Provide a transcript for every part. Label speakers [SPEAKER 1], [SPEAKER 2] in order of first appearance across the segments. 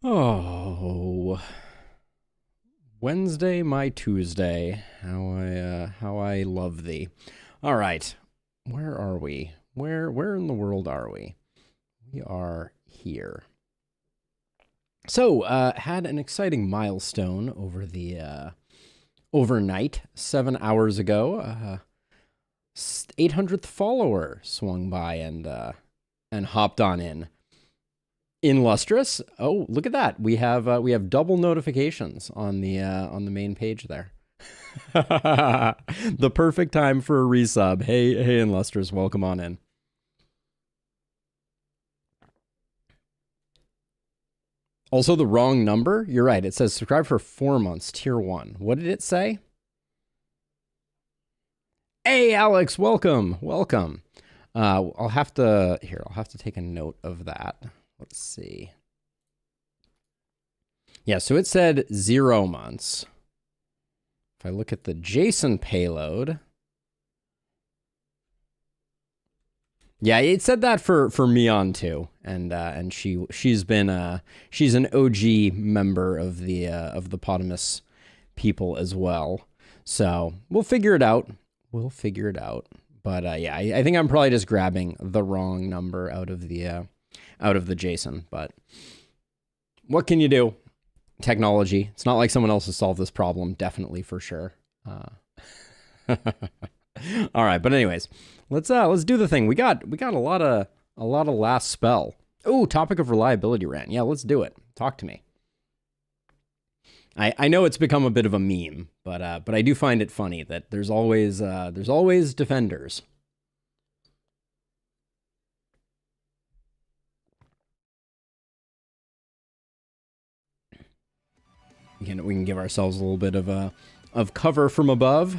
[SPEAKER 1] Oh, Wednesday, my Tuesday. How I love thee. All right, where are we? Where in the world are we? We are here. So, had an exciting milestone over the overnight, 7 hours ago. 800th follower swung by and hopped on in. In Lustrous. Oh, look at that. We have double notifications on the main page there. The perfect time for a resub. Hey, in Lustrous, welcome on in. Also, the wrong number. You're right. It says subscribe for 4 months, tier 1. What did it say? Hey, Alex, welcome. I'll have to take a note of that. Let's see. Yeah, so it said 0 months. If I look at the JSON payload. Yeah, it said that for Mion too. And she's an OG member of the Potamus people as well. So we'll figure it out. But yeah, I think I'm probably just grabbing the wrong number out of the JSON, but what can you do? Technology. It's not like someone else has solved this problem, definitely for sure. All right, but anyways, let's do the thing. We got a lot of last spell. Oh, topic of reliability rant. Yeah, let's do it. Talk to me. I know it's become a bit of a meme, but I do find it funny that there's always defenders. We can give ourselves a little bit of cover from above.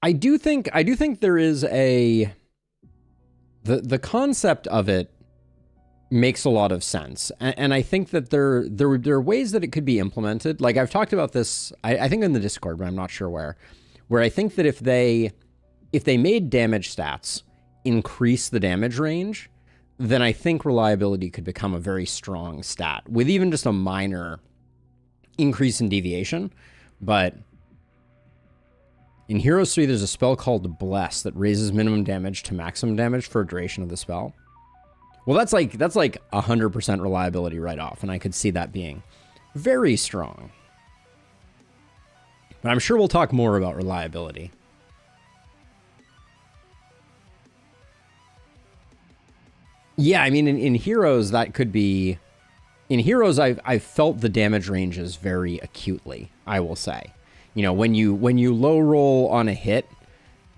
[SPEAKER 1] I do think there is the concept of it makes a lot of sense, and I think that there are ways that it could be implemented. Like I've talked about this, I think in the Discord, but I'm not sure where I think that if they made damage stats increase the damage range, then I think reliability could become a very strong stat with even just a minor increase in deviation. But in Heroes 3, there's a spell called Bless that raises minimum damage to maximum damage for a duration of the spell. Well, that's like 100% reliability right off, and I could see that being very strong. But I'm sure we'll talk more about reliability. Yeah, I mean, in Heroes, that could be... In Heroes, I've felt the damage ranges very acutely, I will say. You know, when you low roll on a hit,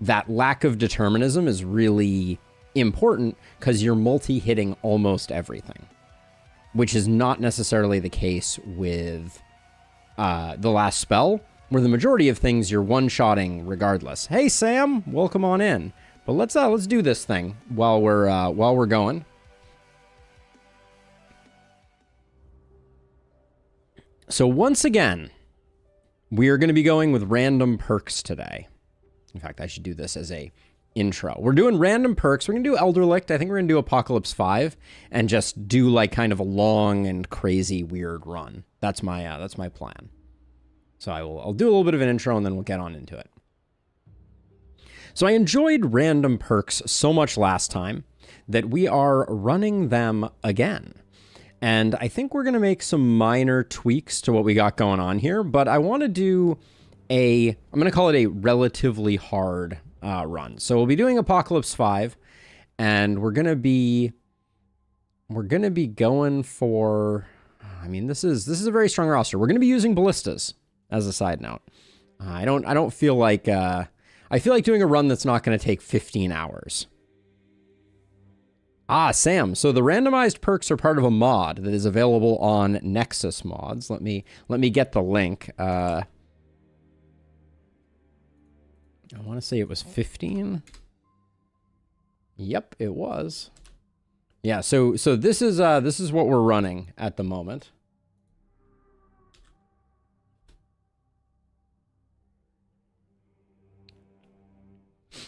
[SPEAKER 1] that lack of determinism is really important because you're multi-hitting almost everything, which is not necessarily the case with the last spell, where the majority of things you're one-shotting regardless. Hey Sam, welcome on in. But let's do this thing while we're going. So once again, we are going to be going with random perks today. In fact, I should do this as a intro. We're doing random perks. We're going to do Elderlicht. I think we're going to do Apoc5 and just do like kind of a long and crazy weird run. That's my plan. So I'll do a little bit of an intro and then we'll get on into it. So I enjoyed random perks so much last time that we are running them again. And I think we're going to make some minor tweaks to what we got going on here, but I want to do I'm going to call it a relatively hard run. So we'll be doing Apoc5, and we're going to be going for, I mean, this is a very strong roster. We're going to be using ballistas as a side note. I don't feel like, I feel like doing a run that's not going to take 15 hours. Ah, Sam. So the randomized perks are part of a mod that is available on Nexus Mods. Let me get the link. I want to say it was 15. Yep, it was. Yeah. So this is what we're running at the moment.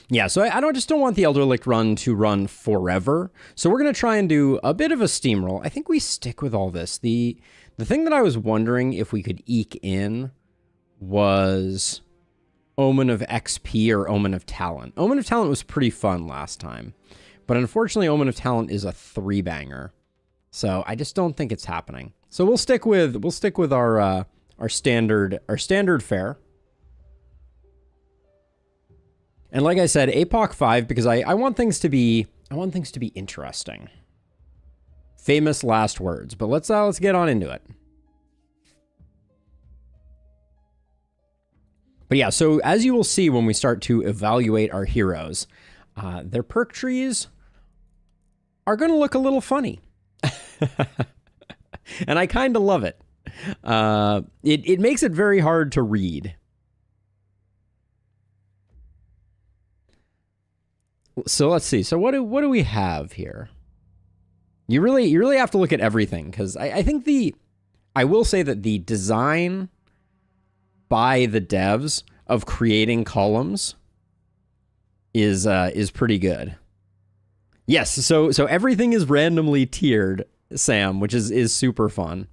[SPEAKER 1] Yeah, so I just don't want the Elderlicht run to run forever. So we're going to try and do a bit of a steamroll. I think we stick with all this. The thing that I was wondering if we could eke in was Omen of XP or Omen of Talent. Omen of Talent was pretty fun last time, but unfortunately Omen of Talent is a 3-banger. So I just don't think it's happening. So we'll stick with our standard fare. And like I said, Apoc5 because I want things to be interesting. Famous last words, but let's get on into it. But yeah, so as you will see when we start to evaluate our heroes, their perk trees are going to look a little funny. And I kind of love it. It makes it very hard to read. So let's see. So what do we have here? You really have to look at everything because I think I will say that the design by the devs of creating columns is pretty good. Yes, so everything is randomly tiered, Sam, which is super fun.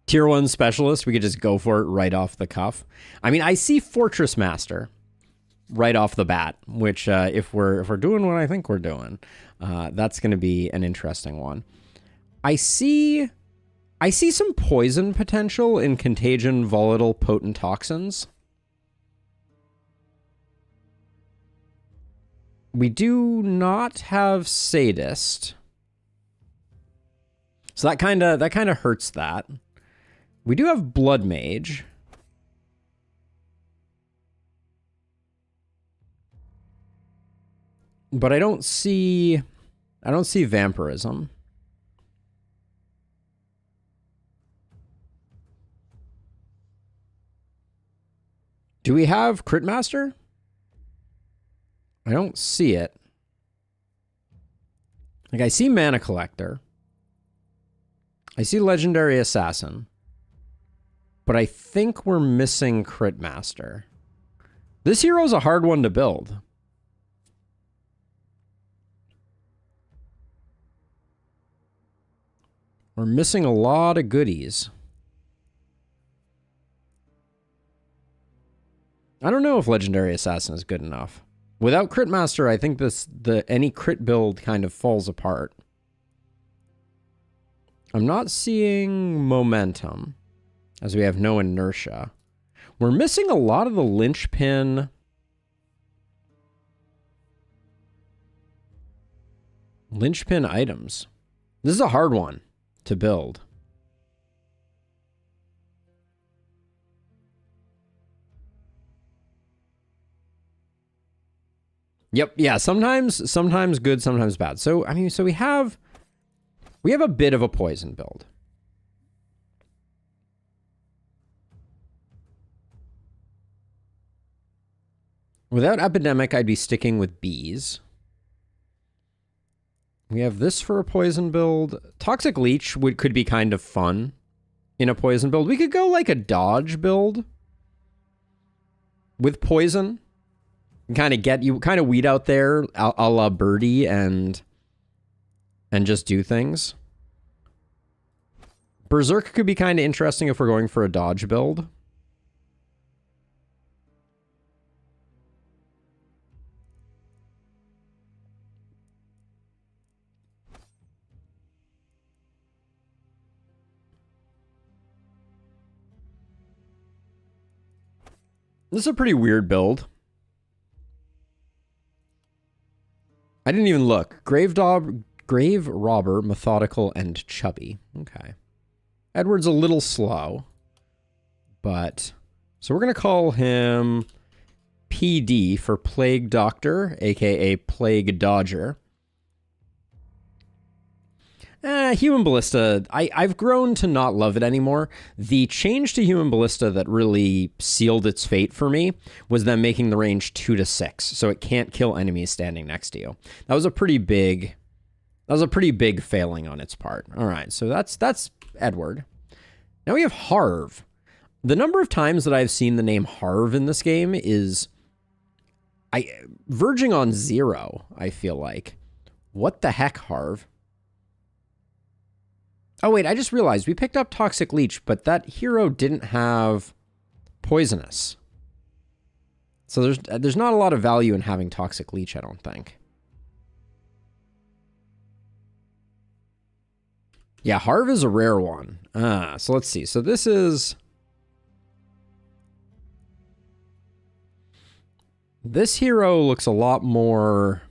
[SPEAKER 1] Tier 1 specialist, we could just go for it right off the cuff. I mean, I see Fortress Master right off the bat, which if we're doing what I think we're doing, that's going to be an interesting one. I see some poison potential in Contagion, Volatile, Potent Toxins. We do not have Sadist. So that kind of hurts that. We do have Blood Mage. But I don't see Vampirism. Do we have Crit Master? I don't see it. Like, I see Mana Collector. I see Legendary Assassin. But I think we're missing Crit Master. This hero's a hard one to build. We're missing a lot of goodies. I don't know if Legendary Assassin is good enough. Without Crit Master, I think any crit build kind of falls apart. I'm not seeing Momentum, as we have no Inertia. We're missing a lot of the linchpin items. This is a hard one to build. Yep, yeah, sometimes good, sometimes bad. So, I mean, so we have a bit of a poison build. Without Epidemic, I'd be sticking with bees. We have this for a poison build. Toxic Leech could be kind of fun in a poison build. We could go like a dodge build with poison. Kind of weed out there a la Birdie and just do things. Berserk could be kind of interesting if we're going for a dodge build. This is a pretty weird build. I didn't even look. Grave Robber, Methodical, and Chubby. Okay. Edward's a little slow. But... So we're going to call him PD for Plague Doctor, a.k.a. Plague Dodger. Human Ballista, I've grown to not love it anymore. The change to Human Ballista that really sealed its fate for me was them making the range 2 to 6, so it can't kill enemies standing next to you. That was a pretty big failing on its part. All right, so that's Edward. Now we have Harv. The number of times that I've seen the name Harv in this game is verging on 0, I feel like. What the heck, Harv? Oh, wait, I just realized we picked up Toxic Leech, but that hero didn't have Poisonous. So there's not a lot of value in having Toxic Leech, I don't think. Yeah, Harv is a rare one. So let's see. So this is... This hero looks a lot more...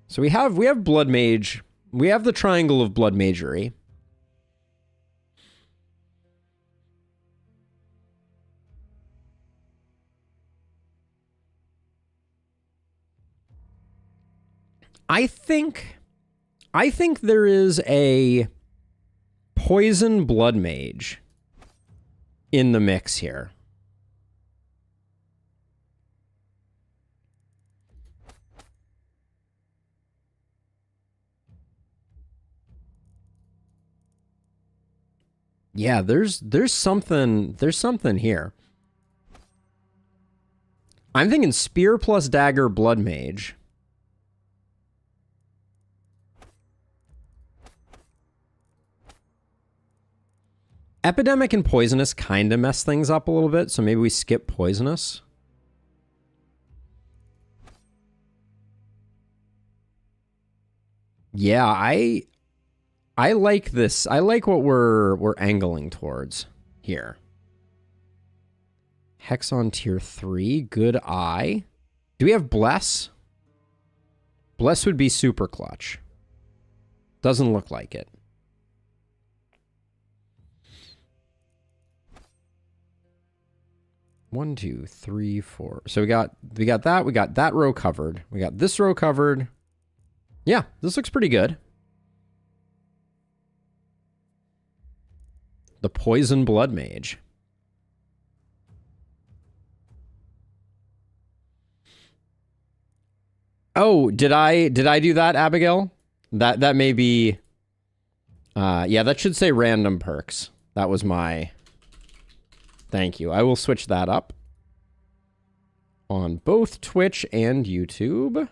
[SPEAKER 1] So we have Blood Mage. We have the triangle of Blood Magery. I think there is a Poison Blood Mage in the mix here. Yeah, there's something here. I'm thinking Spear plus Dagger Blood Mage. Epidemic and Poisonous kind of mess things up a little bit, so maybe we skip Poisonous. Yeah, I like this. I like what we're angling towards here. Hex on tier 3, good eye. Do we have Bless? Bless would be super clutch. Doesn't look like it. One, two, three, four. So we got that. We got that row covered. We got this row covered. Yeah, this looks pretty good. The Poison Blood Mage. Oh, did I do that, Abigail? That may be yeah, that should say random perks. That was my... Thank you. I will switch that up on both Twitch and YouTube.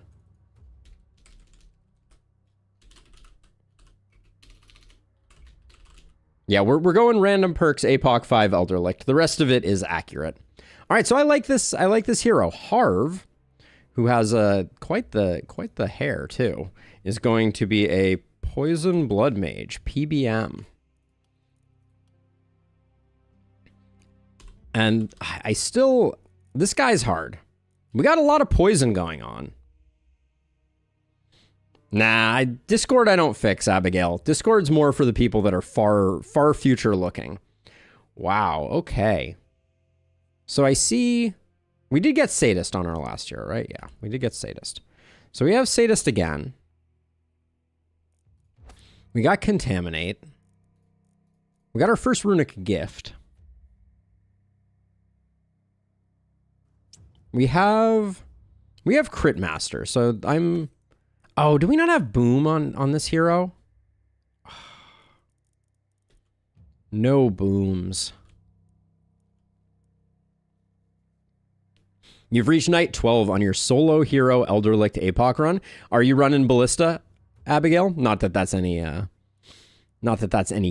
[SPEAKER 1] Yeah, we're going random perks, Apoc5, Elderlicht. The rest of it is accurate. All right, so I like this hero. Harv, who has quite the hair too, is going to be a Poison Blood Mage, PBM. And this guy's hard. We got a lot of poison going on. Nah, Discord I don't fix, Abigail. Discord's more for the people that are far future looking. Wow, okay. So I see... We did get Sadist on our last year, right? Yeah, we did get Sadist. So we have Sadist again. We got Contaminate. We got our first Runic Gift. We have Crit Master, so I'm... Oh, do we not have Boom on this hero? No booms. You've reached night 12 on your solo hero Elderlicht Apoc run. Are you running Ballista, Abigail? Not that that's any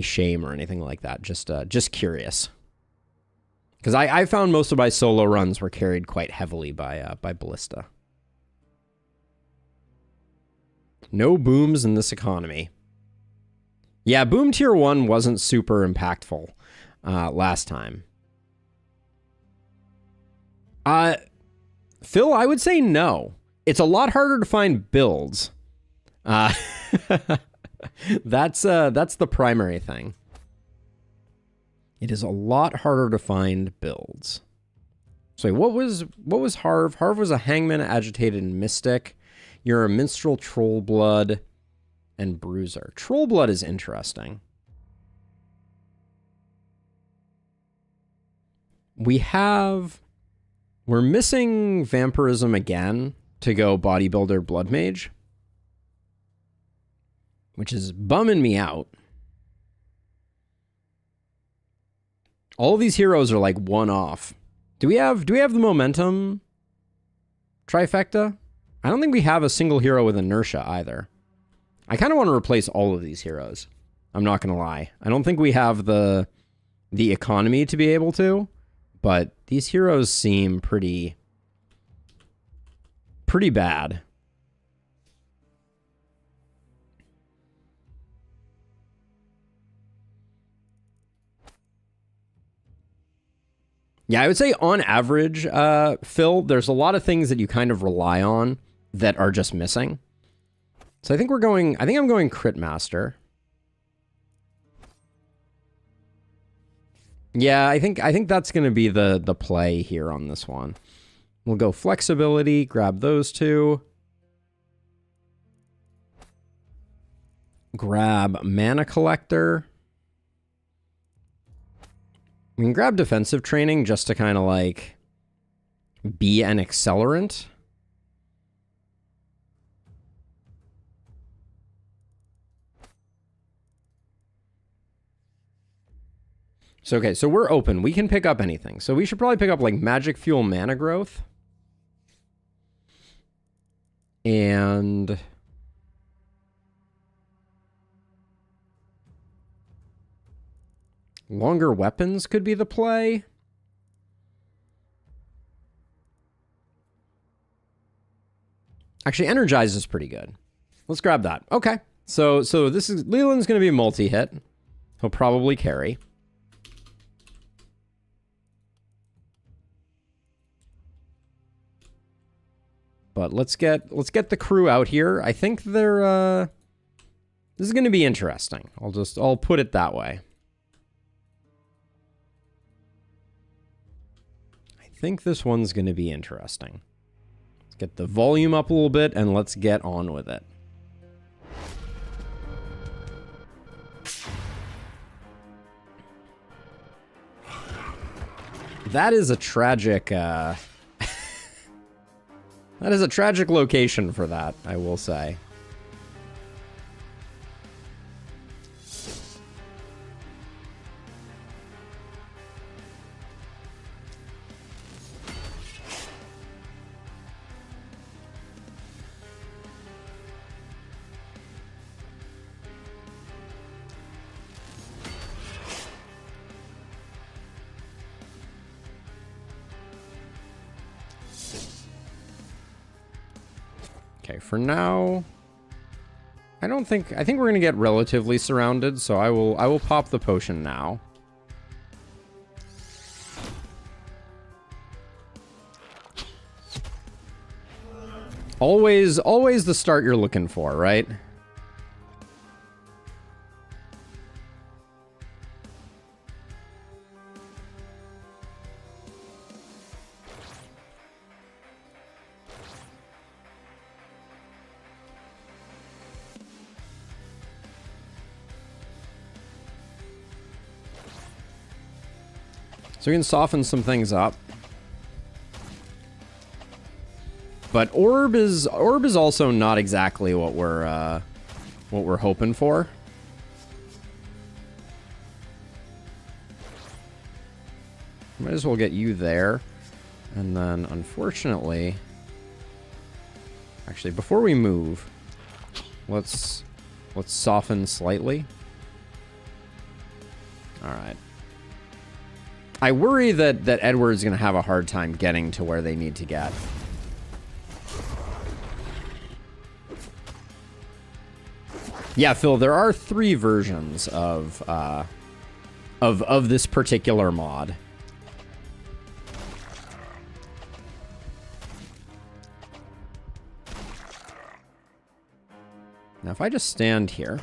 [SPEAKER 1] shame or anything like that. Just curious. Because I found most of my solo runs were carried quite heavily by Ballista. No booms in this economy. Yeah, boom tier 1 wasn't super impactful last time. Phil, I would say no. It's a lot harder to find builds. That's the primary thing. It is a lot harder to find builds. So what was Harv? Harv was a Hangman, Agitated, and Mystic. You're a Minstrel, Trollblood, and Bruiser. Trollblood is interesting. We're missing Vampirism again to go Bodybuilder, Blood Mage, which is bumming me out. All of these heroes are like one-off. Do we have the momentum trifecta? I don't think we have a single hero with inertia either. I kind of want to replace all of these heroes. I'm not going to lie. I don't think we have the economy to be able to, but these heroes seem pretty bad. Yeah, I would say on average, Phil, there's a lot of things that you kind of rely on that are just missing. So I think I'm going Crit Master. Yeah, I think that's going to be the play here on this one. We'll go Flexibility, grab those two. Grab Mana Collector. We can grab Defensive Training just to kind of like be an accelerant. So, okay, so we're open. We can pick up anything. So we should probably pick up like Magic Fuel Mana Growth. And Longer Weapons could be the play. Actually, Energize is pretty good. Let's grab that. Okay. So this is Leland's going to be a multi-hit. He'll probably carry. But let's get the crew out here. I think they're this is going to be interesting. I'll put it that way. I think this one's going to be interesting. Let's get the volume up a little bit and let's get on with it. That is a tragic that is a tragic location for that, I will say. Okay, for now, I think we're gonna get relatively surrounded, so I will pop the potion now. Always the start you're looking for, right? So we can soften some things up. But orb is also not exactly what we're hoping for. Might as well get you there. And then unfortunately, actually before we move, let's soften slightly. All right. I worry that Edward's going to have a hard time getting to where they need to get. Yeah, Phil, there are 3 versions of this particular mod. Now, if I just stand here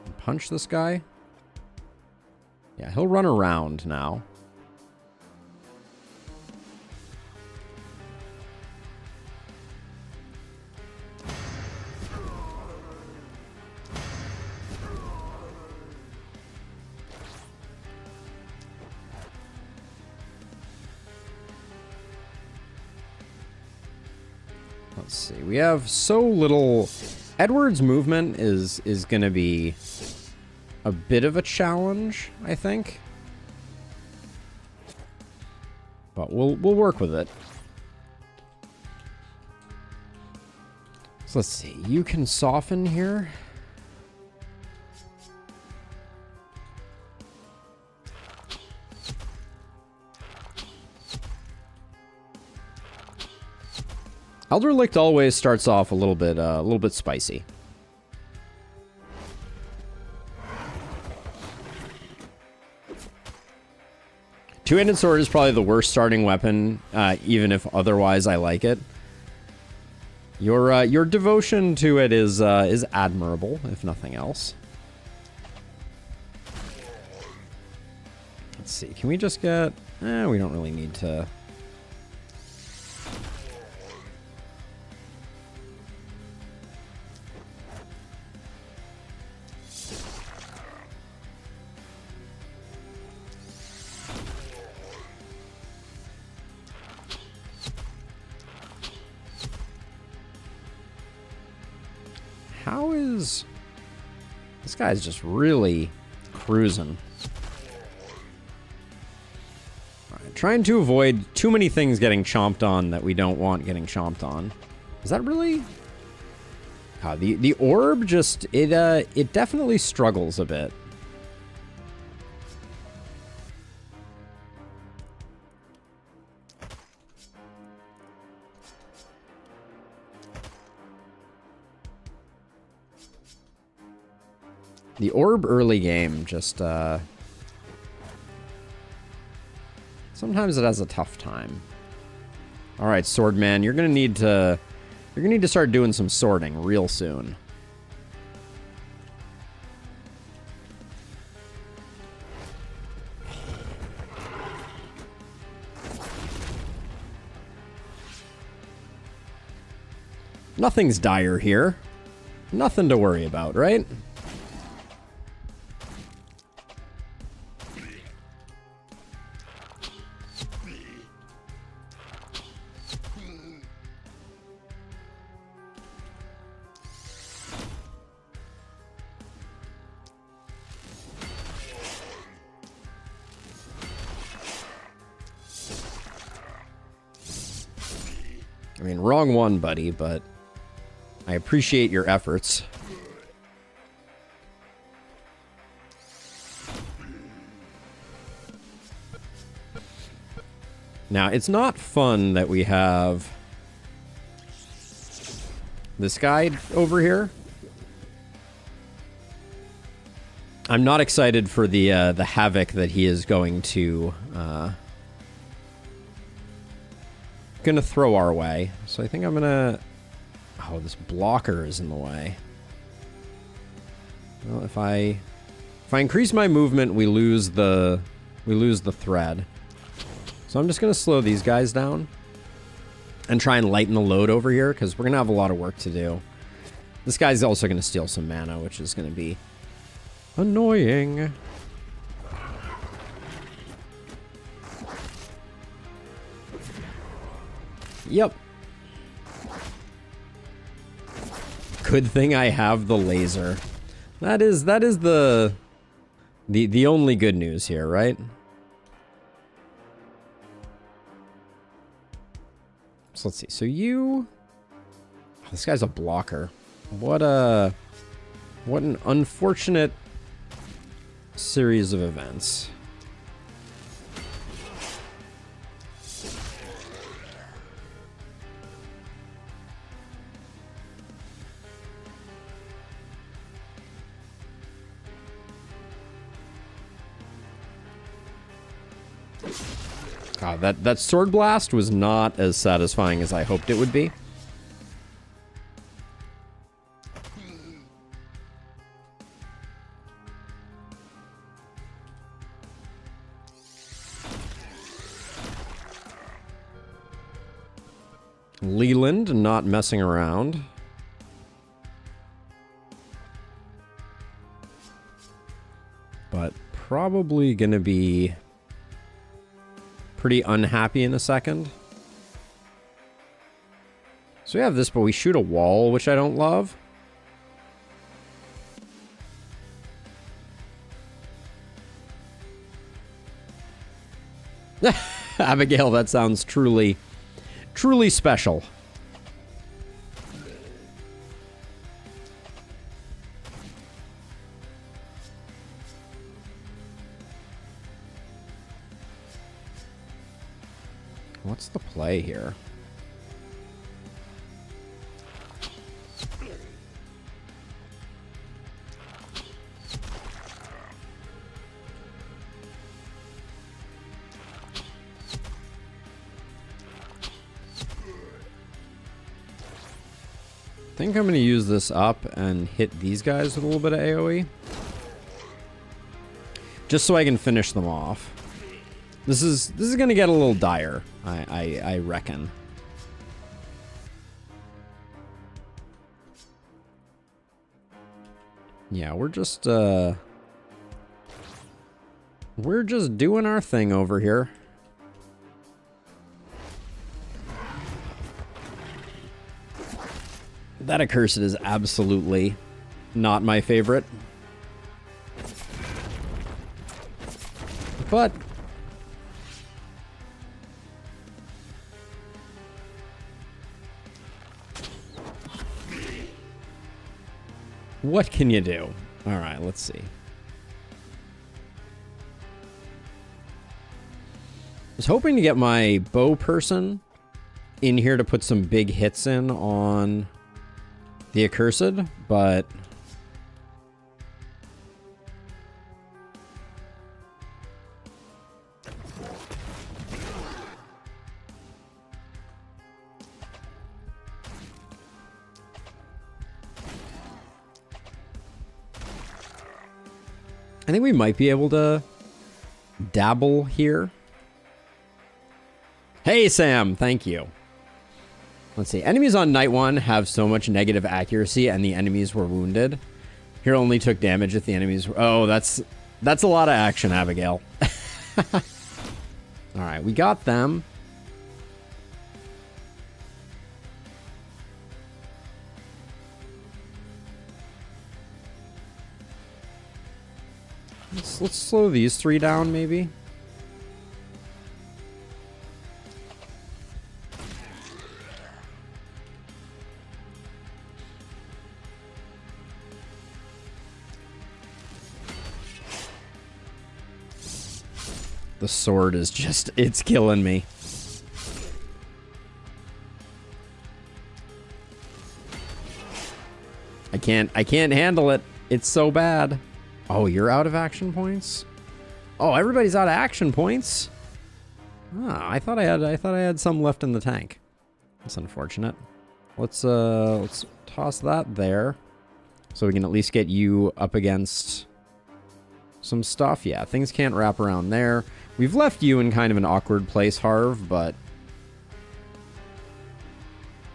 [SPEAKER 1] and punch this guy, yeah, he'll run around now. Let's see. We have so little. Edward's movement is going to be a bit of a challenge, I think. But we'll work with it. So let's see. You can soften here. Elderlicht always starts off a little bit spicy. Two-handed sword is probably the worst starting weapon, even if otherwise I like it. Your devotion to it is admirable, if nothing else. Let's see. Can we just get? We don't really need to. How is... This guy's just really cruising. All right, trying to avoid too many things getting chomped on that we don't want getting chomped on. Is that really... God, the orb just... It definitely struggles a bit. The orb early game just, sometimes it has a tough time. All right, Swordman, you're gonna need to start doing some sorting real soon. Nothing's dire here. Nothing to worry about, right? I mean, wrong one, buddy, but I appreciate your efforts. Now, it's not fun that we have this guy over here. I'm not excited for the havoc that he is going to throw our way. So I think I'm gonna... Oh, this blocker is in the way. Well, if I increase my movement, we lose the thread. So I'm just gonna slow these guys down and try and lighten the load over here, because we're gonna have a lot of work to do. This guy's also gonna steal some mana, which is gonna be annoying. Yep. Good thing I have the laser. That is the only good news here, right? So let's see. So you... Oh, this guy's a blocker. What an unfortunate series of events. God, that sword blast was not as satisfying as I hoped it would be. Leland not messing around. But probably gonna be pretty unhappy in a second. So we have this, but we shoot a wall, which I don't love. Abigail, that sounds truly, truly special. What's the play here? I think I'm going to use this up and hit these guys with a little bit of AoE. Just so I can finish them off. This is going to get a little dire, I reckon. Yeah, we're just doing our thing over here. That accursed is absolutely not my favorite. But what can you do? All right, let's see. I was hoping to get my bow person in here to put some big hits in on the accursed, but I think we might be able to dabble here. Hey, Sam, thank you. Let's see. Enemies on night 1 have so much negative accuracy and the enemies were wounded. Here only took damage if the enemies were... Oh, that's a lot of action, Abigail. All right, we got them. Let's slow these 3 down, maybe. The sword is just, it's killing me. I can't handle it. It's so bad. Oh, you're out of action points? Oh, everybody's out of action points. Ah, I thought I had some left in the tank. That's unfortunate. Let's toss that there. So we can at least get you up against some stuff. Yeah, things can't wrap around there. We've left you in kind of an awkward place, Harv, but...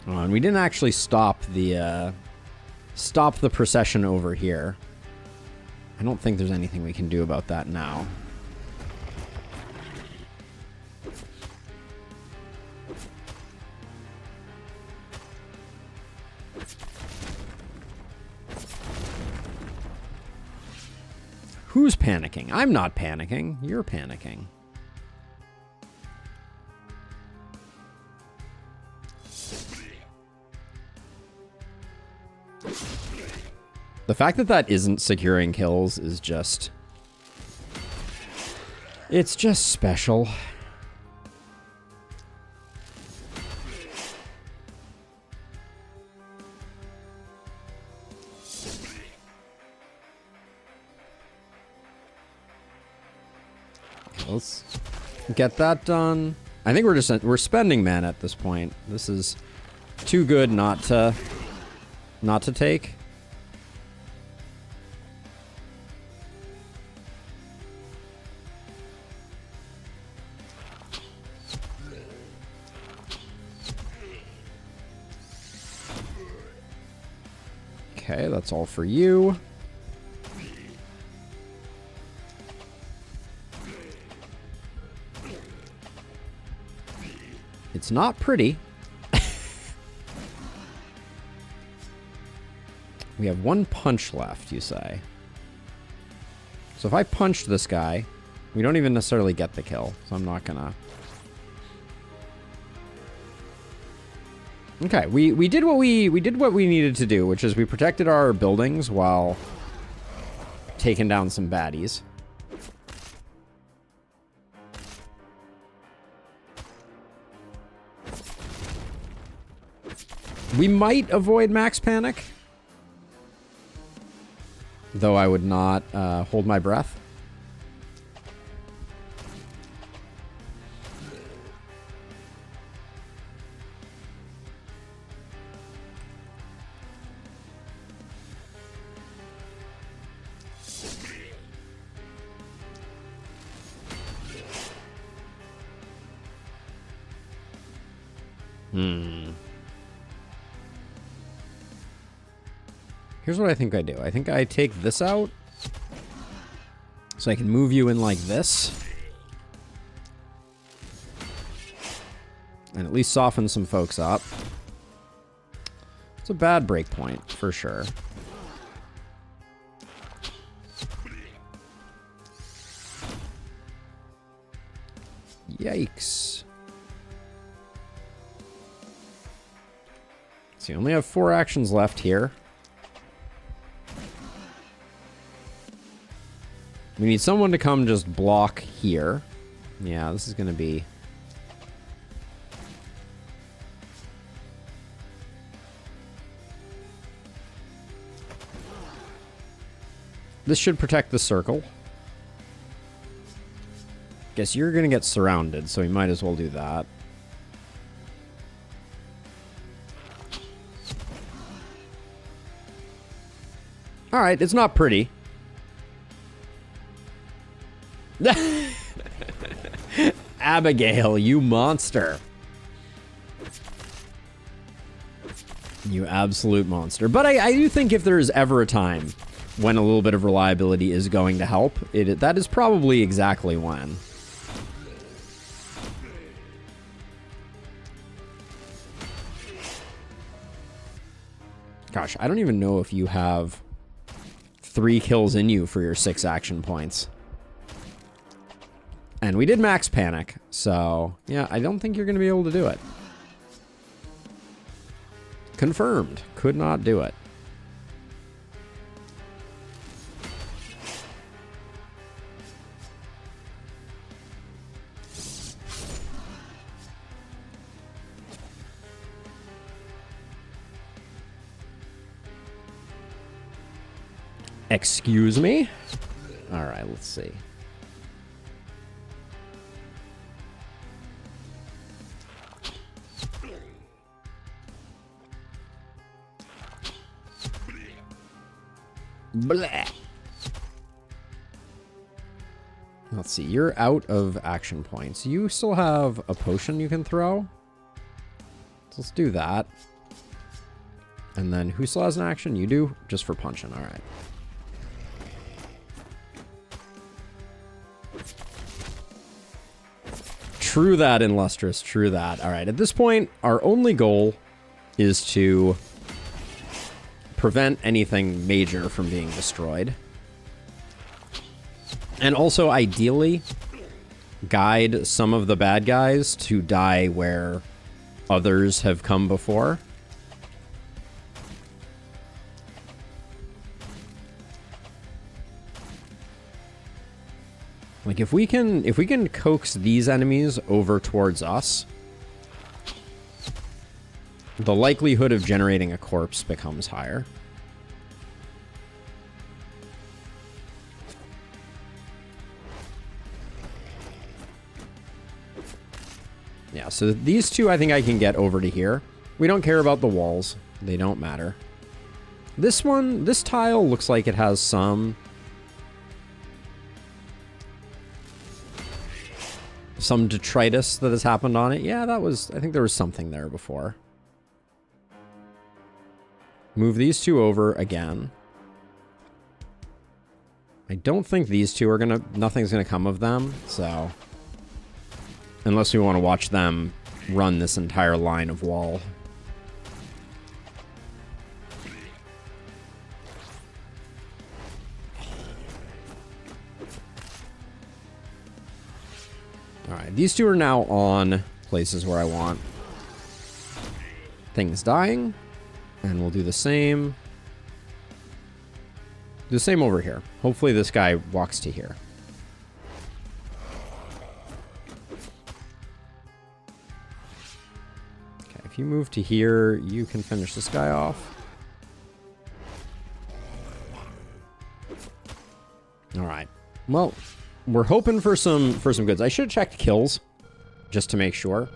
[SPEAKER 1] Oh, and we didn't actually stop the procession over here. I don't think there's anything we can do about that now. Who's panicking? I'm not panicking. You're panicking. The fact that that isn't securing kills is just... It's just special. Let's get that done. I think we're spending mana at this point. This is too good not to take. Okay, that's all for you. It's not pretty. We have 1 punch left, you say. So if I punched this guy, we don't even necessarily get the kill. So I'm not gonna Okay, we did what we did what we needed to do, which is we protected our buildings while taking down some baddies. We might avoid max panic, though I would not hold my breath. Here's what I think I do. I think I take this out so I can move you in like this. And at least soften some folks up. It's a bad break point, for sure. Yikes. So you only have 4 actions left here. We need someone to come just block here. Yeah, this is going to be... This should protect the circle. Guess you're going to get surrounded, so we might as well do that. Alright, it's not pretty. Abigail, you monster. You absolute monster. But I do think if there is ever a time when a little bit of reliability is going to help, that is probably exactly when. Gosh, I don't even know if you have 3 kills in you for your 6 action points. And we did max panic, so yeah, I don't think you're going to be able to do it. Confirmed. Could not do it. Excuse me? All right, let's see. Blah. Let's see, you're out of action points. You still have a potion you can throw. So let's do that. And then who still has an action? You do? Just for punching, all right. True that, Illustrious, true that. All right, at this point, our only goal is to prevent anything major from being destroyed. And also, ideally, guide some of the bad guys to die where others have come before. Like, if we can coax these enemies over towards us, the likelihood of generating a corpse becomes higher. Yeah, so these two I think I can get over to here. We don't care about the walls. They don't matter. This one, this tile looks like it has some detritus that has happened on it. Yeah, that was, I think there was something there before. Move these two over again. I don't think these two are gonna, nothing's gonna come of them, so. Unless we want to watch them run this entire line of wall. Alright, these two are now on places where I want. things dying. And we'll do the same. Do the same over here. Hopefully this guy walks to here. Okay, if you move to here, you can finish this guy off. All right. Well, we're hoping for some goods. I should have checked kills just to make sure.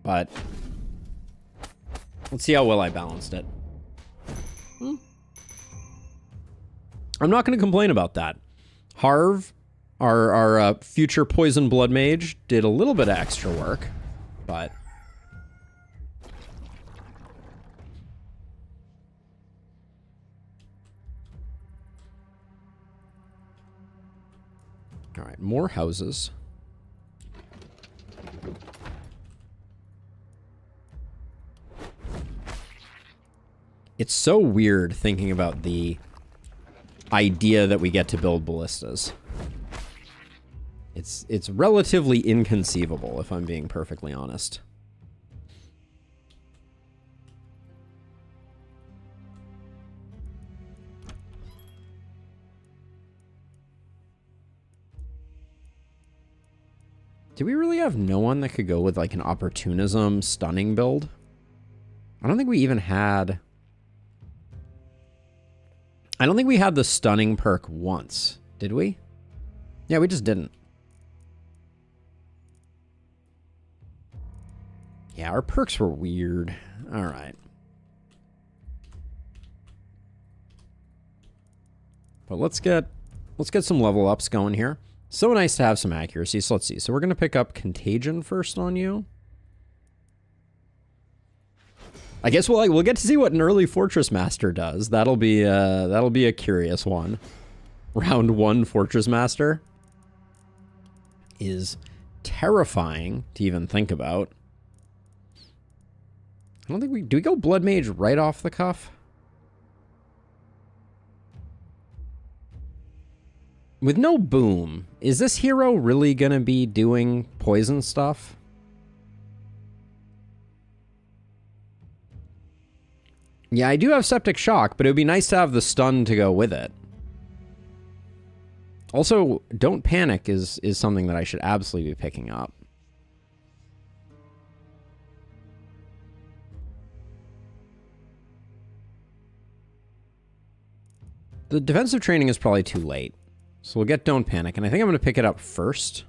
[SPEAKER 1] But let's see how well I balanced it. I'm not going to complain about that. Harv, our future Poison Blood Mage, did a little bit of extra work, but... All right, more houses. It's so weird thinking about the idea that we get to build ballistas. It's relatively inconceivable, if I'm being perfectly honest. Do we really have no one that could go with like an opportunism stunning build? I don't think we even had... I don't think we had the stunning perk once, did we? Yeah, we just didn't. Yeah, our perks were weird. All right. But let's get some level ups going here. So nice to have some accuracy. So let's see. So we're going to pick up Contagion first on you. I guess we'll get to see what an early Fortress Master does. That'll be a curious one. Round 1 Fortress Master is terrifying to even think about. I don't think do we go Blood Mage right off the cuff? With no boom, is this hero really gonna be doing poison stuff? Yeah, I do have Septic Shock, but it would be nice to have the stun to go with it. Also, Don't Panic is something that I should absolutely be picking up. The defensive training is probably too late. So we'll get Don't Panic, and I think I'm going to pick it up first.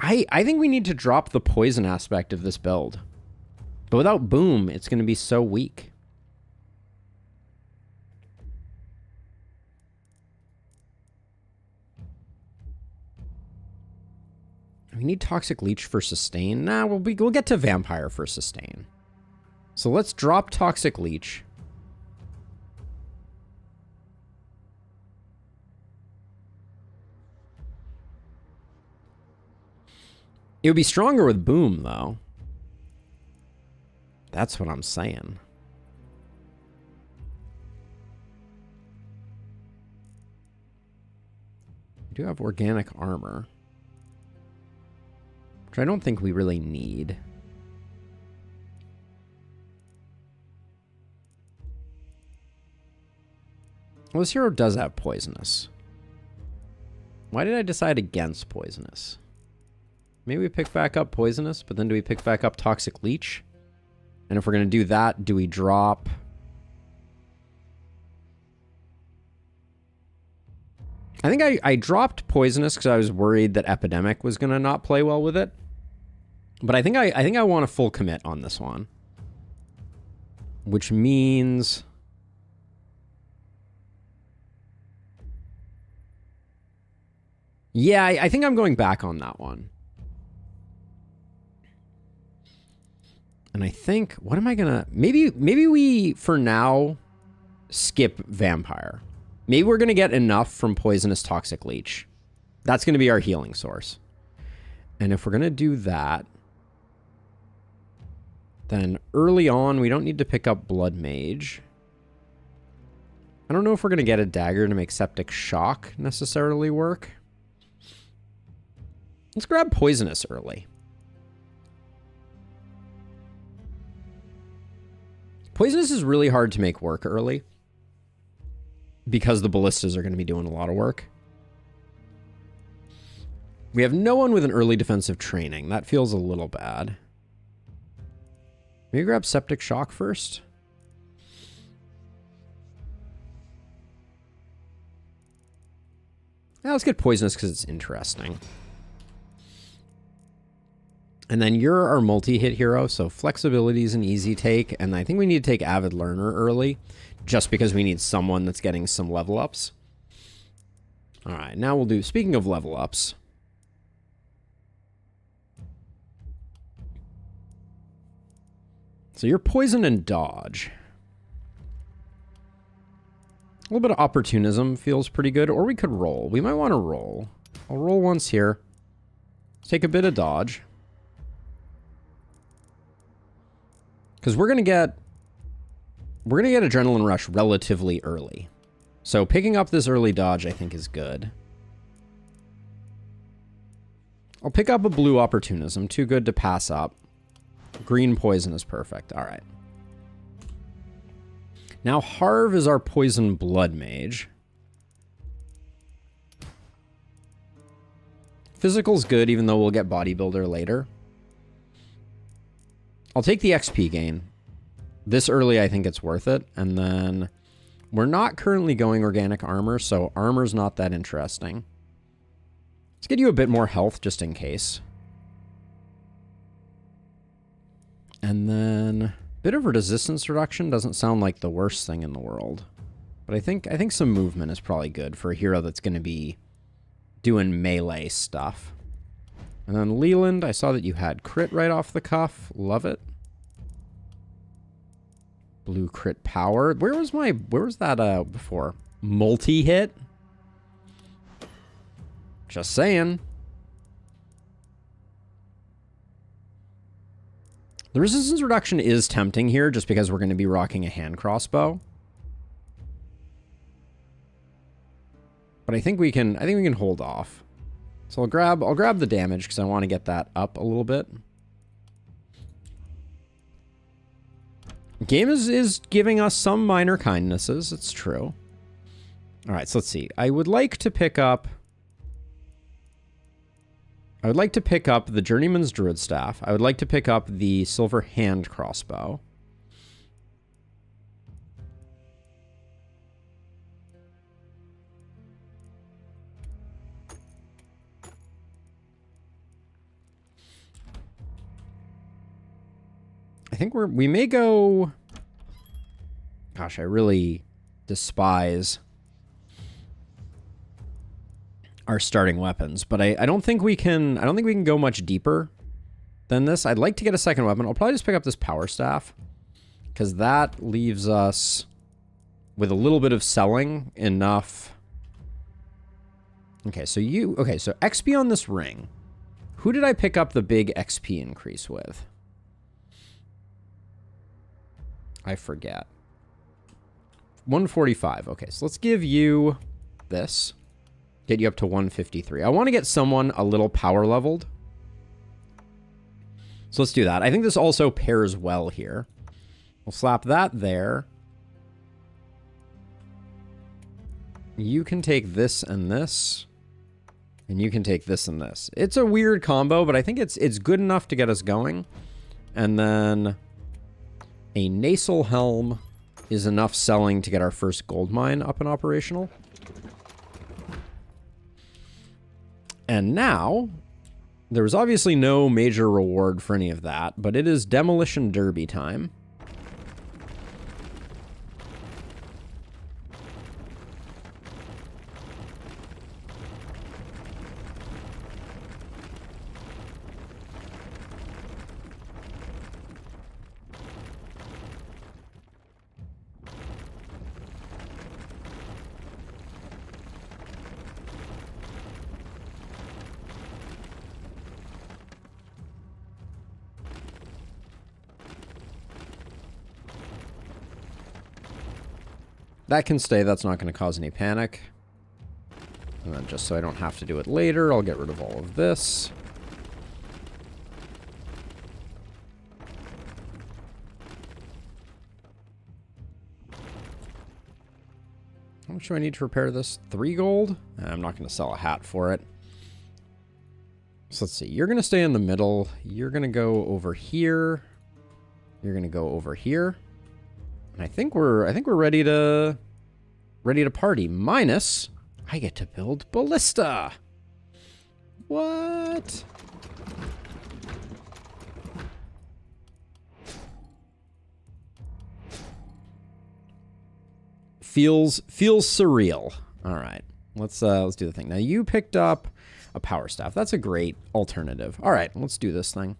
[SPEAKER 1] I think we need to drop the poison aspect of this build. But without boom, it's going to be so weak. We need Toxic Leech for sustain. Nah, we'll get to Vampire for sustain. So let's drop Toxic Leech. It would be stronger with Boom, though. That's what I'm saying. We do have Organic Armor, which I don't think we really need. Well, this hero does have Poisonous. Why did I decide against Poisonous? Maybe we pick back up Poisonous, but then do we pick back up Toxic Leech? And if we're going to do that, do we drop... I think I dropped Poisonous because I was worried that Epidemic was going to not play well with it. But I think I want a full commit on this one. Which means... Yeah, I think I'm going back on that one. And I think, what am I gonna... Maybe we, for now, skip Vampire. Maybe we're gonna get enough from Poisonous Toxic Leech. That's gonna be our healing source. And if we're gonna do that, then early on, we don't need to pick up Blood Mage. I don't know if we're going to get a dagger to make Septic Shock necessarily work. Let's grab Poisonous early. Poisonous is really hard to make work early because the ballistas are going to be doing a lot of work. We have no one with an early defensive training. That feels a little bad. Maybe grab Septic Shock first. Yeah, let's get Poisonous because it's interesting. And then you're our multi-hit hero, so flexibility is an easy take, and I think we need to take Avid Learner early, just because we need someone that's getting some level ups. All right, now we'll do, speaking of level ups, so you're Poison and Dodge. A little bit of Opportunism feels pretty good, or we could roll. We might want to roll. I'll roll once here. Let's take a bit of Dodge. Because we're gonna get Adrenaline Rush relatively early. So picking up this early dodge I think is good. I'll pick up a blue Opportunism, too good to pass up. Green Poison is perfect. Alright. Now Harv is our Poison Blood Mage. Physical's good, even though we'll get Bodybuilder later. I'll take the XP gain. This early, I think it's worth it. And then we're not currently going Organic Armor, so armor's not that interesting. Let's get you a bit more health just in case. And then a bit of resistance reduction doesn't sound like the worst thing in the world. But I think some movement is probably good for a hero that's going to be doing melee stuff. And then Leland, I saw that you had crit right off the cuff. Love it. Blue crit power. Where was that before? Multi-hit? Just saying. The resistance reduction is tempting here just because we're going to be rocking a hand crossbow. But I think we can hold off. So I'll grab the damage because I want to get that up a little bit. Game is giving us some minor kindnesses, it's true. Alright, so let's see. I would like to pick up the Journeyman's Druid Staff. I would like to pick up the Silver Hand Crossbow. I think we may go... Gosh, I really despise our starting weapons, but I don't think we can go much deeper than this. I'd like to get a second weapon. I'll probably just pick up this Power Staff because that leaves us with a little bit of selling enough. Okay, so XP on this ring. Who did I pick up the big XP increase with? I forget. 145. Okay, so let's give you this. Get you up to 153. I want to get someone a little power leveled. So let's do that. I think this also pairs well here. We'll slap that there. You can take this and this. And you can take this and this. It's a weird combo, but I think it's good enough to get us going. And then a Nasal Helm is enough selling to get our first gold mine up and operational. And now, there was obviously no major reward for any of that, but it is Demolition Derby time. That can stay. That's not going to cause any panic. And then just so I don't have to do it later, I'll get rid of all of this. How much do I need to repair this? 3 gold? I'm not going to sell a hat for it. So let's see. You're going to stay in the middle. You're going to go over here. You're going to go over here. And I think we're ready to party. Minus, I get to build ballista. What? Feels surreal. All right, let's do the thing. Now you picked up a power staff. That's a great alternative. All right, let's do this thing.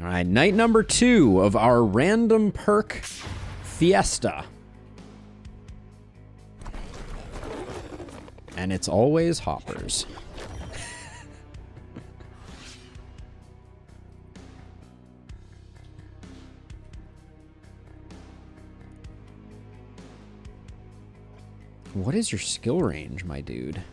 [SPEAKER 1] All right, night number 2 of our random perk fiesta. And it's always hoppers. What is your skill range, my dude?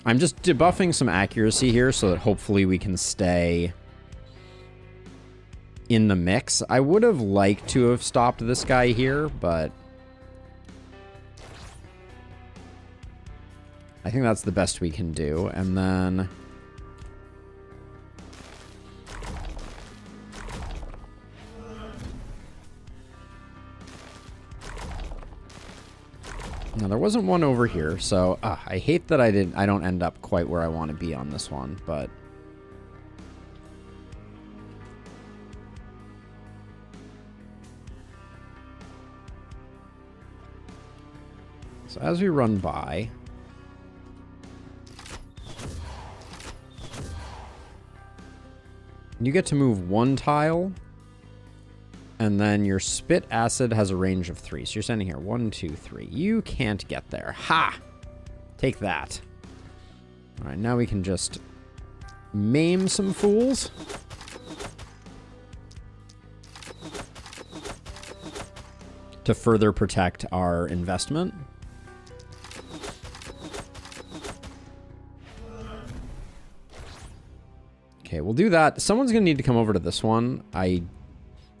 [SPEAKER 1] I'm just debuffing some accuracy here so that hopefully we can stay in the mix. I would have liked to have stopped this guy here, but I think that's the best we can do. And then now there wasn't one over here, so I hate that I don't end up quite where I want to be on this one, but so as we run by, you get to move 1 tile, and then your spit acid has a range of 3. So you're standing here, 1, 2, 3. You can't get there. Ha! Take that. All right, now we can just maim some fools. To further protect our investment. Okay, we'll do that. Someone's going to need to come over to this one.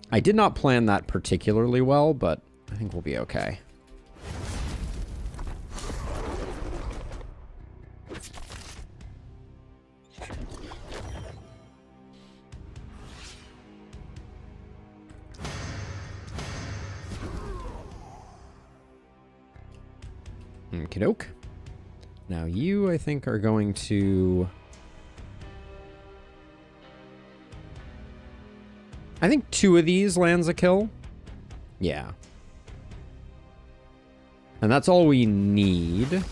[SPEAKER 1] I did not plan that particularly well, but I think we'll be okay. Okey-doke. Now you, I think, are going to... I think 2 of these lands a kill. Yeah. And that's all we need.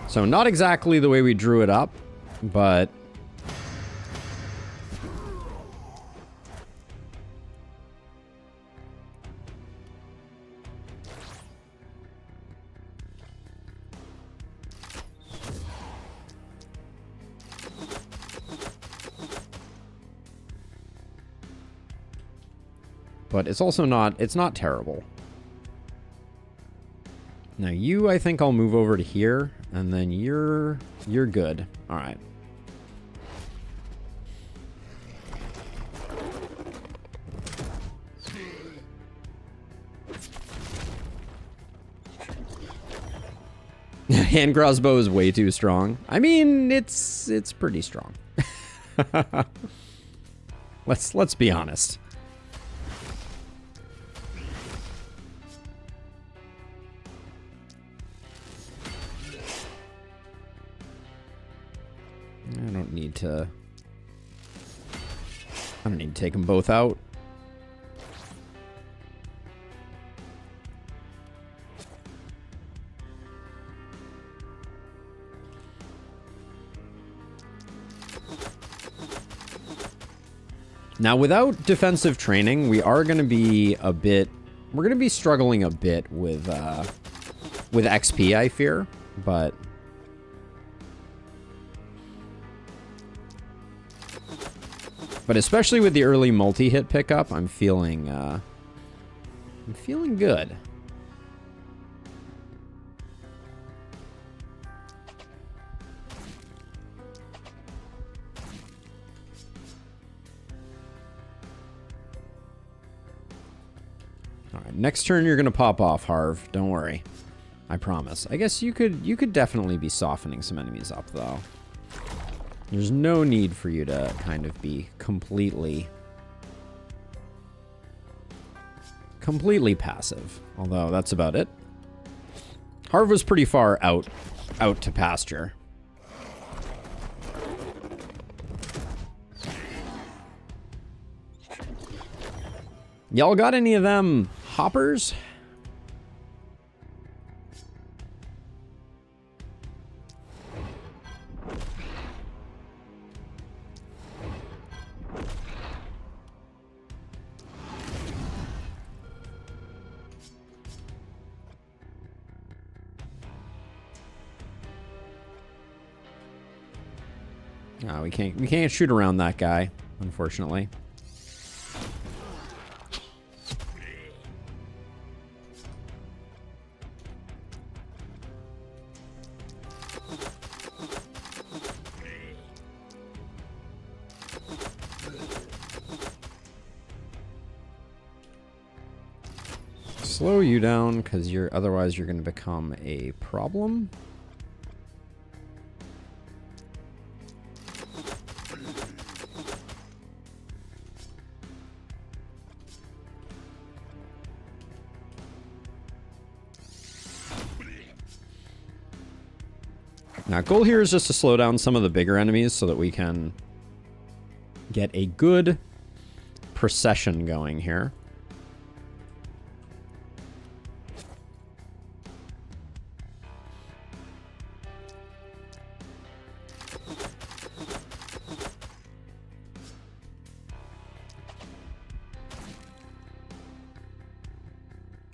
[SPEAKER 1] So not exactly the way we drew it up, but... But it's also not, it's not terrible. Now you, I think I'll move over to here, and then you're good. All right. Hand crossbow is way too strong. I mean, it's pretty strong. Let's be honest. I don't need to take them both out. Now, without defensive training, we are going to be a bit... We're going to be struggling a bit with XP, I fear, but... But especially with the early multi-hit pickup, I'm feeling good. All right, next turn you're gonna pop off, Harv. Don't worry, I promise. I guess you could definitely be softening some enemies up though. There's no need for you to kind of be completely passive. Although that's about it. Harv was pretty far out to pasture. Y'all got any of them hoppers? No, we can't shoot around that guy, unfortunately. Slow you down, because otherwise you're going to become a problem. Now, goal here is just to slow down some of the bigger enemies so that we can get a good procession going here.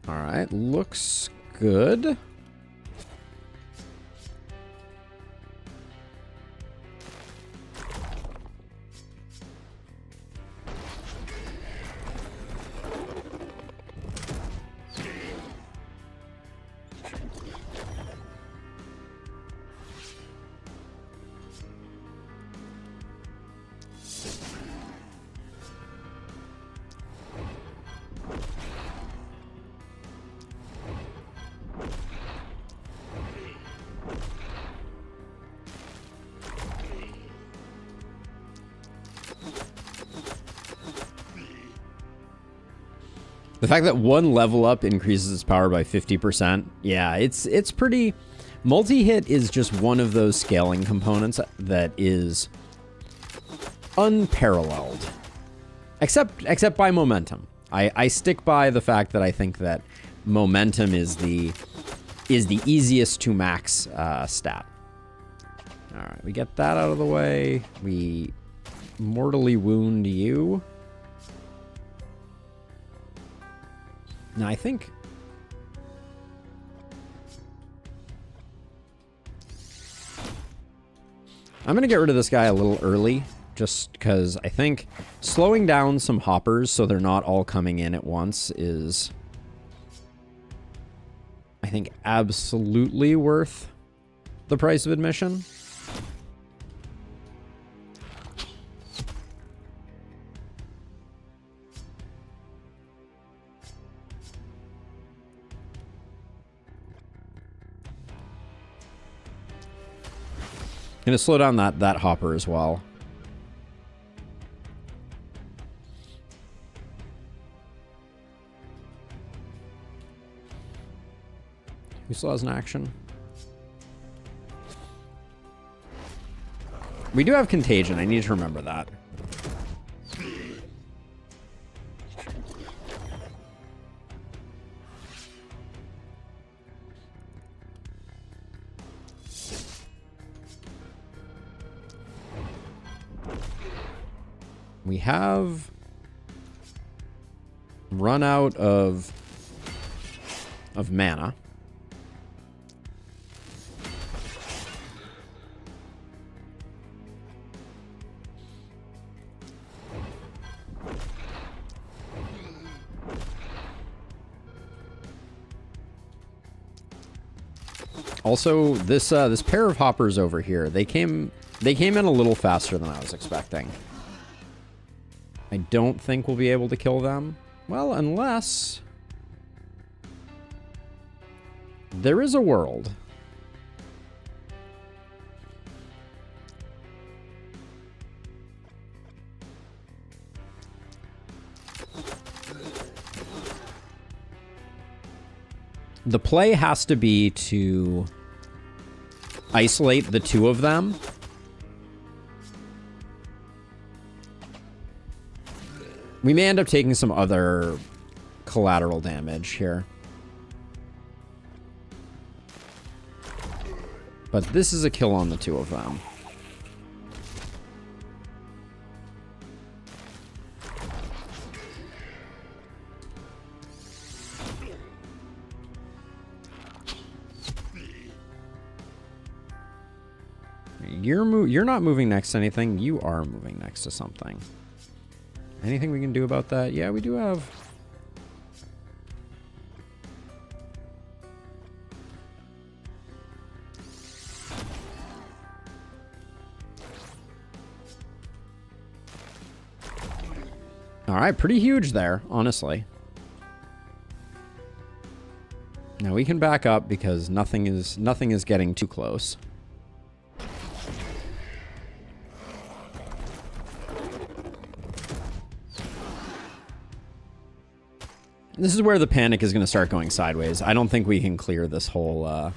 [SPEAKER 1] All right, looks good. The fact that one level up increases its power by 50%, yeah, it's pretty... Multi-hit is just one of those scaling components that is unparalleled. Except by momentum. I stick by the fact that I think that momentum is the easiest to max stat. Alright, we get that out of the way. We mortally wound you. Now, I think... I'm going to get rid of this guy a little early, just because I think slowing down some hoppers so they're not all coming in at once is, I think, absolutely worth the price of admission. Gonna slow down that hopper as well. Who still has an action? We do have contagion. I need to remember that. We have run out of mana. Also, this pair of hoppers over here, they came in a little faster than I was expecting. I don't think we'll be able to kill them. Well, unless there is a world. The play has to be to isolate the two of them. We may end up taking some other collateral damage here. But this is a kill on the two of them. You're not moving next to anything. You are moving next to something. Anything we can do about that? Yeah, we do have... All right, pretty huge there, honestly. Now we can back up because nothing is getting too close. This is where the panic is going to start going sideways. I don't think we can clear this whole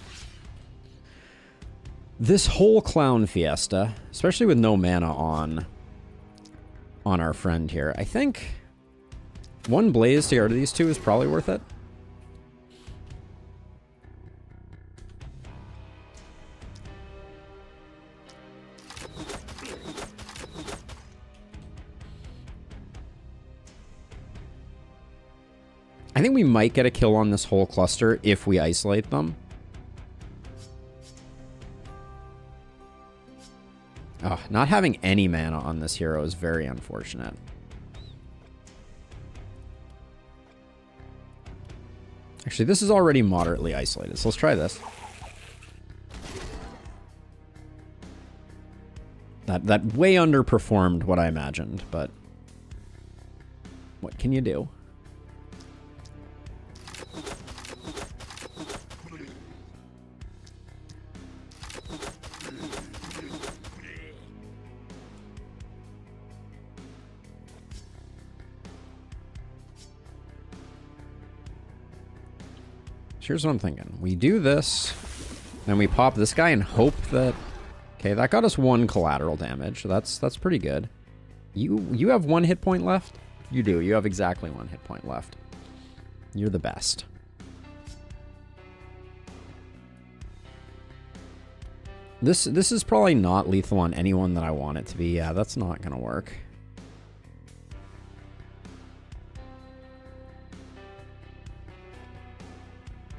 [SPEAKER 1] clown fiesta, especially with no mana on our friend here. I think one blaze to go to these two is probably worth it. I think we might get a kill on this whole cluster if we isolate them. Oh, not having any mana on this hero is very unfortunate. Actually, this is already moderately isolated, so let's try this. That way underperformed what I imagined, but what can you do? Here's what I'm thinking. We do this, then we pop this guy and hope that... Okay, that got us 1 collateral damage. That's pretty good. You have 1 hit point left? You do. You have exactly 1 hit point left. You're the best. This is probably not lethal on anyone that I want it to be. Yeah, that's not going to work.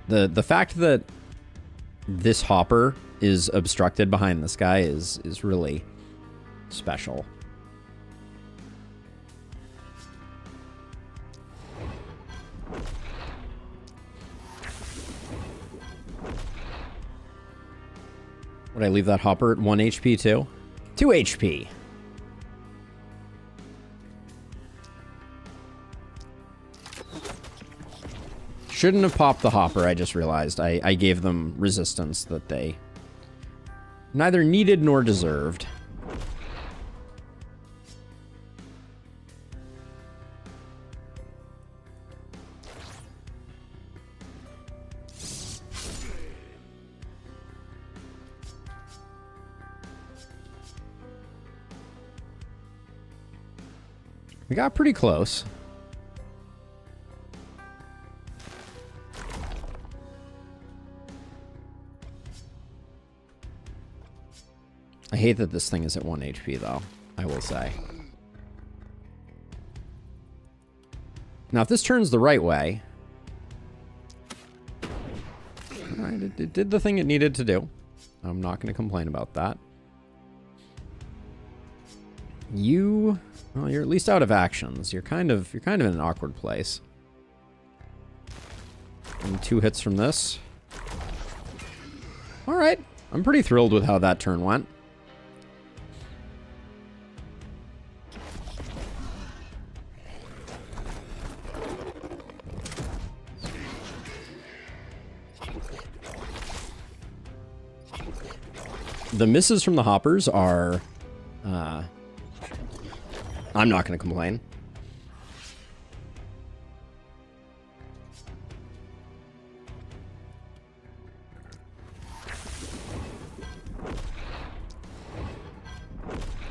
[SPEAKER 1] The fact that this hopper is obstructed behind this guy is really special. Would I leave that hopper at 1 HP too? 2 HP. Shouldn't have popped the hopper, I just realized. I gave them resistance that they neither needed nor deserved. We got pretty close. I hate that this thing is at 1 HP, though, I will say. Now, if this turns the right way... All right, it did the thing it needed to do. I'm not going to complain about that. Well, you're at least out of actions. You're kind of in an awkward place. And 2 hits from this. All right. I'm pretty thrilled with how that turn went. The misses from the hoppers are... I'm not going to complain.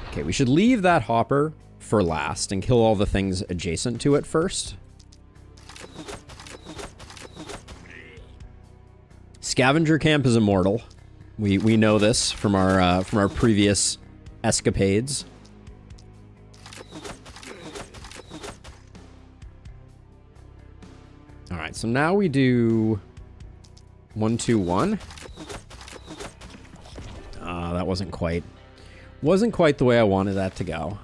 [SPEAKER 1] Okay, we should leave that hopper for last and kill all the things adjacent to it first. Scavenger camp is immortal. We know this from our previous escapades. All right, so now we do 1, 2, 1. That wasn't quite the way I wanted that to go.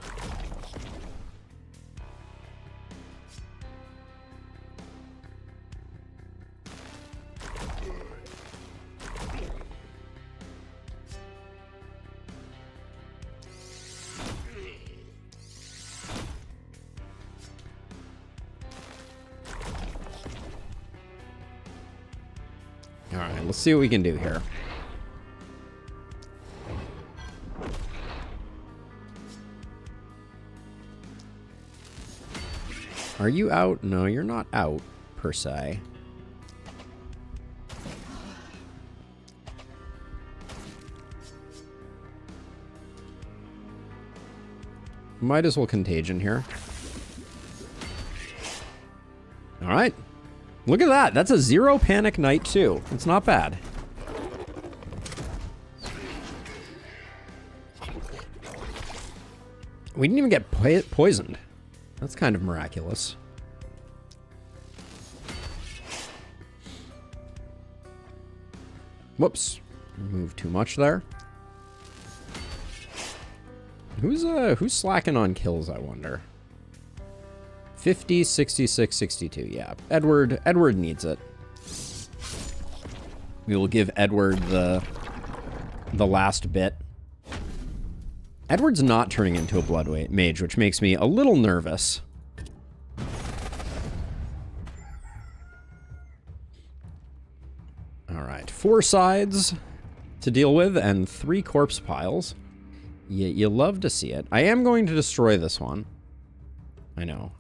[SPEAKER 1] All right, let's see what we can do here. Are you out? No, you're not out, per se. Might as well contagion here. All right. Look at that. That's a 0 panic night, too. It's not bad. We didn't even get poisoned. That's kind of miraculous. Whoops. Moved too much there. Who's slacking on kills, I wonder? 50, 66, 62. Yeah, Edward needs it. We will give Edward the last bit. Edward's not turning into a blood mage, which makes me a little nervous. All right, 4 sides to deal with and 3 corpse piles. You love to see it. I am going to destroy this one. I know.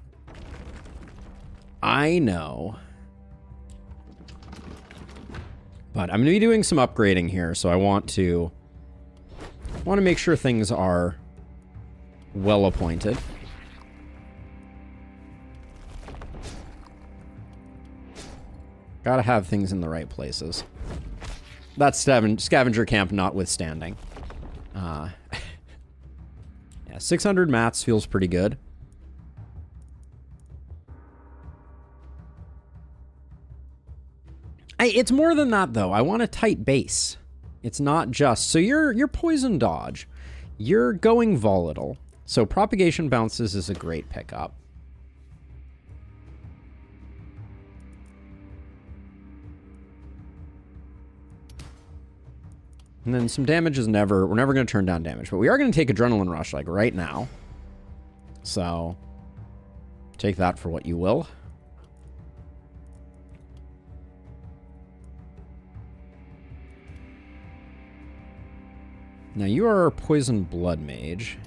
[SPEAKER 1] But I'm going to be doing some upgrading here, so I want to make sure things are well appointed. Gotta have things in the right places. That's scavenger camp notwithstanding. Yeah, 600 mats feels pretty good. It's more than that, though. I want a tight base. It's not just... So you're poison dodge. You're going volatile. So propagation bounces is a great pickup. And then some damage is never... We're never going to turn down damage. But we are going to take Adrenaline Rush, like, right now. So take that for what you will. Now, you are a Poison Blood Mage.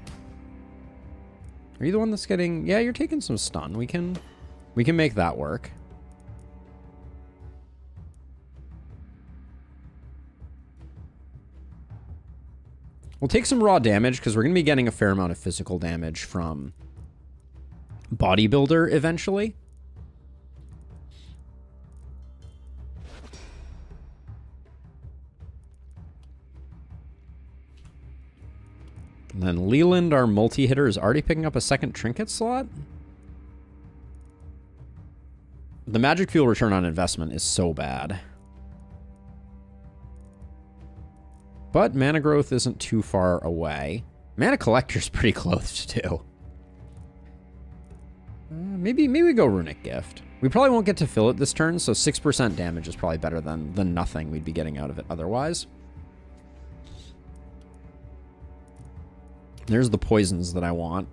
[SPEAKER 1] Are you the one that's getting... Yeah, you're taking some stun. We can make that work. We'll take some raw damage, because we're going to be getting a fair amount of physical damage from Bodybuilder eventually. And then Leland, our multi-hitter, is already picking up a second trinket slot. The magic fuel return on investment is so bad. But mana growth isn't too far away. Mana collector's pretty close too. Maybe we go runic gift. We probably won't get to fill it this turn, so 6% damage is probably better than the nothing we'd be getting out of it otherwise. There's the poisons that I want.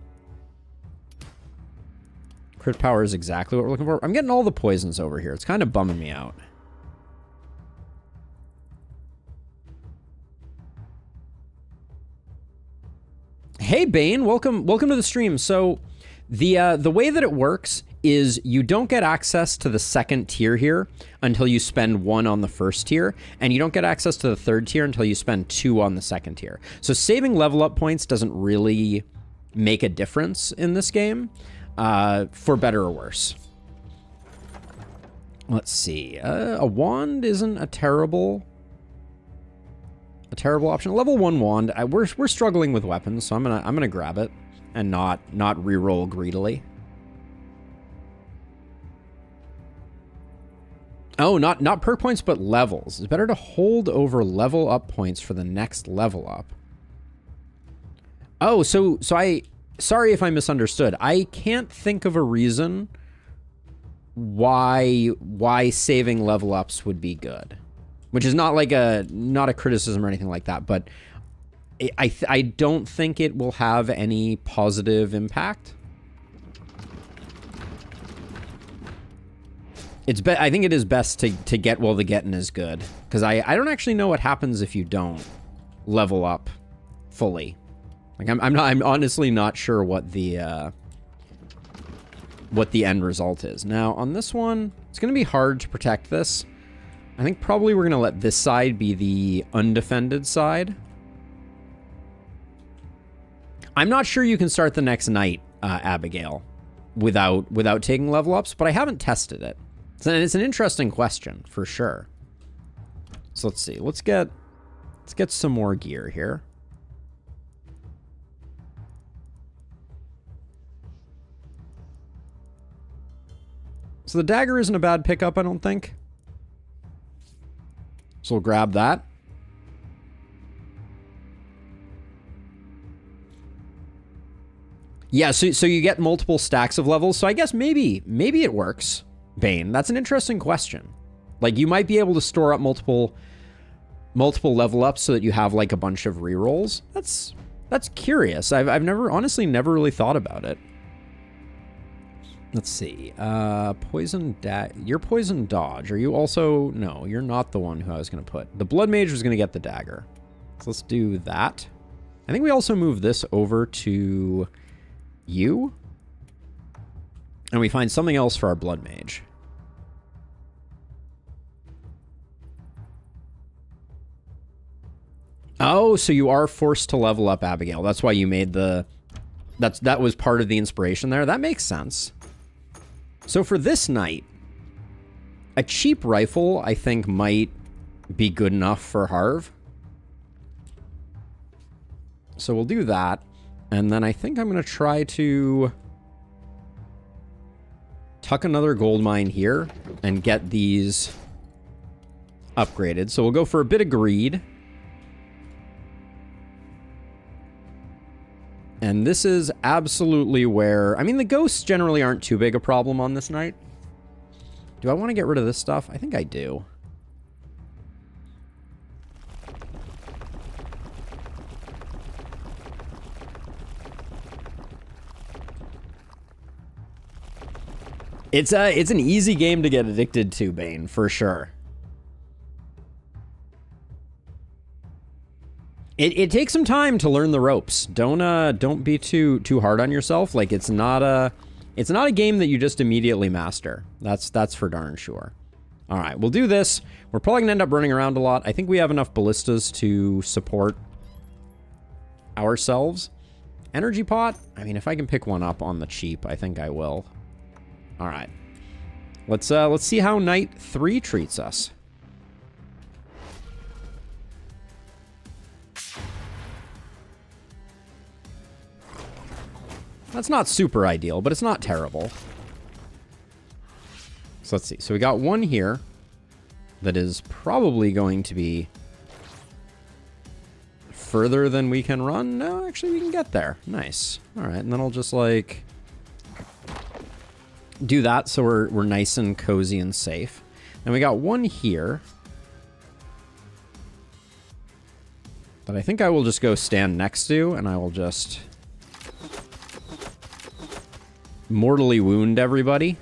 [SPEAKER 1] Crit power is exactly what we're looking for. I'm getting all the poisons over here. It's kind of bumming me out. Hey Bane, welcome to the stream. So the way that it works is you don't get access to the second tier here until you spend 1 on the first tier, and you don't get access to the third tier until you spend 2 on the second tier. So saving level up points doesn't really make a difference in this game, for better or worse. Let's see. A wand isn't a terrible option. A level 1 wand. We're struggling with weapons, so I'm gonna grab it and not reroll greedily. Oh, not perk points, but levels. It's better to hold over level up points for the next level up. Oh, so sorry if I misunderstood. I can't think of a reason why saving level ups would be good. Which is not like not a criticism or anything like that, but I don't think it will have any positive impact. I think it is best to get while the getting is good, because I don't actually know what happens if you don't level up fully. Like I'm honestly not sure what the end result is. Now on this one, it's gonna be hard to protect this. I think probably we're gonna let this side be the undefended side. I'm not sure you can start the next night, Abigail, without taking level ups, but I haven't tested it. So it's an interesting question for sure. So let's see. Let's get some more gear here. So the dagger isn't a bad pickup, I don't think. So we'll grab that. Yeah, so you get multiple stacks of levels. So I guess maybe it works. Bane, that's an interesting question. Like, you might be able to store up multiple level ups so that you have like a bunch of rerolls. That's curious. I've honestly never really thought about it. Let's see. You're poison dodge. Are you also? No, you're not the one who I was going to put. The blood mage was going to get the dagger. So let's do that. I think we also move this over to you. And we find something else for our blood mage. Oh, so you are forced to level up Abigail. That's why you made the... That was part of the inspiration there. That makes sense. So for this night, a cheap rifle, I think, might be good enough for Harv. So we'll do that. And then I think I'm going to try to tuck another gold mine here and get these upgraded. So we'll go for a bit of greed. And this is absolutely where... I mean, the ghosts generally aren't too big a problem on this night. Do I want to get rid of this stuff? I think I do. It's an easy game to get addicted to, Bane, for sure. It takes some time to learn the ropes. Don't be too hard on yourself. Like, it's not a game that you just immediately master. That's for darn sure. All right, we'll do this. We're probably gonna end up running around a lot. I think we have enough ballistas to support ourselves. Energy pot. I mean, if I can pick one up on the cheap, I think I will. All right. Let's see how night 3 treats us. That's not super ideal, but it's not terrible. So So let's see. So we got one here that is probably going to be further than we can run. No, actually we can get there. Nice. All right, and then I'll just like do that so we're nice and cozy and safe. And we got one here that I think I will just go stand next to, and I will just mortally wound everybody.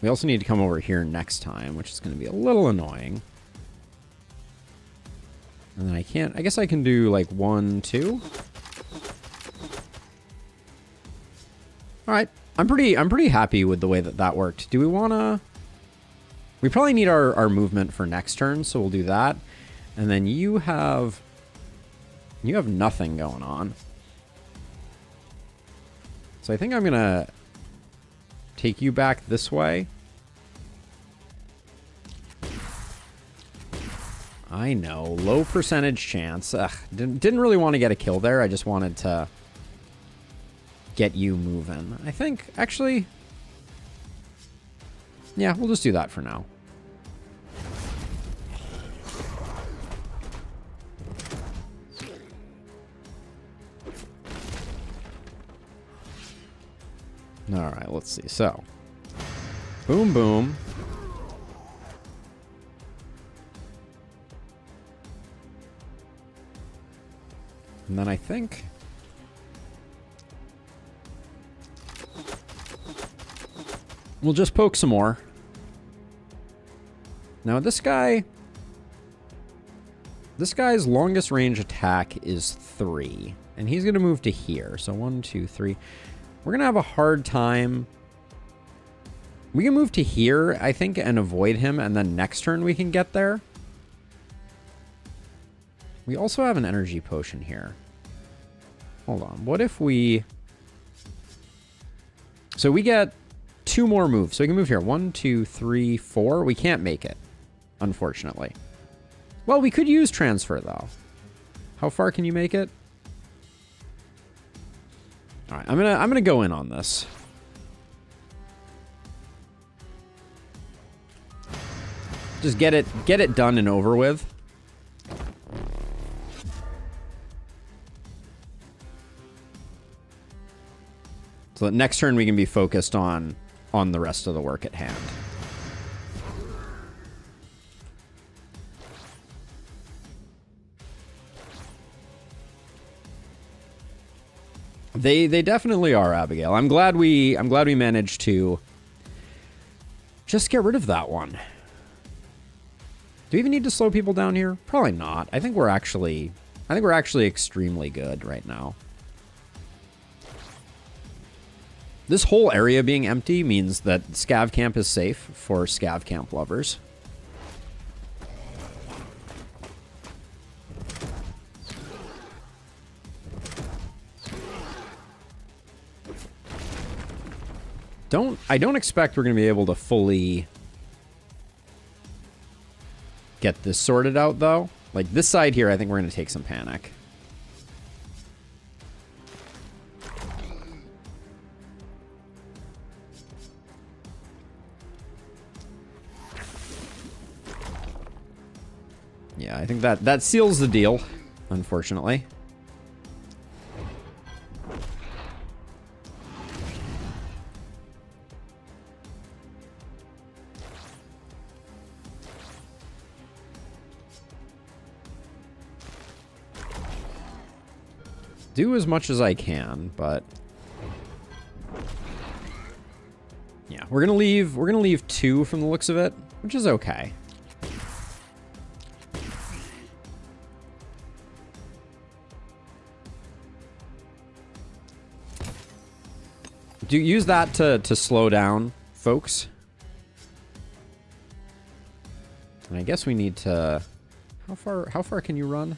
[SPEAKER 1] We also need to come over here next time, which is going to be a little annoying. And then I guess I can do like 1, 2. All right. I'm pretty happy with the way that worked. Do we want to... We probably need our movement for next turn, so we'll do that. And then you have nothing going on. So I think I'm going to take you back this way. I know, low percentage chance. Ugh, didn't really want to get a kill there. I just wanted to get you moving. I think, actually, yeah, we'll just do that for now. All right, let's see. So, boom, boom. And then I think we'll just poke some more. Now this guy's longest range attack is 3. And he's going to move to here. So 1, 2, 3. We're going to have a hard time. We can move to here, I think, and avoid him. And then next turn we can get there. We also have an energy potion here. Hold on. What if we... So we get 2 more moves. So we can move here. 1, 2, 3, 4. We can't make it, unfortunately. Well, we could use transfer, though. How far can you make it? All right, I'm gonna go in on this. Just get it done and over with. So that next turn we can be focused on the rest of the work at hand. They definitely are, Abigail. I'm glad we managed to just get rid of that one. Do we even need to slow people down here? Probably not. I think we're actually extremely good right now. This whole area being empty means that Scav Camp is safe for Scav Camp lovers. I don't expect we're going to be able to fully get this sorted out, though. Like, this side here, I think we're going to take some panic. Yeah, I think that seals the deal, unfortunately. Do as much as I can, but yeah, we're gonna leave 2 from the looks of it, which is okay. Do use that to slow down, folks. And I guess we need to... How far can you run?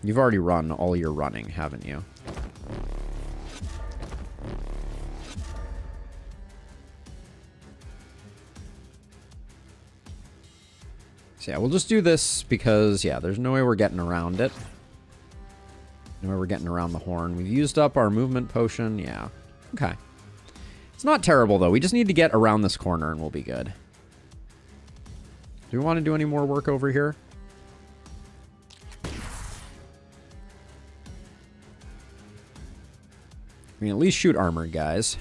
[SPEAKER 1] You've already run all your running, haven't you? So yeah, we'll just do this because, yeah, there's no way we're getting around it. No way we're getting around the horn. We've used up our movement potion. Yeah. Okay. It's not terrible, though. We just need to get around this corner and we'll be good. Do we want to do any more work over here? We can at least shoot armored guys.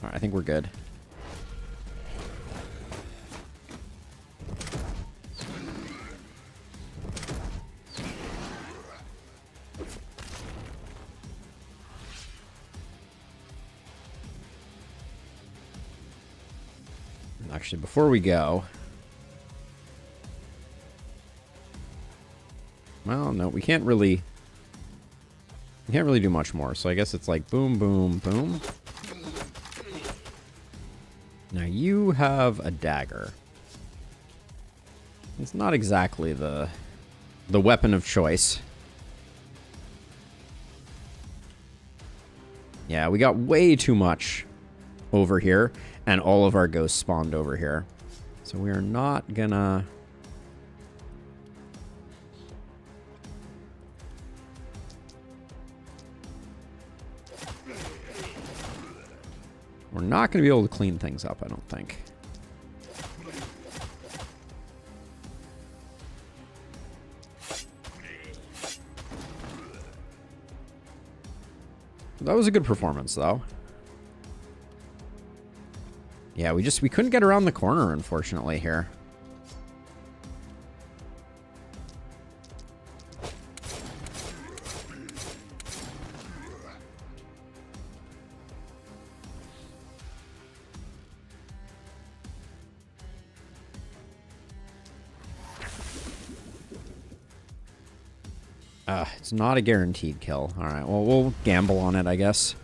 [SPEAKER 1] Alright, I think we're good. Actually, before we go... Well, no, we can't really do much more. So I guess it's like boom, boom, boom. Now you have a dagger. It's not exactly the weapon of choice. Yeah, we got way too much over here, and all of our ghosts spawned over here. So we are not gonna... We're not going to be able to clean things up, I don't think. That was a good performance, though. Yeah, we couldn't get around the corner, unfortunately, here. It's not a guaranteed kill. Alright, well, we'll gamble on it, I guess.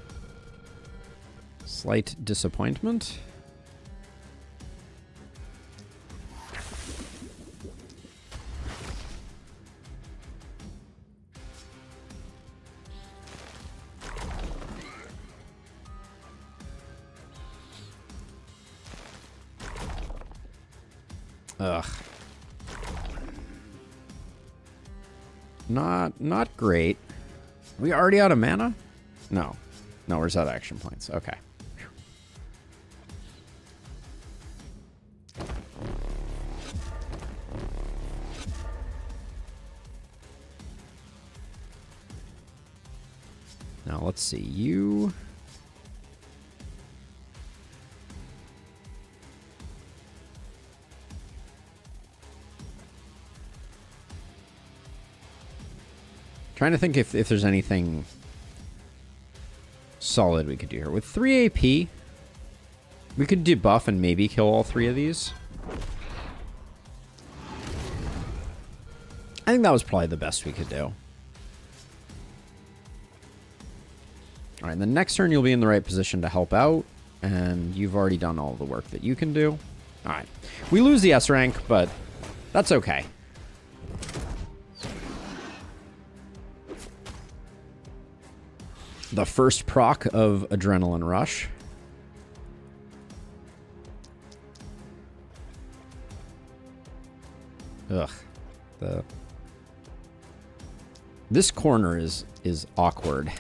[SPEAKER 1] Slight disappointment. Ugh. Not great. Are we already out of mana? No. No, we're out of action points. Okay. Now let's see. You... Trying to think if there's anything solid we could do here. With 3 AP, we could debuff and maybe kill all 3 of these. I think that was probably the best we could do. Alright, the next turn you'll be in the right position to help out, and you've already done all the work that you can do. Alright. We lose the S rank, but that's okay. The first proc of Adrenaline Rush. Ugh. This corner is awkward.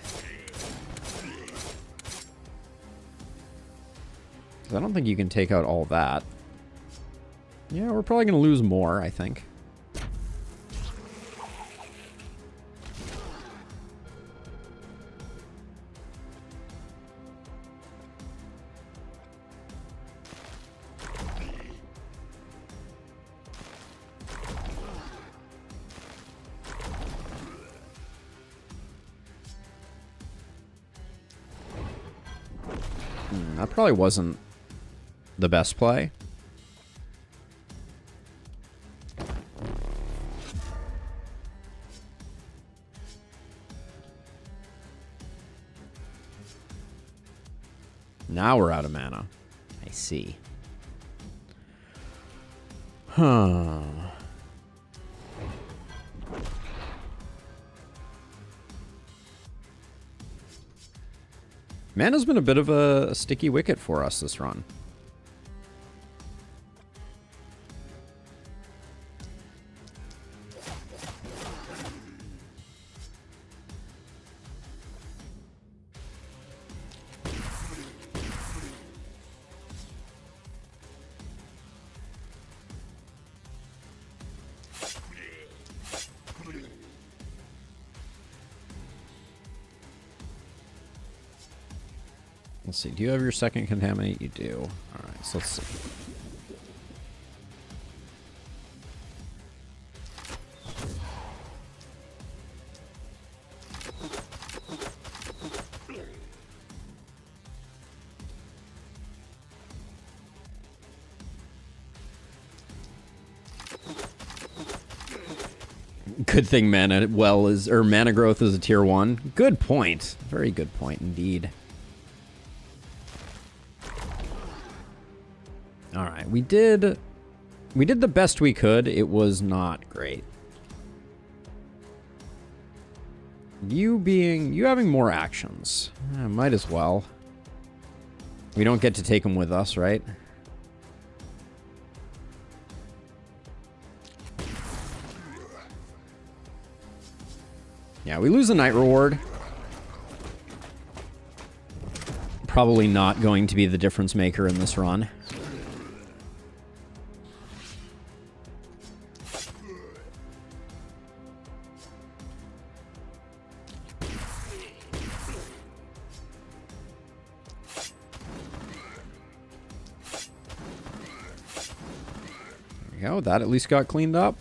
[SPEAKER 1] I don't think you can take out all that. Yeah, we're probably going to lose more, I think. That probably wasn't the best play. Now we're out of mana. I see. Huh. Mana's been a bit of a sticky wicket for us this run. Let's see. Do you have your second contaminate? You do. All right. So let's see. Good thing mana mana growth is a tier 1. Good point. Very good point indeed. All right, we did the best we could. It was not great. You having more actions. Might as well. We don't get to take them with us, right? Yeah, we lose a night reward. Probably not going to be the difference maker in this run. There we go. That at least got cleaned up.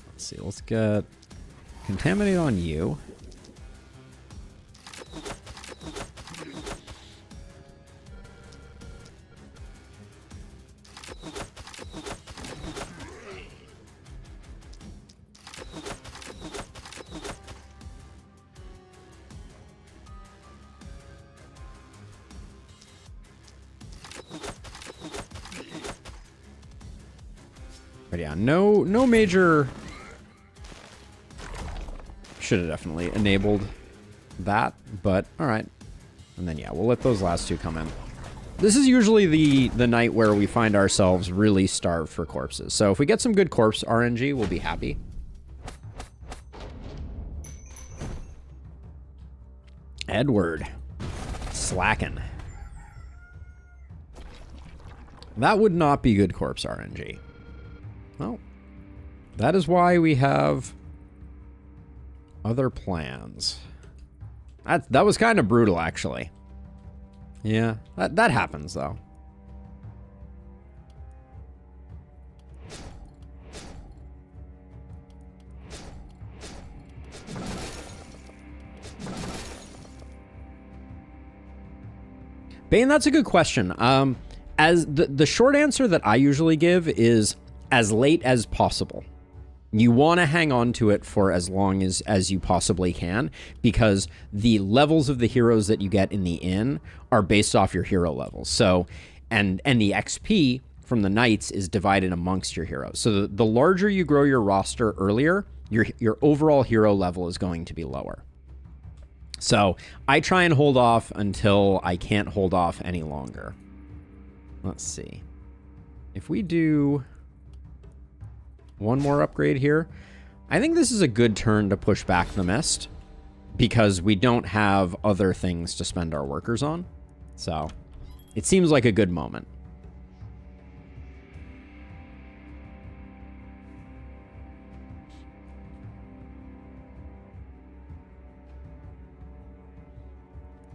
[SPEAKER 1] Let's see. Let's get contaminate on you. But yeah, no major. Should have definitely enabled that, but all right. And then yeah, we'll let those last two come in. This is usually the night where we find ourselves really starved for corpses. So if we get some good corpse RNG, we'll be happy. Edward. Slacking. That would not be good corpse RNG. Well, that is why we have other plans. That was kind of brutal, actually. Yeah, that happens, though. Bane, that's a good question. As the short answer that I usually give is as late as possible. You want to hang on to it for as long as you possibly can, because the levels of the heroes that you get in the inn are based off your hero levels. So, and the XP from the knights is divided amongst your heroes. So the larger you grow your roster earlier, your overall hero level is going to be lower. So I try and hold off until I can't hold off any longer. Let's see. If we do one more upgrade here, I think this is a good turn to push back the mist, because we don't have other things to spend our workers on. So it seems like a good moment.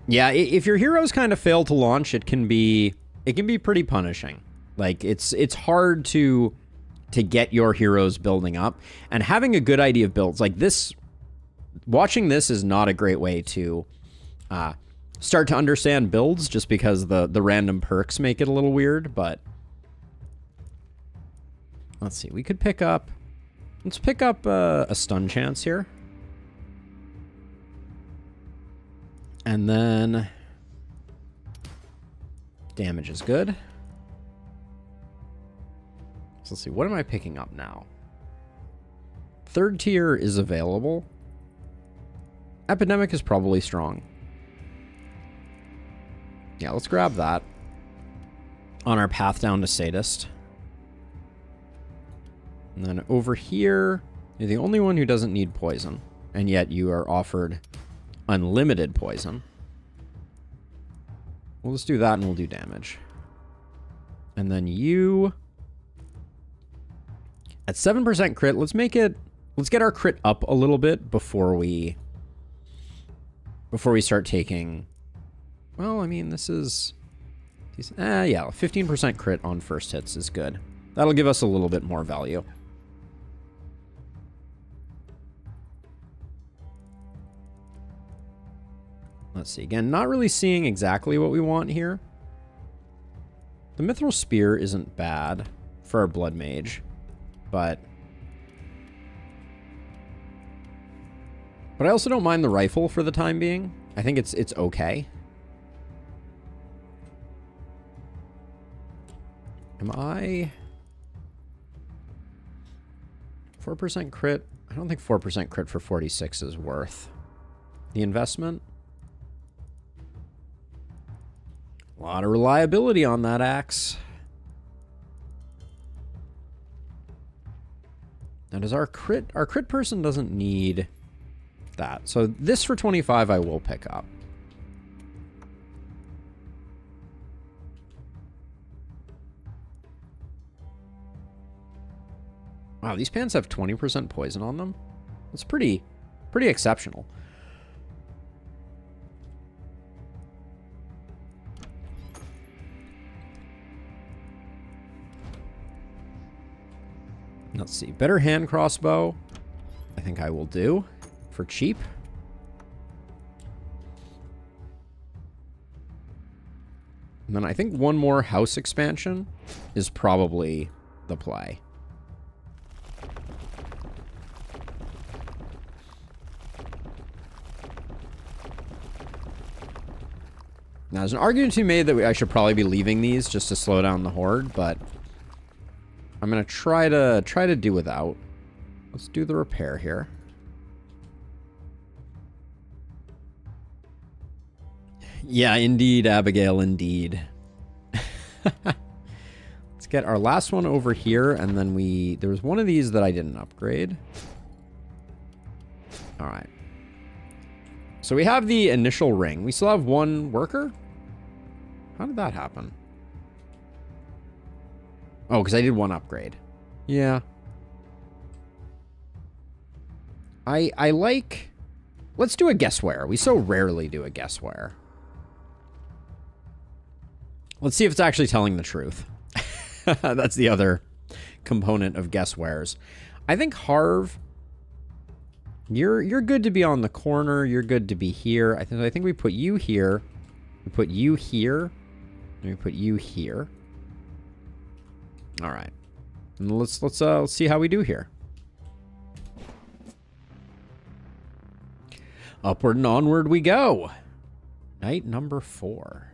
[SPEAKER 1] Yeah, if your heroes kind of fail to launch, it can be pretty punishing. Like it's hard to get your heroes building up, and having a good idea of builds like this. Watching this is not a great way to start to understand builds, just because the random perks make it a little weird. But let's see, we could pick up. Let's pick up a stun chance here. And then damage is good. So let's see, what am I picking up now? Third tier is available. Epidemic is probably strong. Yeah, let's grab that on our path down to Sadist. And then over here, you're the only one who doesn't need poison. And yet you are offered unlimited poison. We'll just do that and we'll do damage. And then you... At 7% crit, let's make it... Let's get our crit up a little bit before we start taking... Well, I mean, this is... yeah, 15% crit on first hits is good. That'll give us a little bit more value. Let's see. Again, not really seeing exactly what we want here. The Mithril Spear isn't bad for our Blood Mage, but I also don't mind the rifle for the time being. I think it's okay. Am I 4% crit? I don't think 4% crit for 46 is worth the investment. A lot of reliability on that axe. Now does our crit person doesn't need that. So this for 25 I will pick up. Wow, these pants have 20% poison on them. That's pretty exceptional. Let's see. Better hand crossbow. I think I will do for cheap. And then I think one more house expansion is probably the play. Now, there's an argument to be made that I should probably be leaving these just to slow down the horde, but I'm gonna try to do without. Let's do the repair here. Yeah, indeed, Abigail, indeed. Let's get our last one over here, and then there was one of these that I didn't upgrade. All right. So we have the initial ring. We still have one worker? How did that happen? Oh, because I did one upgrade. Yeah. I like... Let's do a guessware. We so rarely do a guessware. Let's see if it's actually telling the truth. That's the other component of guesswares. I think Harv... You're good to be on the corner. You're good to be here. I think we put you here. We put you here. And we put you here. All right. And let's see how we do here. Upward and onward we go. Night number 4.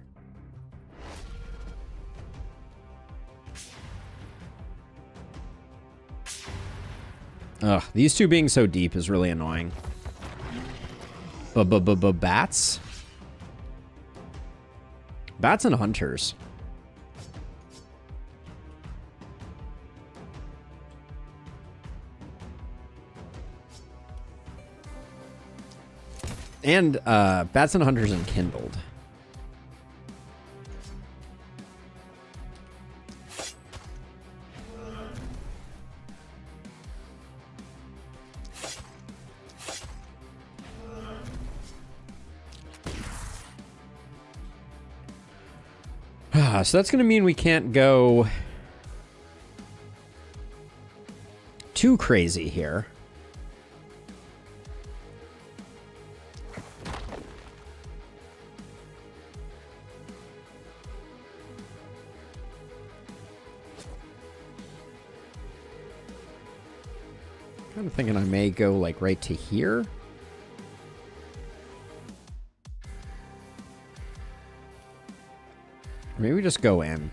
[SPEAKER 1] Ugh, these two being so deep is really annoying. Bats? Bats and hunters. And bats and hunters and kindled. So that's going to mean we can't go too crazy here. Kind of thinking I may go like right to here. Maybe we just go in.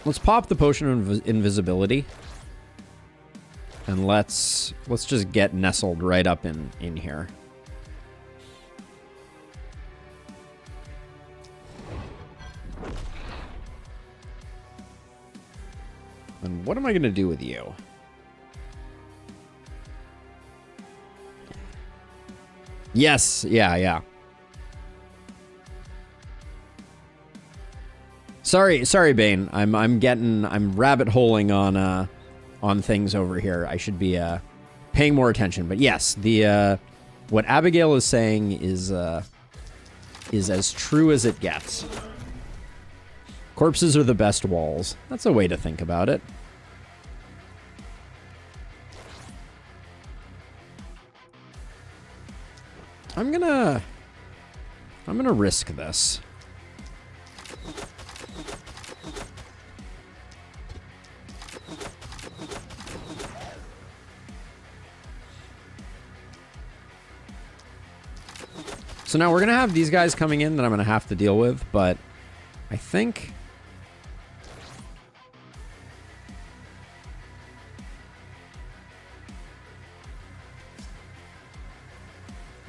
[SPEAKER 1] Let's pop the potion of invisibility. And let's just get nestled right up in here. And what am I going to do with you? Yes, yeah. Sorry, Bane. I'm rabbit holing on things over here. I should be paying more attention. But yes, the what Abigail is saying is as true as it gets. Corpses are the best walls. That's a way to think about it. I'm gonna risk this. So now we're going to have these guys coming in that I'm going to have to deal with, but I think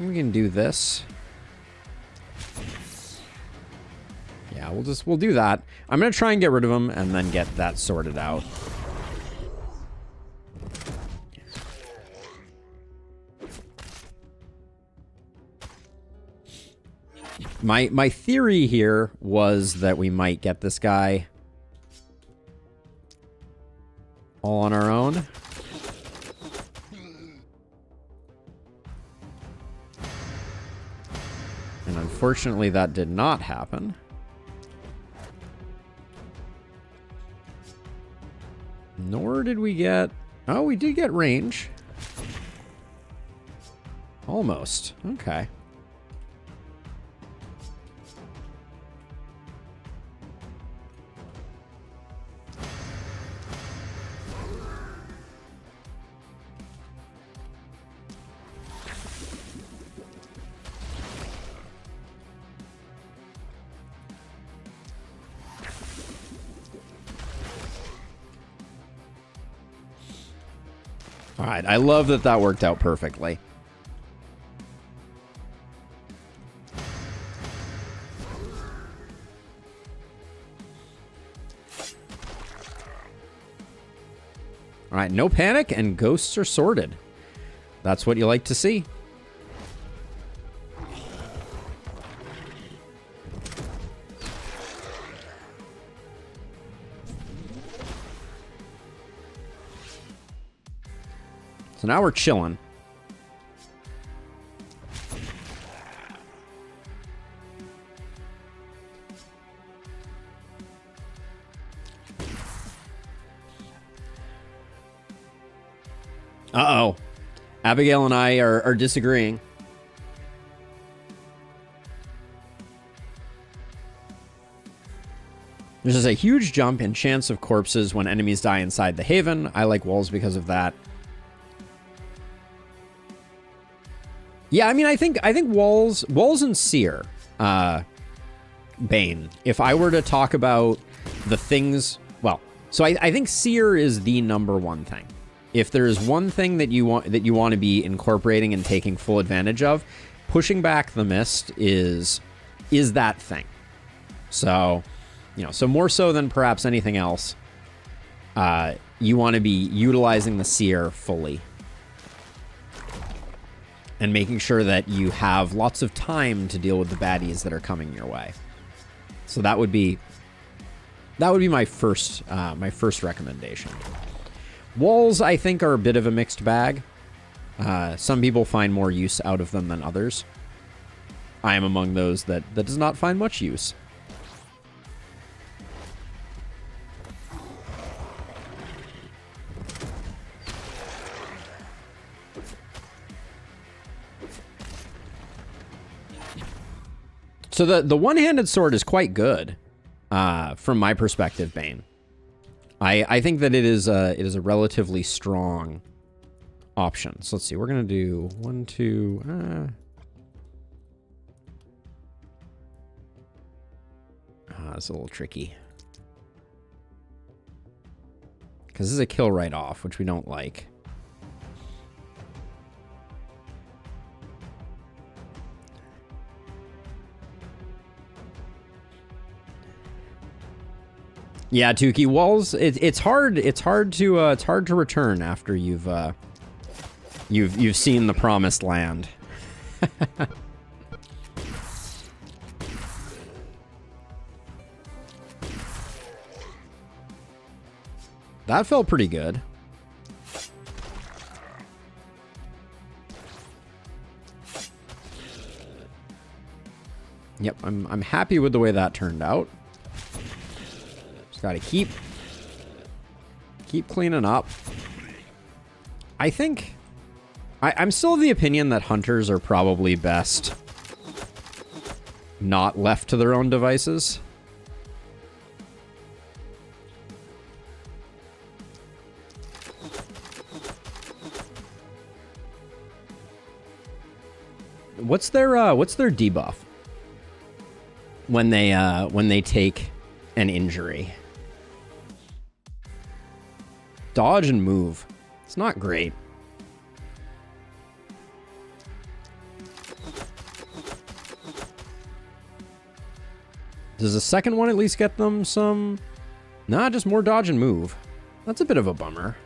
[SPEAKER 1] we can do this. Yeah, we'll do that. I'm going to try and get rid of them and then get that sorted out. My theory here was that we might get this guy all on our own. And unfortunately, that did not happen. Nor did we get... Oh, we did get range. Almost. Okay. All right, I love that that worked out perfectly. All right, no panic, and ghosts are sorted. That's what you like to see. So now we're chilling. Uh-oh. Abigail and I are disagreeing. There's just a huge jump in chance of corpses when enemies die inside the Haven. I like walls because of that. Yeah, I mean, I think walls and Seer, Bane. If I were to talk about the things, well, so I think Seer is the #1 thing. If there's one thing that you want to be incorporating and taking full advantage of, pushing back the mist is that thing. So, you know, so more so than perhaps anything else, you want to be utilizing the Seer fully. And making sure that you have lots of time to deal with the baddies that are coming your way. So that would be my first recommendation. Walls, I think, are a bit of a mixed bag. Some people find more use out of them than others. I am among those that does not find much use. So the one-handed sword is quite good, from my perspective, Bane. I think that it is a relatively strong option. So let's see, we're gonna do 1, 2. It's a little tricky. Because this is a kill right off, which we don't like. Yeah, Tukey, walls. It's hard. It's hard to return after you've seen the promised land. That felt pretty good. Yep, I'm happy with the way that turned out. Just gotta keep cleaning up. I think I'm still of the opinion that hunters are probably best not left to their own devices. What's their debuff when they take an injury? Dodge and move. It's not great. Does the second one at least get them some? Nah, just more dodge and move. That's a bit of a bummer.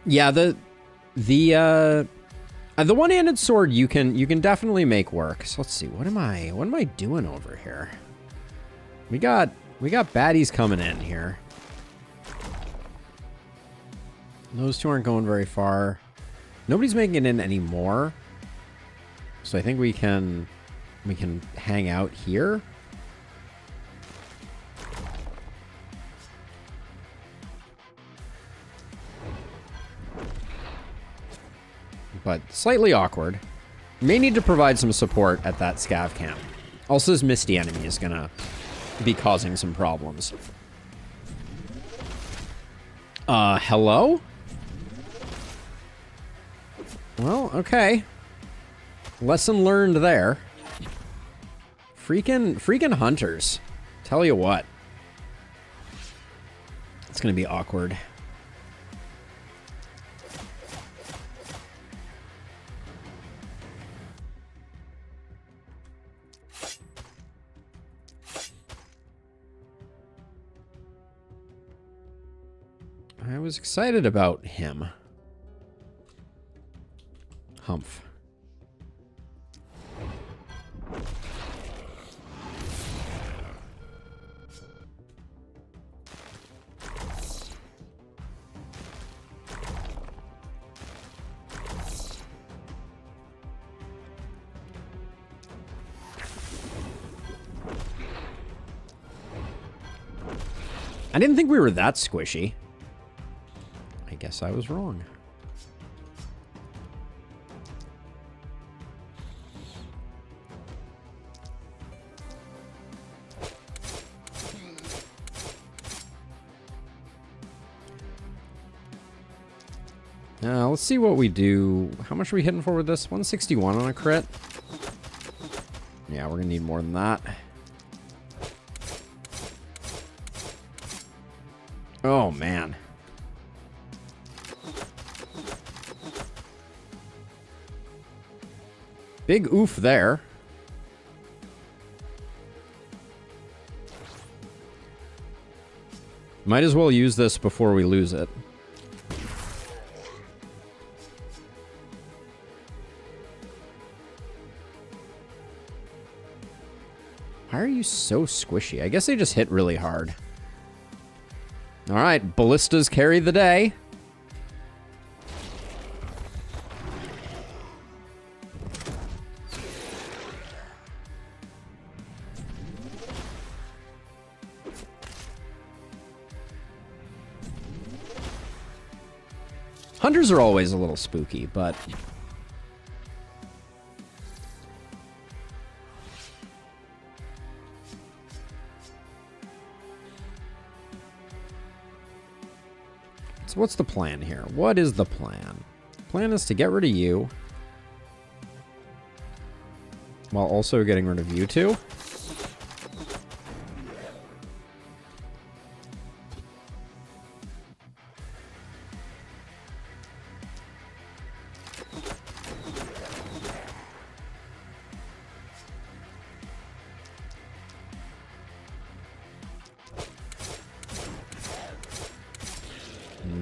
[SPEAKER 1] Yeah, the one-handed sword you can definitely make work. So let's see, what am I doing over here? We got baddies coming in here. Those two aren't going very far. Nobody's making it in anymore. So I think we can hang out here. But slightly awkward. May need to provide some support at that scav camp. Also, this Misty enemy is gonna be causing some problems. Hello? Well, okay. Lesson learned there. Freaking hunters. Tell you what. It's gonna be awkward. I was excited about him. Humph. I didn't think we were that squishy. I guess I was wrong. Let's see what we do. How much are we hitting for with this? 161 on a crit? Yeah, we're gonna need more than that. Oh, man. Big oof there. Might as well use this before we lose it. Why are you so squishy? I guess they just hit really hard. All right, ballistas carry the day. Hunters are always a little spooky, but... So what's the plan here? What is the plan? Plan is to get rid of you, while also getting rid of you two.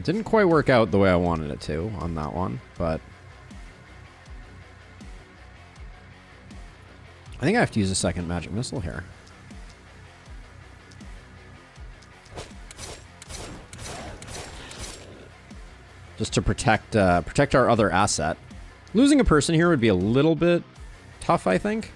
[SPEAKER 1] Didn't quite work out the way I wanted it to on that one, but I think I have to use a second magic missile here. Just to protect our other asset. Losing a person here would be a little bit tough, I think.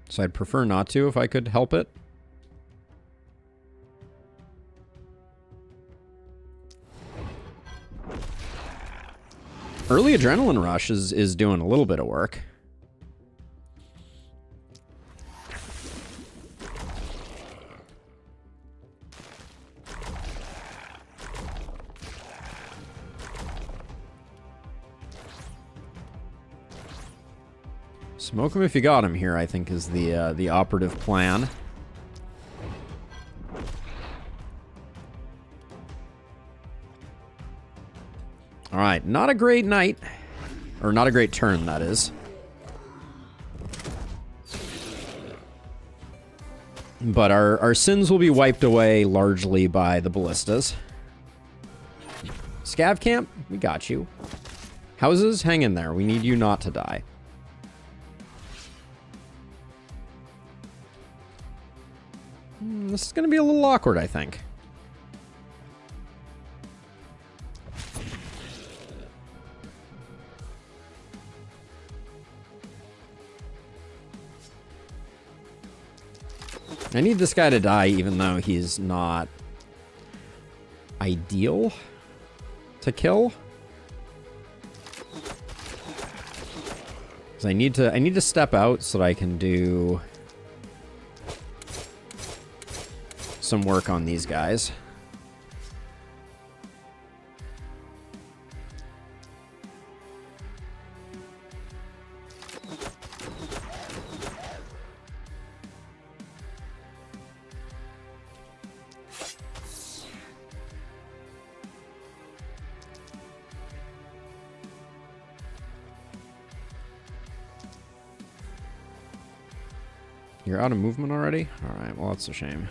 [SPEAKER 1] So I'd prefer not to if I could help it. Early Adrenaline Rush is doing a little bit of work. Smoke him if you got him here, I think, is the operative plan. All right, not a great night. Or not a great turn, that is. But our sins will be wiped away largely by the ballistas. Scav camp, we got you. Houses, hang in there. We need you not to die. This is going to be a little awkward, I think. I need this guy to die, even though he's not ideal to kill. Because I need to step out so that I can do some work on these guys. You're out of movement already? All right, well, that's a shame.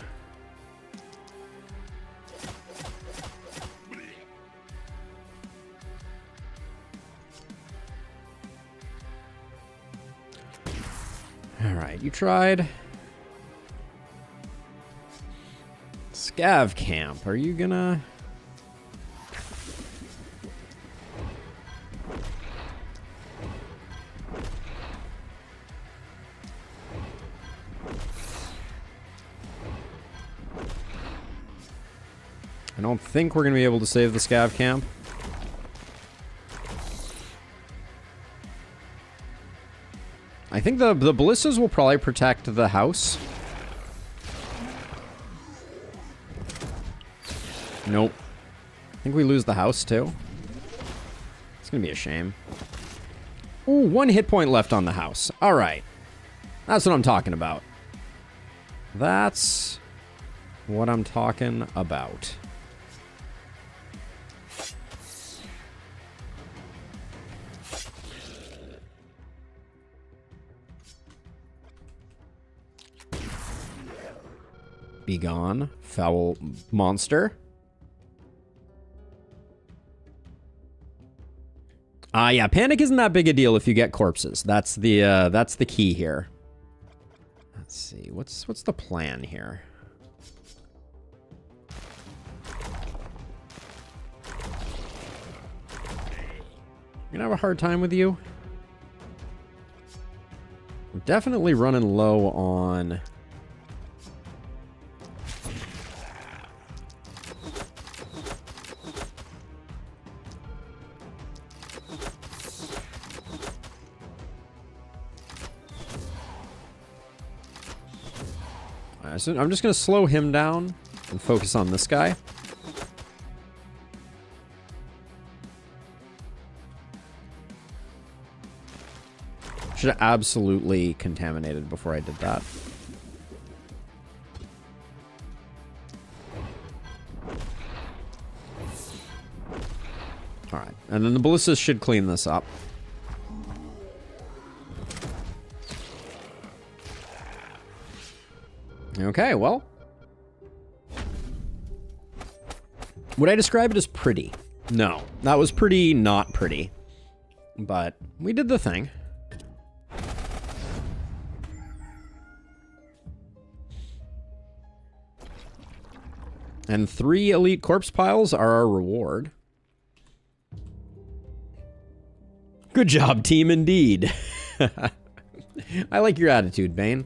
[SPEAKER 1] All right, you tried. Scav camp, are you gonna... I don't think we're going to be able to save the scav camp. I think the ballistas will probably protect the house. Nope. I think we lose the house too. It's going to be a shame. Ooh, 1 hit point left on the house. All right. That's what I'm talking about. That's what I'm talking about. Be gone, foul monster. Yeah, panic isn't that big a deal if you get corpses. That's the key here. Let's see, what's the plan here? I'm gonna have a hard time with you. We're definitely running low on... Alright, so I'm just going to slow him down and focus on this guy. Should have absolutely contaminated before I did that. Alright, and then the ballistas should clean this up. Okay, well. Would I describe it as pretty? No, that was pretty not pretty. But we did the thing. And 3 elite corpse piles are our reward. Good job, team, indeed. I like your attitude, Bane.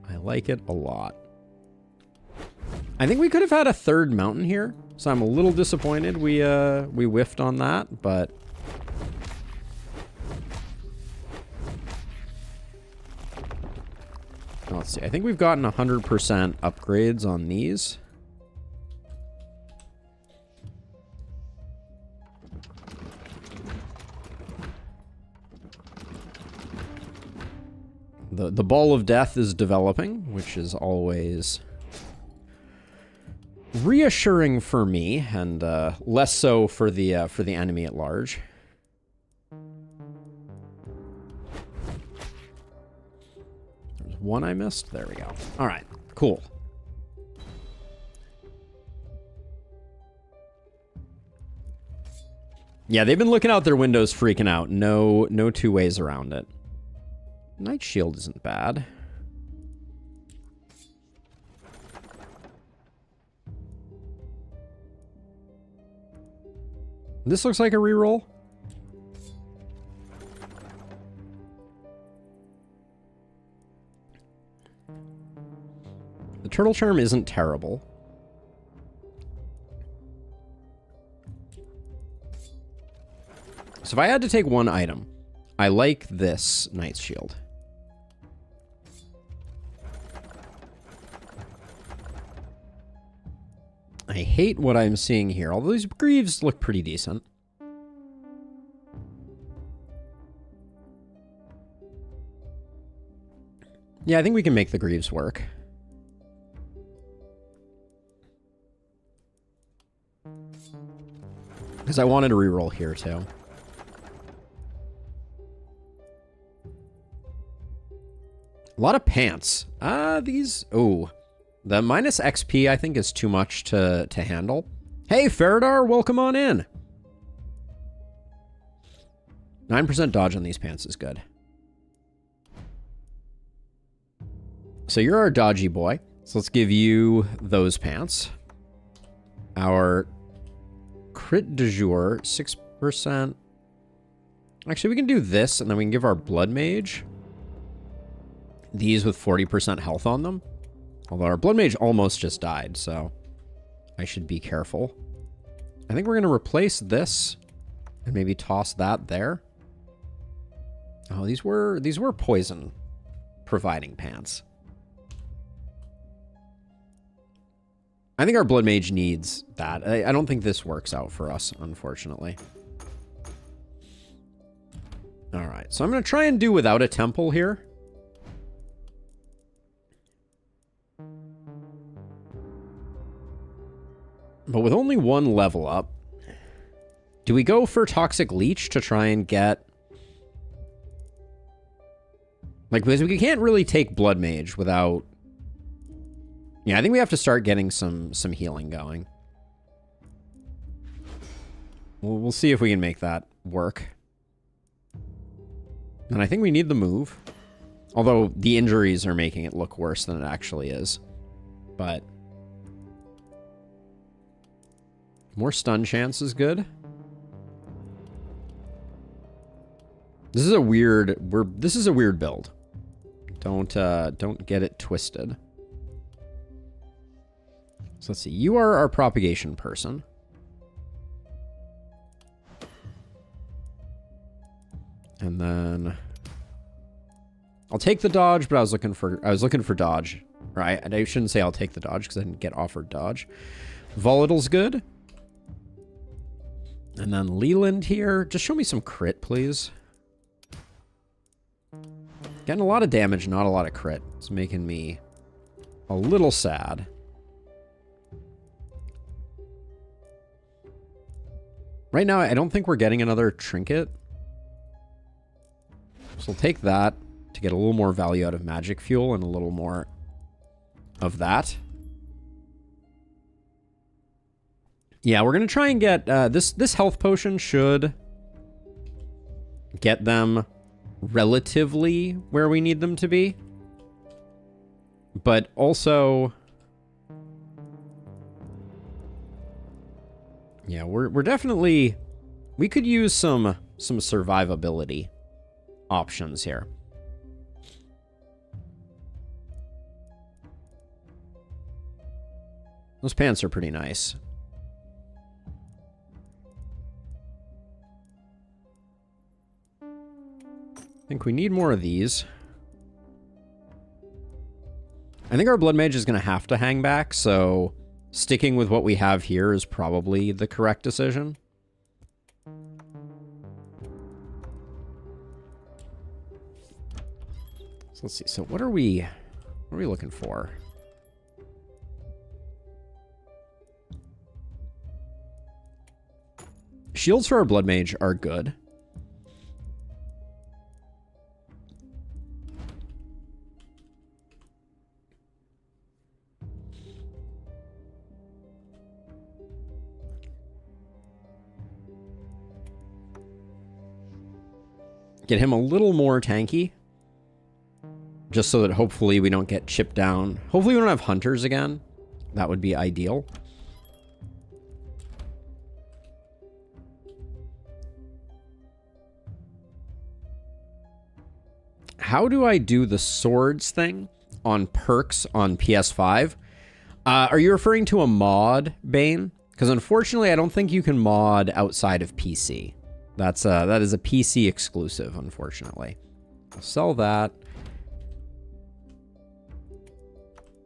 [SPEAKER 1] I like it a lot. I think we could have had a 3rd mountain here, so I'm a little disappointed we whiffed on that, but... Let's see, I think we've gotten 100% upgrades on these. The ball of death is developing, which is always reassuring for me, and less so for the enemy at large. There's one I missed. There we go. All right, cool. Yeah, they've been looking out their windows, freaking out. No two ways around it. Night shield isn't bad. This looks like a reroll. The turtle charm isn't terrible. So if I had to take one item, I like this Knight's Shield. I hate what I'm seeing here, although these greaves look pretty decent. Yeah, I think we can make the greaves work. Because I wanted to reroll here, too. A lot of pants. These... Oh. The minus XP, I think, is too much to handle. Hey, Faradar, welcome on in. 9% dodge on these pants is good. So you're our dodgy boy. So let's give you those pants. Our crit du jour, 6%. Actually, we can do this, and then we can give our blood mage these with 40% health on them. Although our blood mage almost just died, so I should be careful. I think we're going to replace this and maybe toss that there. Oh, these were poison providing pants. I think our blood mage needs that. I don't think this works out for us, unfortunately. All right, so I'm going to try and do without a temple here. But with only one level up, do we go for Toxic Leech to try and get... Like, because we can't really take Blood Mage without... Yeah, I think we have to start getting some healing going. We'll see if we can make that work. And I think we need the move. Although the injuries are making it look worse than it actually is. But... More stun chance is good. This is a weird build. Don't get it twisted. So let's see. You are our propagation person. And then I'll take the dodge, but I was looking for dodge Right? I shouldn't say I'll take the dodge because I didn't get offered dodge. Volatile's good. And then Leland here. Just show me some crit, please. Getting a lot of damage, not a lot of crit. It's making me a little sad. Right now, I don't think we're getting another trinket. So we'll take that to get a little more value out of magic fuel and a little more of that. Yeah, we're going to try and get... this health potion should get them relatively where we need them to be. But also... Yeah, we're definitely... We could use some survivability options here. Those pants are pretty nice. I think we need more of these. I think our Blood Mage is going to have to hang back, so sticking with what we have here is probably the correct decision. So let's see. So what are we looking for? Shields for our Blood Mage are good. Get him a little more tanky. Just so that hopefully we don't get chipped down. Hopefully we don't have hunters again. That would be ideal. How do I do the swords thing on perks on PS5? Are you referring to a mod, Bane? Because unfortunately, I don't think you can mod outside of PC. That is a PC exclusive, unfortunately. I'll sell that.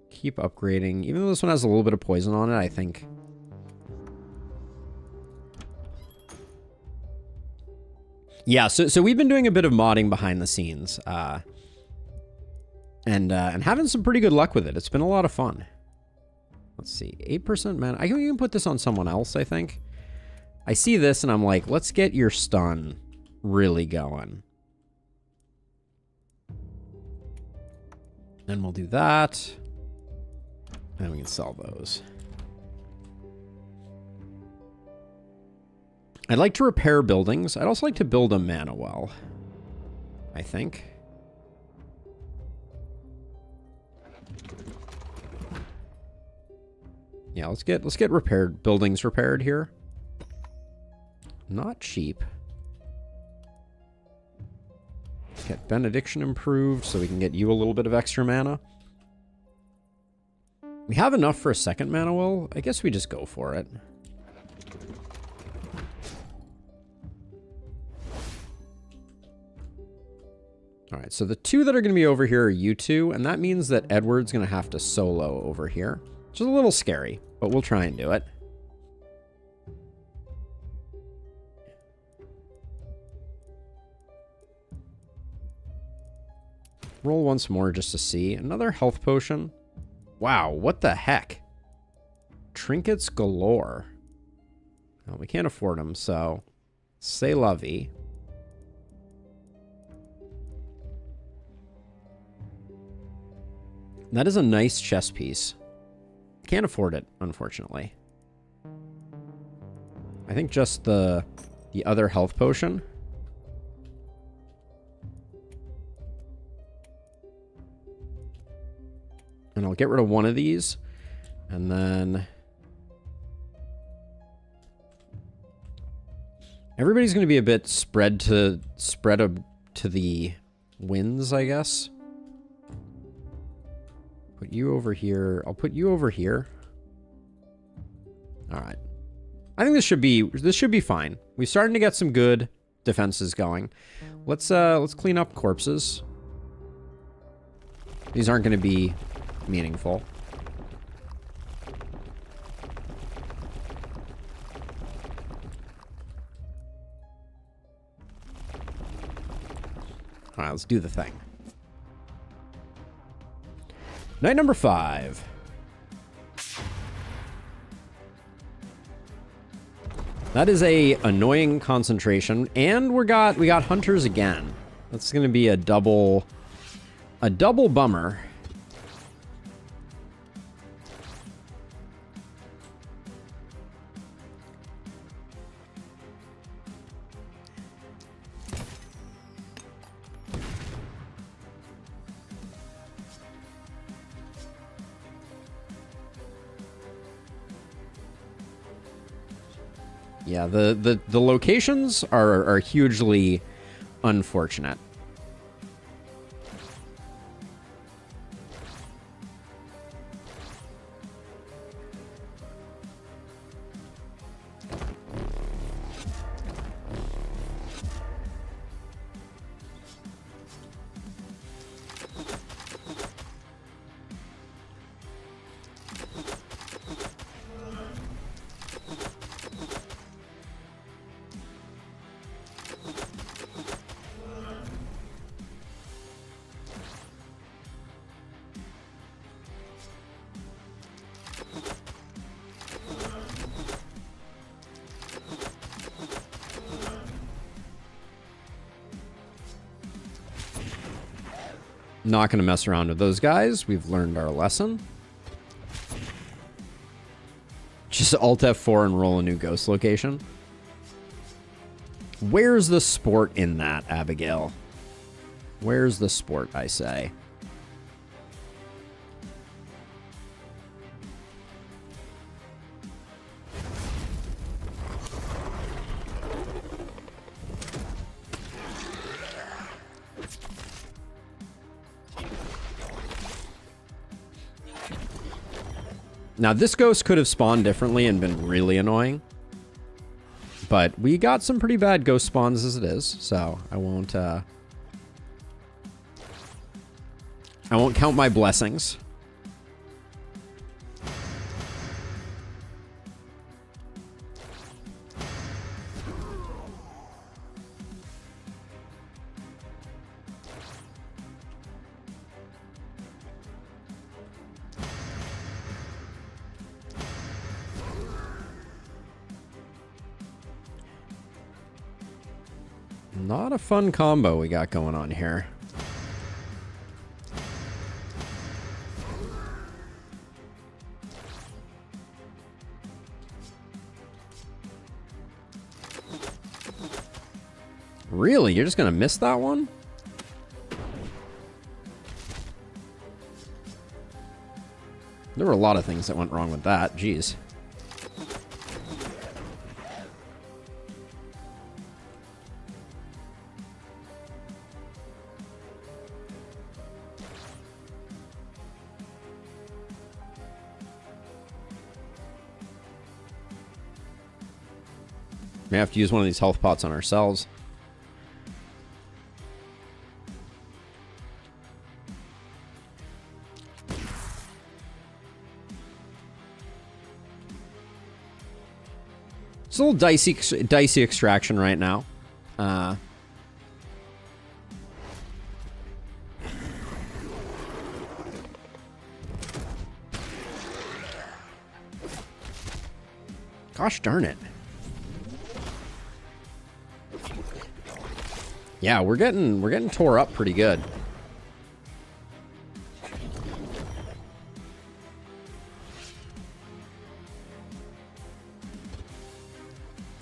[SPEAKER 1] Keep upgrading. Even though this one has a little bit of poison on it, I think... Yeah, so we've been doing a bit of modding behind the scenes. And having some pretty good luck with it. It's been a lot of fun. Let's see. 8% mana. I can even put this on someone else, I think. I see this and I'm like, let's get your stun really going. And we'll do that. And we can sell those. I'd like to repair buildings. I'd also like to build a mana well, I think. Yeah, let's get buildings repaired here. Not cheap. Get Benediction improved so we can get you a little bit of extra mana. We have enough for a second mana well. I guess we just go for it. Alright, so the two that are going to be over here are you two, and that means that Edward's going to have to solo over here. Which is a little scary, but we'll try and do it. Roll once more just to see. Another health potion. Wow, what the heck? Trinkets galore. Well, we can't afford them, so c'est la vie. That is a nice chess piece. Can't afford it, unfortunately. I think just the other health potion. And I'll get rid of one of these. And then... everybody's going to be a bit spread to the winds, I guess. Put you over here. I'll put you over here. All right. I think this should be fine. We're starting to get some good defenses going. Let's clean up corpses. These aren't going to be meaningful. All right, let's do the thing. Night number 5. That is a annoying concentration, and we got hunters again. That's going to be a double bummer. Yeah, the locations are hugely unfortunate. Not going to mess around with those guys. We've learned our lesson. Just Alt F4 and roll a new ghost location. Where's the sport in that, Abigail? Where's the sport, I say? Now, this ghost could have spawned differently and been really annoying. But we got some pretty bad ghost spawns as it is, so I won't count my blessings. Not a fun combo we got going on here. Really? You're just gonna miss that one? There were a lot of things that went wrong with that. Jeez. May have to use one of these health pots on ourselves. It's a little dicey extraction right now. Gosh darn it. Yeah, we're getting tore up pretty good.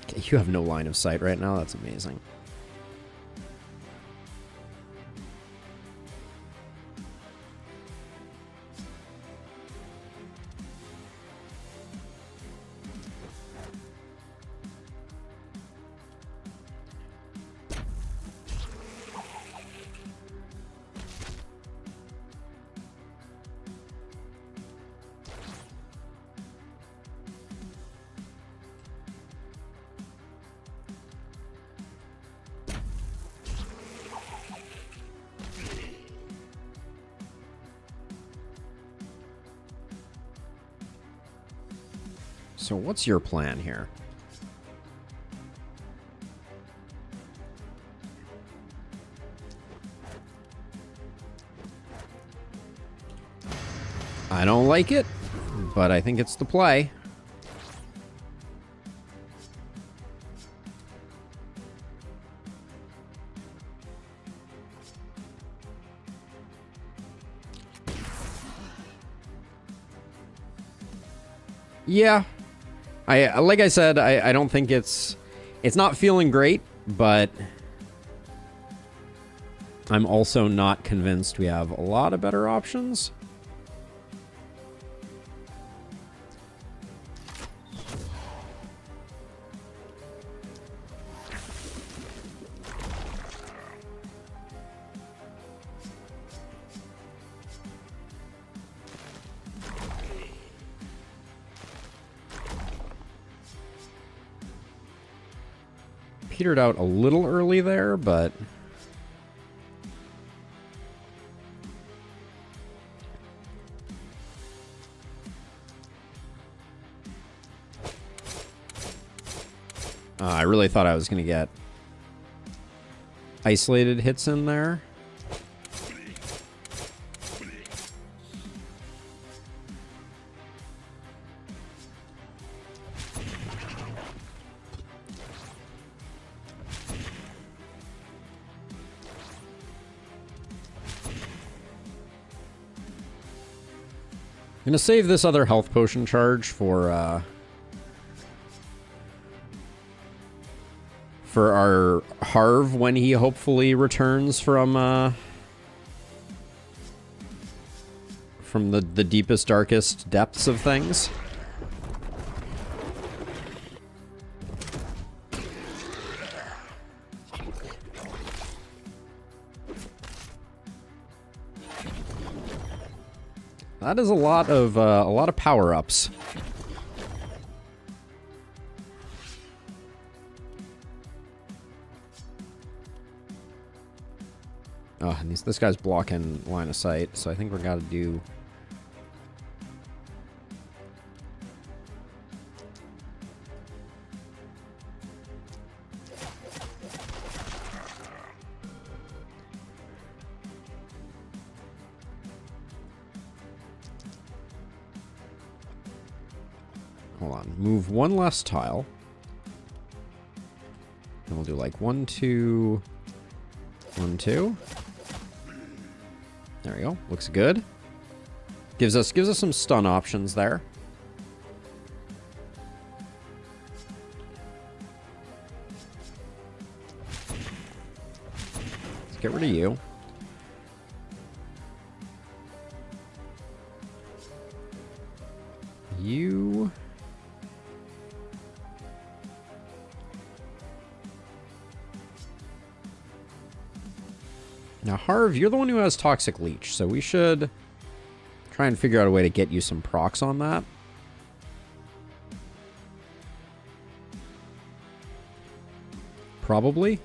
[SPEAKER 1] Okay, you have no line of sight right now. That's amazing. So what's your plan here? I don't like it, but I think it's the play. Yeah. Like I said, I don't think it's not feeling great, but I'm also not convinced we have a lot of better options. Petered out a little early there, but I really thought I was going to get isolated hits in there. I'm gonna save this other health potion charge for our Harv when he hopefully returns from the deepest, darkest depths of things. That is a lot of power-ups. Oh, and this guy's blocking line of sight, so I think we're gotta do. Hold on. Move one less tile. And we'll do like 1, 2, 1, 2. There we go. Looks good. Gives us some stun options there. Let's get rid of you. You. Now, Harv, you're the one who has Toxic Leech, so we should try and figure out a way to get you some procs on that. Probably.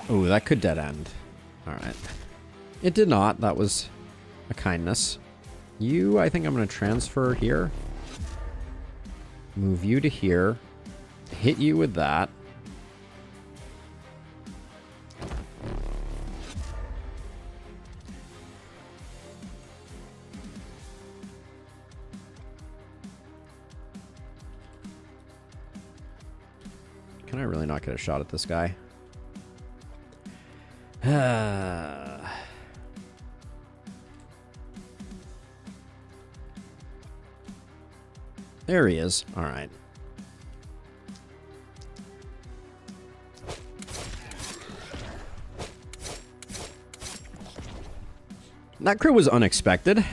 [SPEAKER 1] Oh, that could dead end. Alright. It did not. That was a kindness. You, I think I'm going to transfer here. Move you to here. Hit you with that. Can I really not get a shot at this guy? There he is. All right. That crit was unexpected.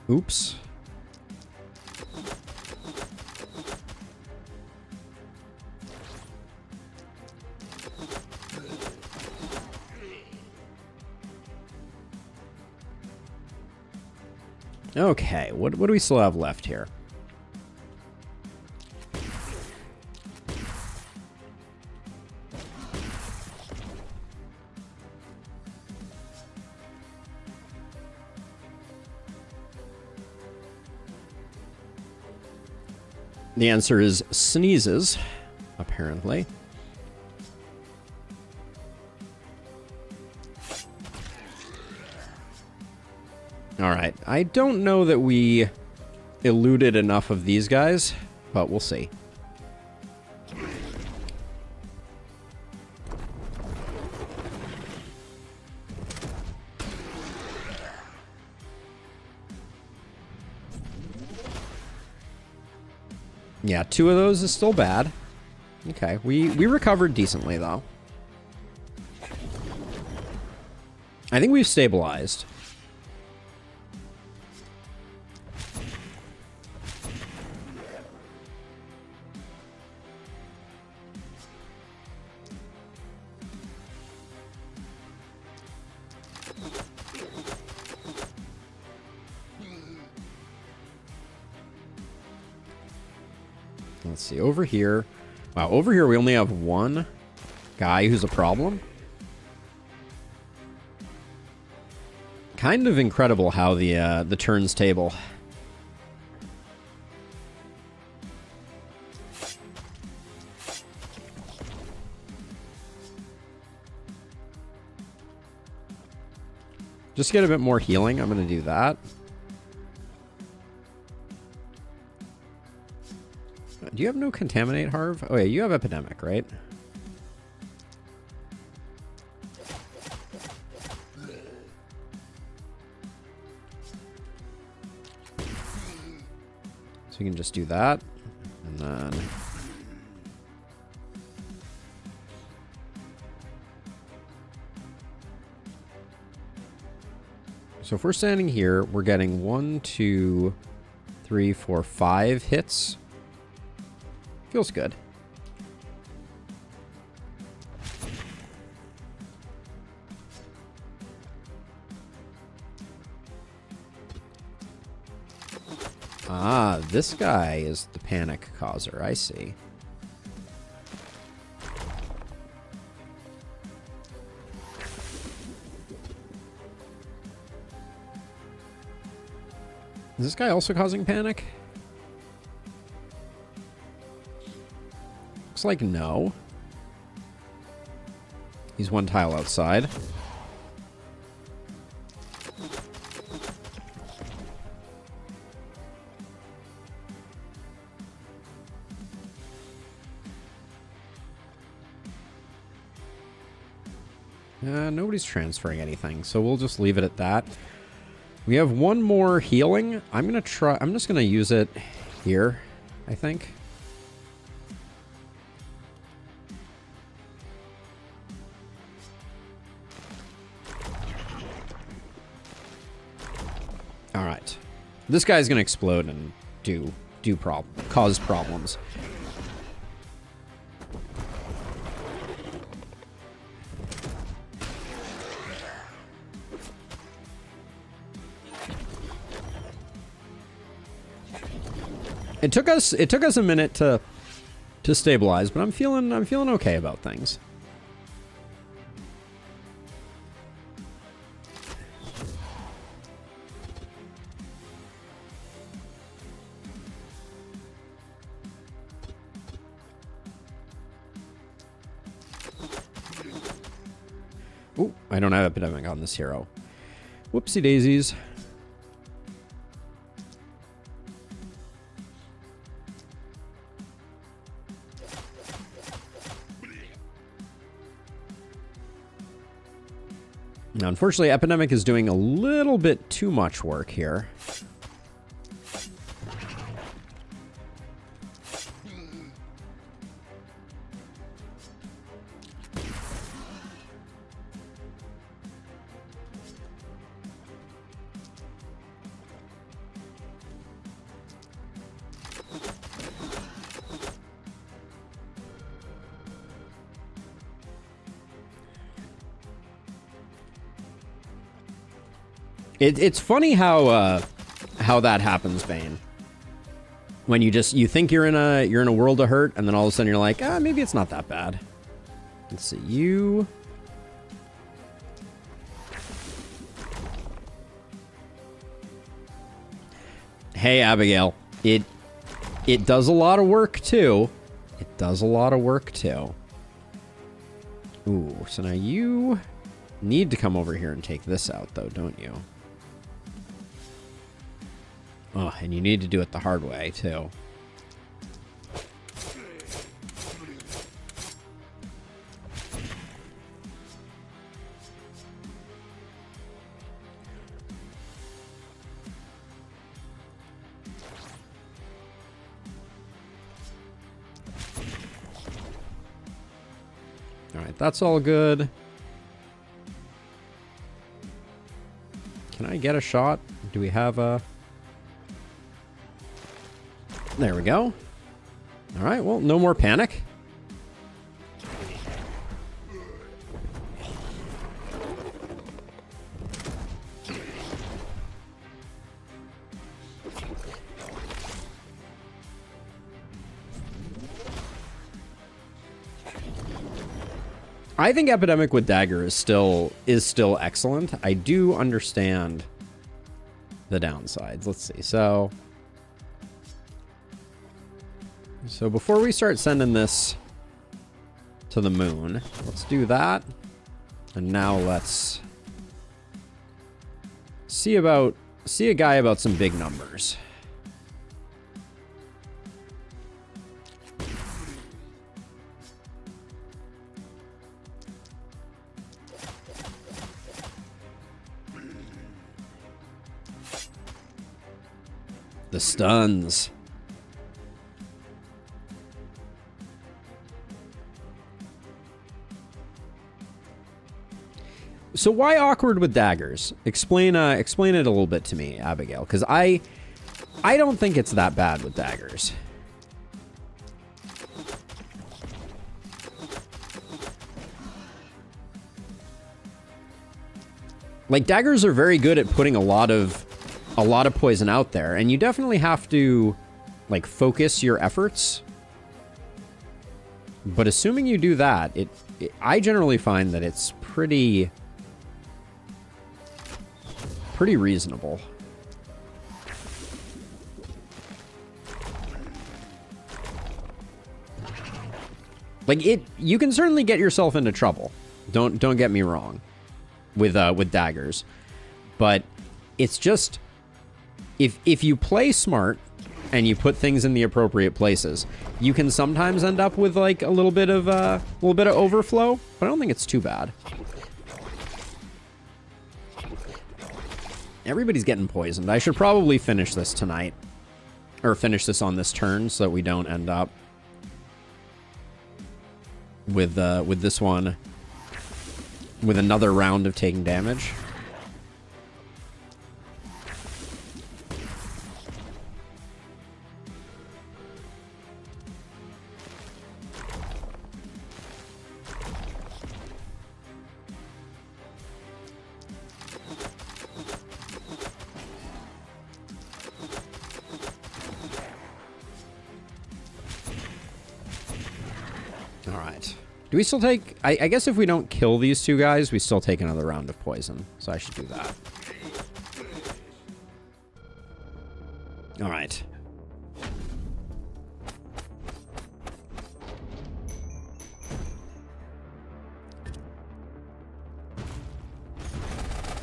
[SPEAKER 1] Oops. Okay, what do we still have left here? The answer is sneezes, apparently. All right, I don't know that we eluded enough of these guys, but we'll see. Yeah, 2 of those is still bad. Okay, we recovered decently, though. I think we've stabilized. Let's see, over here. Wow, over here we only have one guy who's a problem. Kind of incredible how the turns table. Just get a bit more healing. I'm going to do that. Do you have no Contaminate, Harv? Oh, yeah, you have Epidemic, right? So you can just do that. And then... So if we're standing here, we're getting 1, 2, 3, 4, 5 hits. Feels good. Ah, this guy is the panic causer. I see. Is this guy also causing panic? Looks like no. He's 1 tile outside. Nobody's transferring anything, so we'll just leave it at that. We have 1 more healing. I'm just gonna use it here, I think. All right, this guy's gonna explode and cause problems. It took us a minute to stabilize, but I'm feeling okay about things. Ooh, I don't have Epidemic on this hero. Whoopsie daisies. Now, unfortunately, Epidemic is doing a little bit too much work here. It's funny how how that happens, Bane. When you think you're in a world of hurt, and then all of a sudden you're like, maybe it's not that bad. Let's see, you. Hey, Abigail. It does a lot of work too. It does a lot of work too. Ooh, so now you need to come over here and take this out, though, don't you? Oh, and you need to do it the hard way, too. Alright, that's all good. Can I get a shot? Do we have a... There we go. All right, well, no more panic. I think Epidemic with Dagger is still excellent. I do understand the downsides. Let's see. So before we start sending this to the moon, let's do that. And now let's see a guy about some big numbers. The stuns. So why awkward with daggers? Explain it a little bit to me, Abigail, because I don't think it's that bad with daggers. Like, daggers are very good at putting a lot of poison out there, and you definitely have to, like, focus your efforts. But assuming you do that, I generally find that it's pretty reasonable. Like, you can certainly get yourself into trouble. Don't get me wrong with daggers. But it's just, if you play smart and you put things in the appropriate places, you can sometimes end up with like a little bit of overflow, but I don't think it's too bad. Everybody's getting poisoned. I should probably finish this tonight, or finish this on this turn, so that we don't end up with this one with another round of taking damage. Do we still take... I guess if we don't kill these two guys, we still take another round of poison. So I should do that. Alright.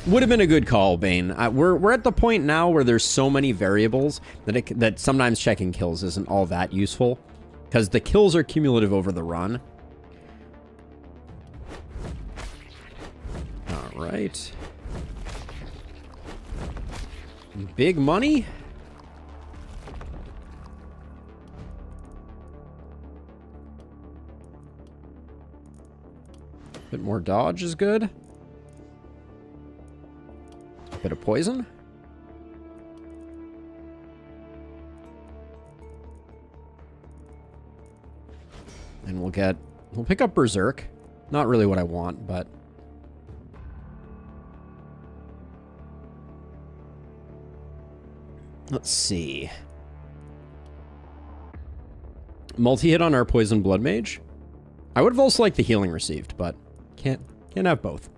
[SPEAKER 1] Would have been a good call, Bane. We're at the point now where there's so many variables that sometimes checking kills isn't all that useful. Because the kills are cumulative over the run. Right. Big money. Bit more dodge is good. Bit of poison. And we'll pick up Berserk. Not really what I want, but Let's see. Multi-hit on our Poison Blood Mage. I would have also liked the healing received, but can't have both.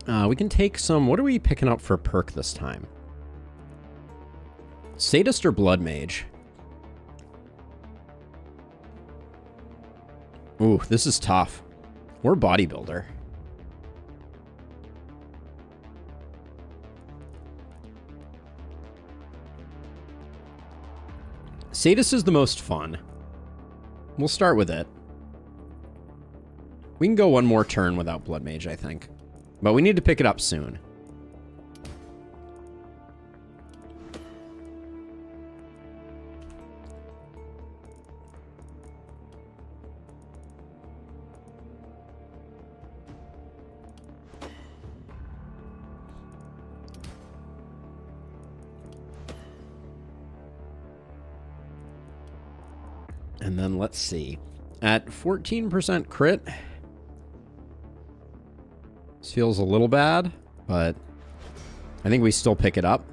[SPEAKER 1] We can take some... What are we picking up for perk this time? Sadist or Blood Mage? Ooh, this is tough. We're Bodybuilder. Sadist is the most fun. We'll start with it. We can go one more turn without Blood Mage, I think. But we need to pick it up soon. And then let's see. At 14% crit, this feels a little bad, but I think we still pick it up.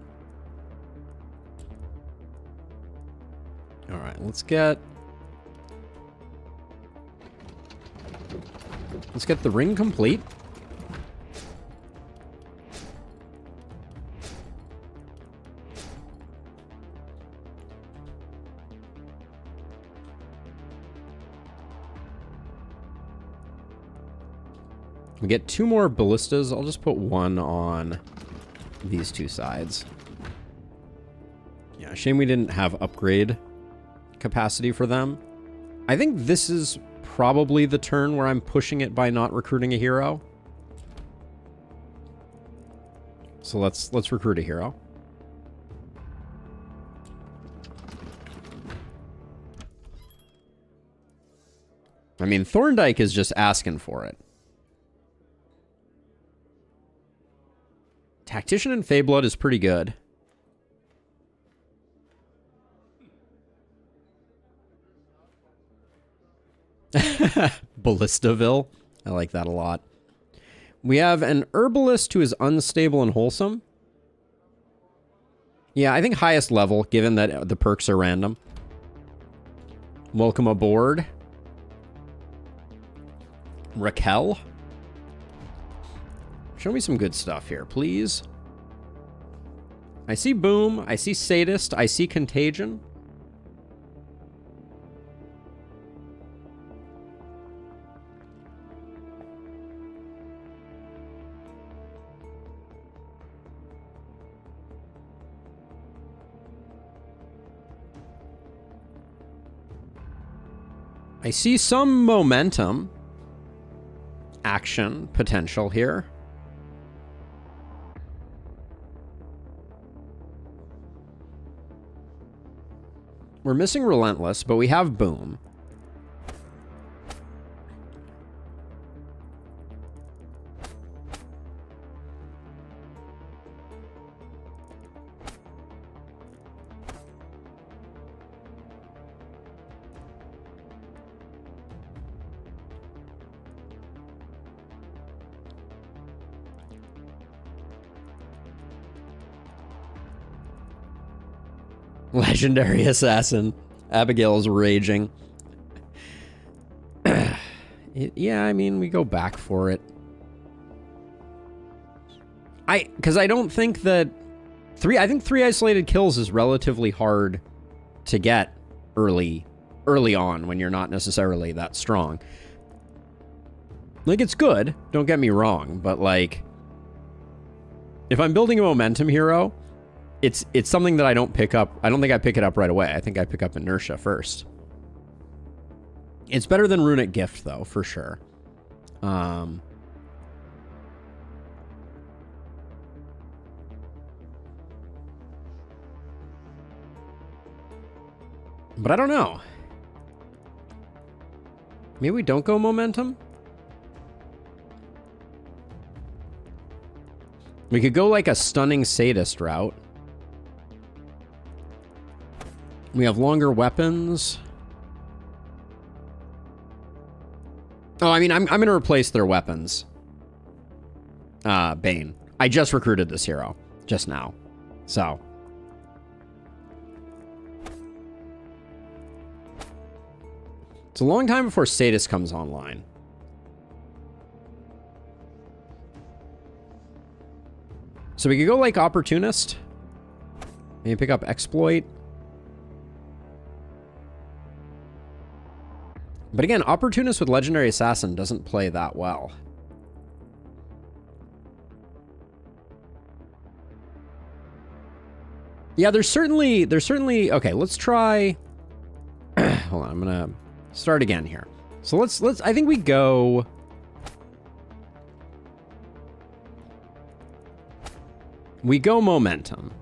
[SPEAKER 1] All right, let's get the ring complete. We get 2 more ballistas. I'll just put 1 on these 2 sides. Yeah, shame we didn't have upgrade capacity for them. I think this is probably the turn where I'm pushing it by not recruiting a hero. So let's recruit a hero. I mean, Thorndyke is just asking for it. Tactician and Feyblood is pretty good. Ballistaville. I like that a lot. We have an Herbalist who is unstable and wholesome. Yeah, I think highest level, given that the perks are random. Welcome aboard. Raquel. Show me some good stuff here, please. I see Boom. I see Sadist. I see Contagion. I see some momentum. Action potential here. We're missing Relentless, but we have Boom. Legendary Assassin. Abigail's raging. Yeah, I mean, we go back for it. Because I don't think that... I think 3 isolated kills is relatively hard to get early on when you're not necessarily that strong. Like, it's good, don't get me wrong, but like... If I'm building a momentum hero... It's something that I don't pick up. I don't think I pick it up right away. I think I pick up inertia first. It's better than Runic Gift, though, for sure. But I don't know. Maybe we don't go momentum? We could go like a Stunning Sadist route. We have longer weapons. Oh, I mean, I'm going to replace their weapons. Bane. I just recruited this hero just now. So. It's a long time before Sadist comes online. So we could go like Opportunist. Maybe pick up Exploit. But again, Opportunist with Legendary Assassin doesn't play that well. Yeah, there's certainly, okay, let's try, hold on, I'm gonna start again here. So let's, I think we go, Momentum.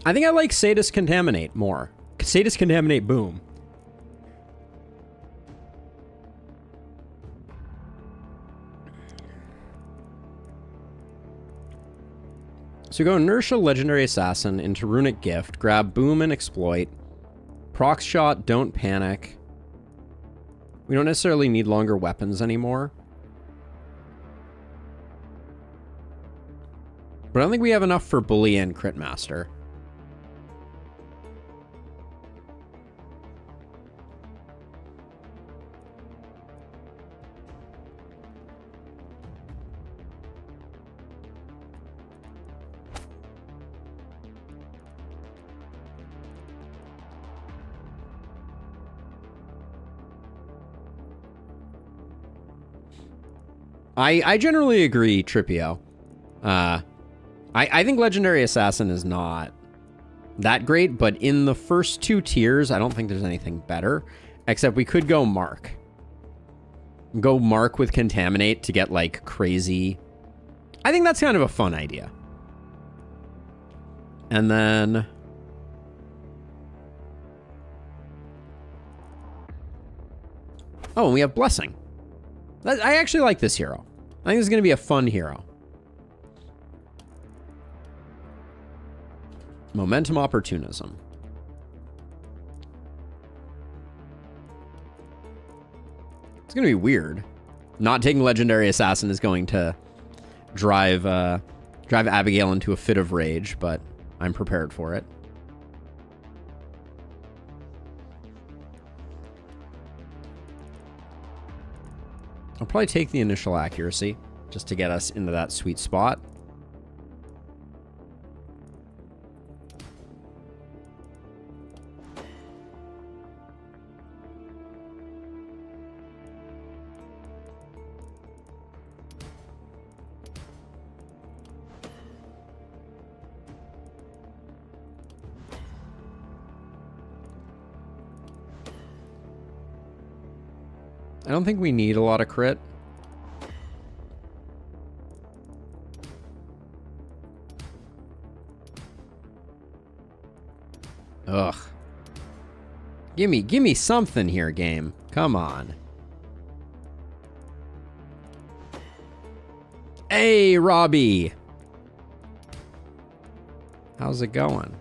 [SPEAKER 1] I think I like Sadist Contaminate more. Sadist Contaminate, boom. So go Inertia, Legendary Assassin, into Runic Gift, grab Boom and Exploit. Proc Shot, Don't Panic. We don't necessarily need longer weapons anymore. But I don't think we have enough for Bully and Crit Master. I generally agree, Tripio. I think Legendary Assassin is not that great, but in the first two tiers, I don't think there's anything better. Except we could go Mark. Go Mark with Contaminate to get, like, crazy. I think that's kind of a fun idea. And then... oh, and we have Blessing. I actually like this hero. I think this is going to be a fun hero. Momentum Opportunism. It's going to be weird. Not taking Legendary Assassin is going to drive Abigail into a fit of rage, but I'm prepared for it. I'll probably take the initial accuracy just to get us into that sweet spot. I don't think we need a lot of crit. Ugh. Give me something here, game. Come on. Hey, Robbie. How's it going?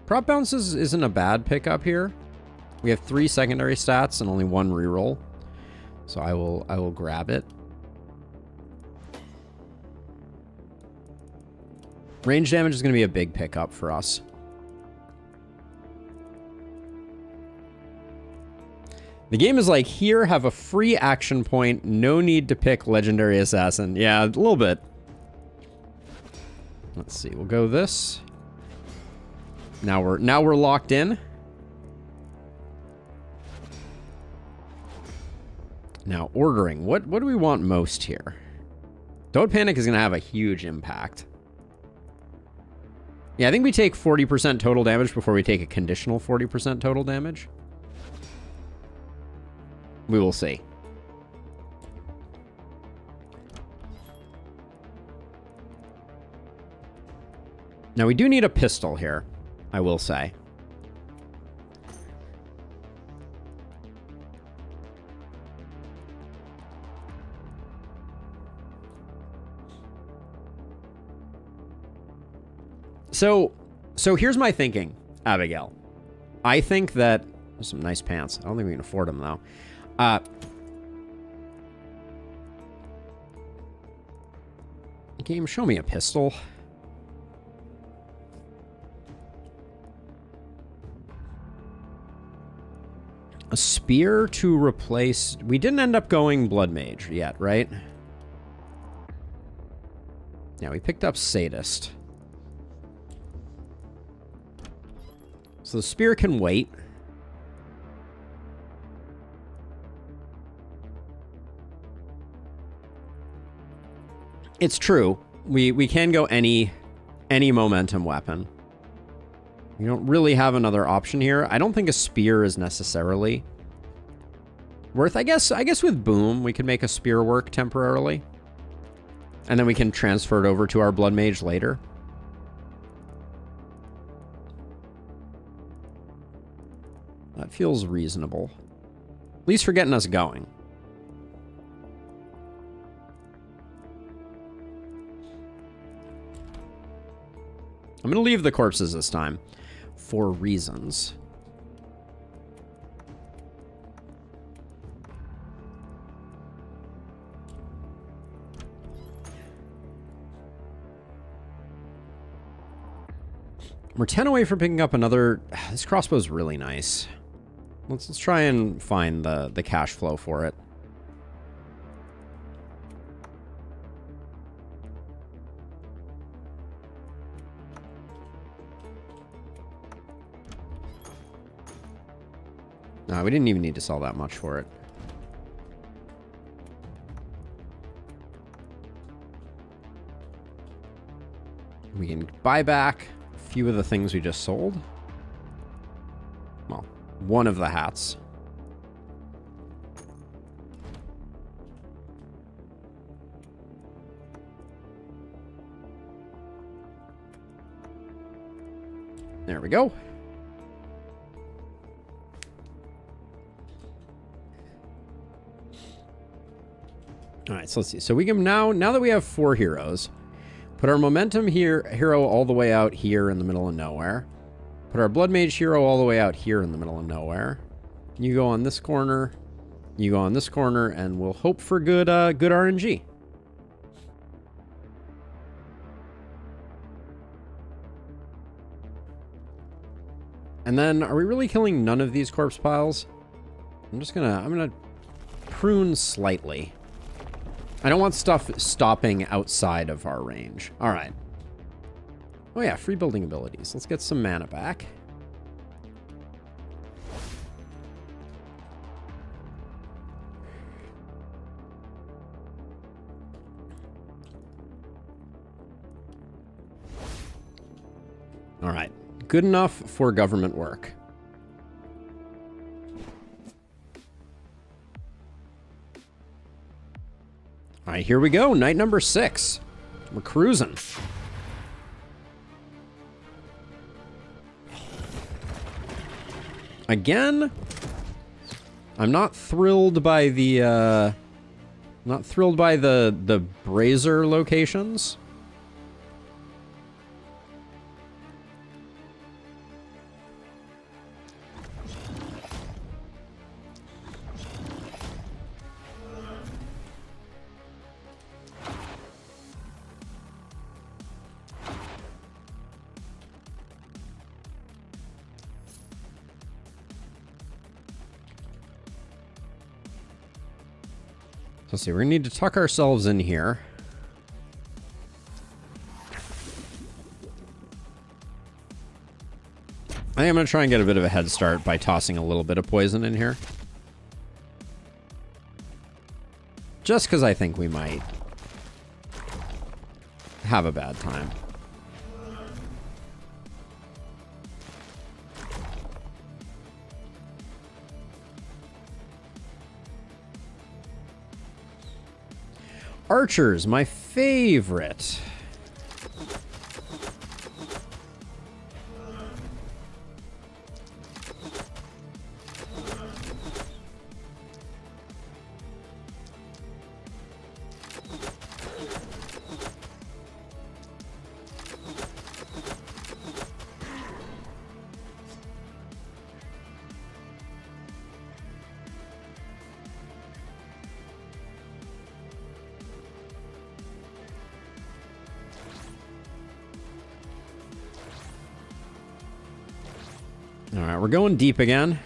[SPEAKER 1] Prop bounces isn't a bad pickup here. We have 3 secondary stats and only 1 reroll. So I will grab it. Range damage is going to be a big pickup for us. The game is like, here, have a free action point. No need to pick Legendary Assassin. Yeah, a little bit. Let's see. We'll go this. Now we're locked in. Now ordering. What do we want most here? Don't Panic is going to have a huge impact. Yeah, I think we take 40% total damage before we take a conditional 40% total damage. We will see. Now, we do need a pistol here, I will say. So here's my thinking, Abigail. I think that... There's some nice pants. I don't think we can afford them, though. Game, show me a pistol. A spear to replace... We didn't end up going Blood Mage yet, right? Yeah, we picked up Sadist. So the spear can wait. It's true. We can go any momentum weapon. We don't really have another option here. I don't think a spear is necessarily worth. I guess with Boom, we could make a spear work temporarily. And then we can transfer it over to our Blood Mage later. That feels reasonable. At least for getting us going. I'm going to leave the corpses this time. For reasons. We're 10 away from picking up another... This crossbow's really nice. Let's try and find the cash flow for it. No, we didn't even need to sell that much for it. We can buy back a few of the things we just sold. Well, one of the hats. There we go. All right, so let's see. So we can now that we have 4 heroes, put our momentum hero all the way out here in the middle of nowhere. Put our Blood Mage hero all the way out here in the middle of nowhere. You go on this corner, you go on this corner, and we'll hope for good RNG. And then, are we really killing none of these corpse piles? I'm gonna prune slightly. I don't want stuff stopping outside of our range. All right. Oh yeah, free building abilities. Let's get some mana back. All right. Good enough for government work. All right, here we go. Night number 6. We're cruising. Again, I'm not thrilled by the brazier locations. Let's see, we're gonna need to tuck ourselves in here. I think I'm gonna try and get a bit of a head start by tossing a little bit of poison in here. Just because I think we might have a bad time. Archers, my favorite. All right, we're going deep again.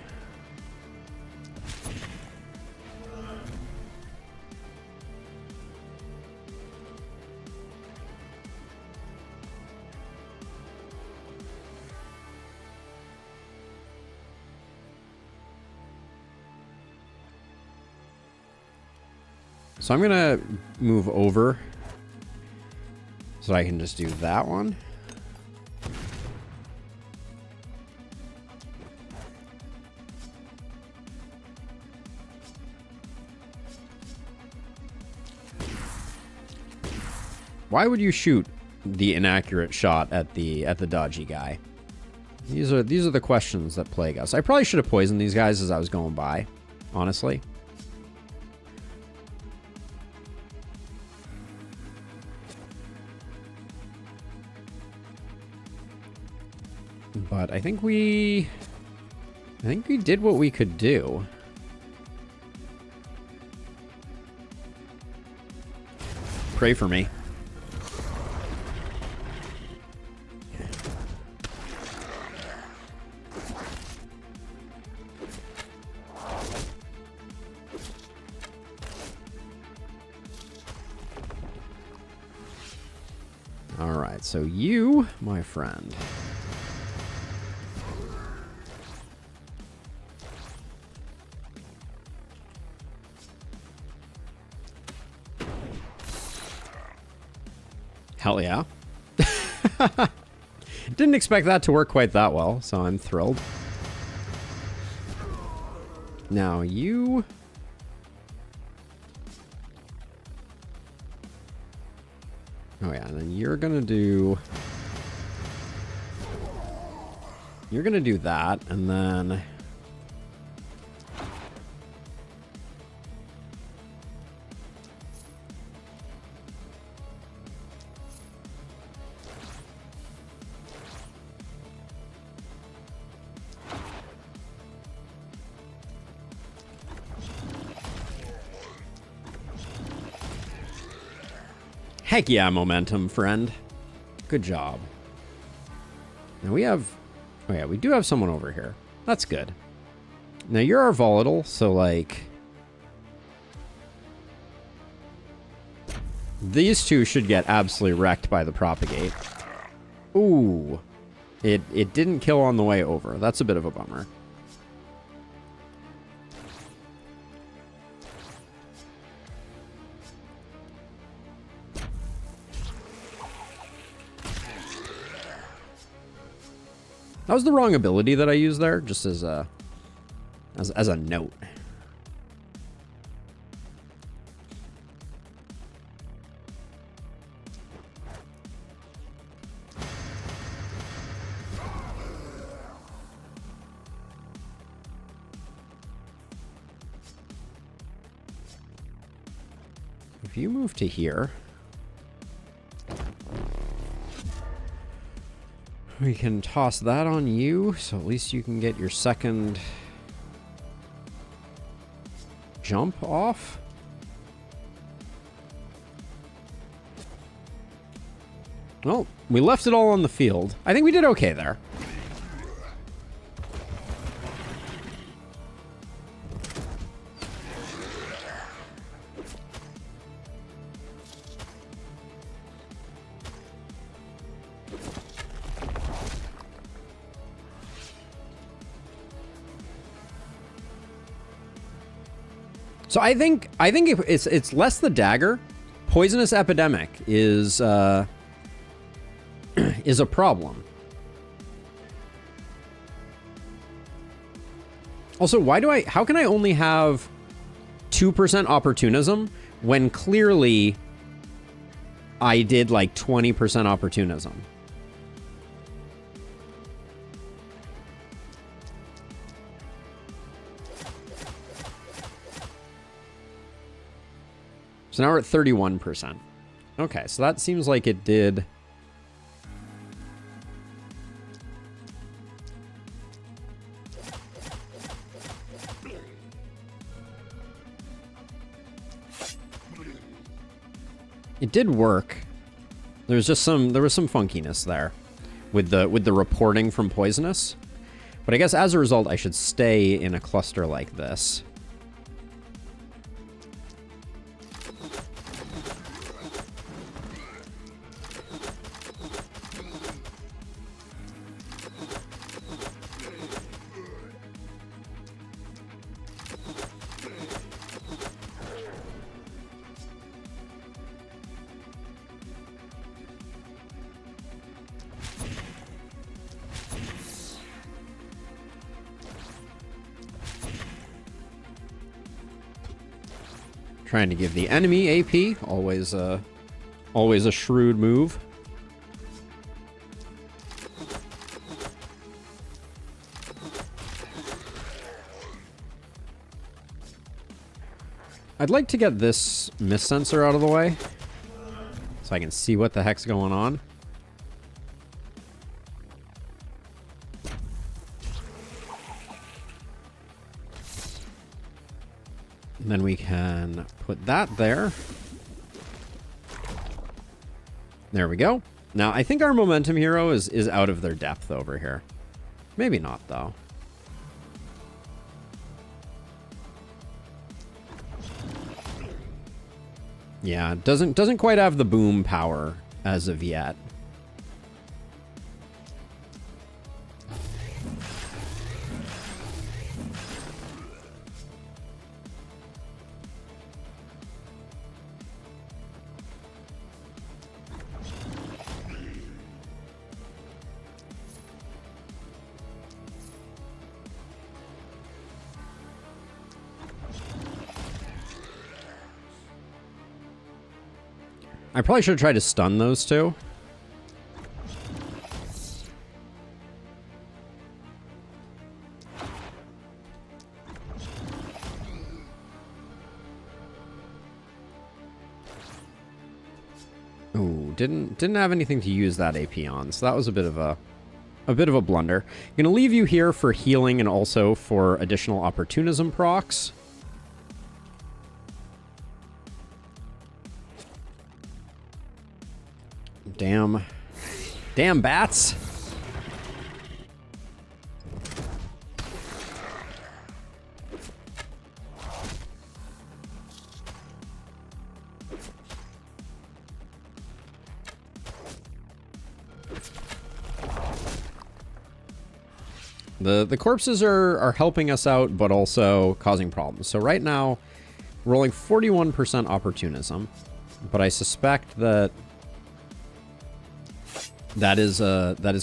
[SPEAKER 1] So I'm gonna move over so I can just do that one. Why would you shoot the inaccurate shot at the dodgy guy? These are the questions that plague us. I probably should have poisoned these guys as I was going by, honestly. But I think we did what we could do. Pray for me. All right, so you, my friend. Hell yeah. Didn't expect that to work quite that well, so I'm thrilled. Now you... Oh yeah, and then you're gonna do... You're gonna do that, and then... Heck yeah, momentum, friend. Good job. Now we have... Oh yeah, we do have someone over here. That's good. Now you're our volatile, so like... These two should get absolutely wrecked by the propagate. Ooh. It didn't kill on the way over. That's a bit of a bummer. That was the wrong ability that I used there, just as a note. If you move to here, we can toss that on you, so at least you can get your second jump off. Well, we left it all on the field. I think we did okay there. So I think it's less the dagger. Poisonous epidemic is a problem. Also, how can I only have 2% opportunism when clearly I did like 20% opportunism? So now we're at 31%. Okay, so that seems like it did... It did work. There was some funkiness there with the reporting from poisonous. But I guess as a result, I should stay in a cluster like this. Trying to give the enemy AP, always a shrewd move. I'd like to get this mist sensor out of the way so I can see what the heck's going on. And then we can put that there. There we go. Now, I think our momentum hero is out of their depth over here. Maybe not, though. Yeah, doesn't quite have the boom power as of yet. I probably should have tried to stun those two. Ooh, didn't have anything to use that AP on, so that was a bit of a blunder. I'm gonna leave you here for healing and also for additional opportunism procs. Damn bats. The corpses are helping us out, but also causing problems. So right now, rolling 41% opportunism, but I suspect that that is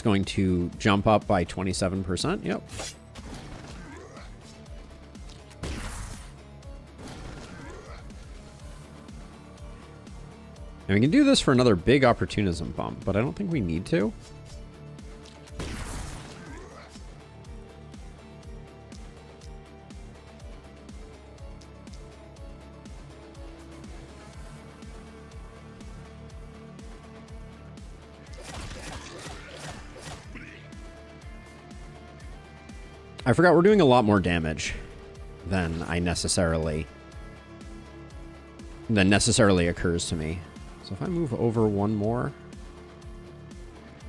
[SPEAKER 1] going to jump up by 27%. Yep. And we can do this for another big opportunism bump, but I don't think we need to. I forgot we're doing a lot more damage than necessarily occurs to me. So if I move over one more.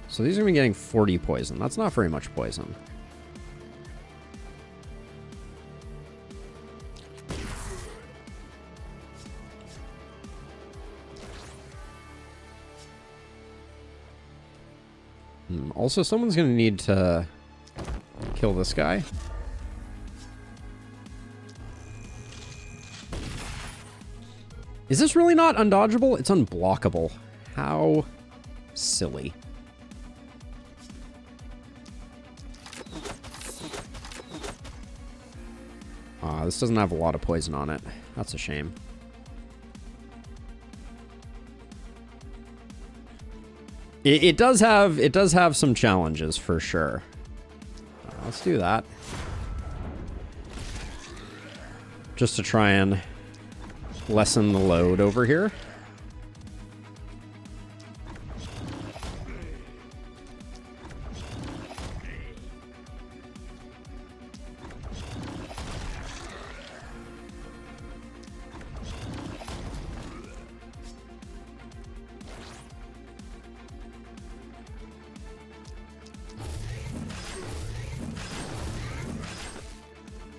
[SPEAKER 1] So these are going to be getting 40 poison. That's not very much poison. Also, someone's going to need to kill this guy. Is this really not undodgeable? It's unblockable. How silly. This doesn't have a lot of poison on it. That's a shame. It does have some challenges for sure. Let's do that. Just to try and lessen the load over here.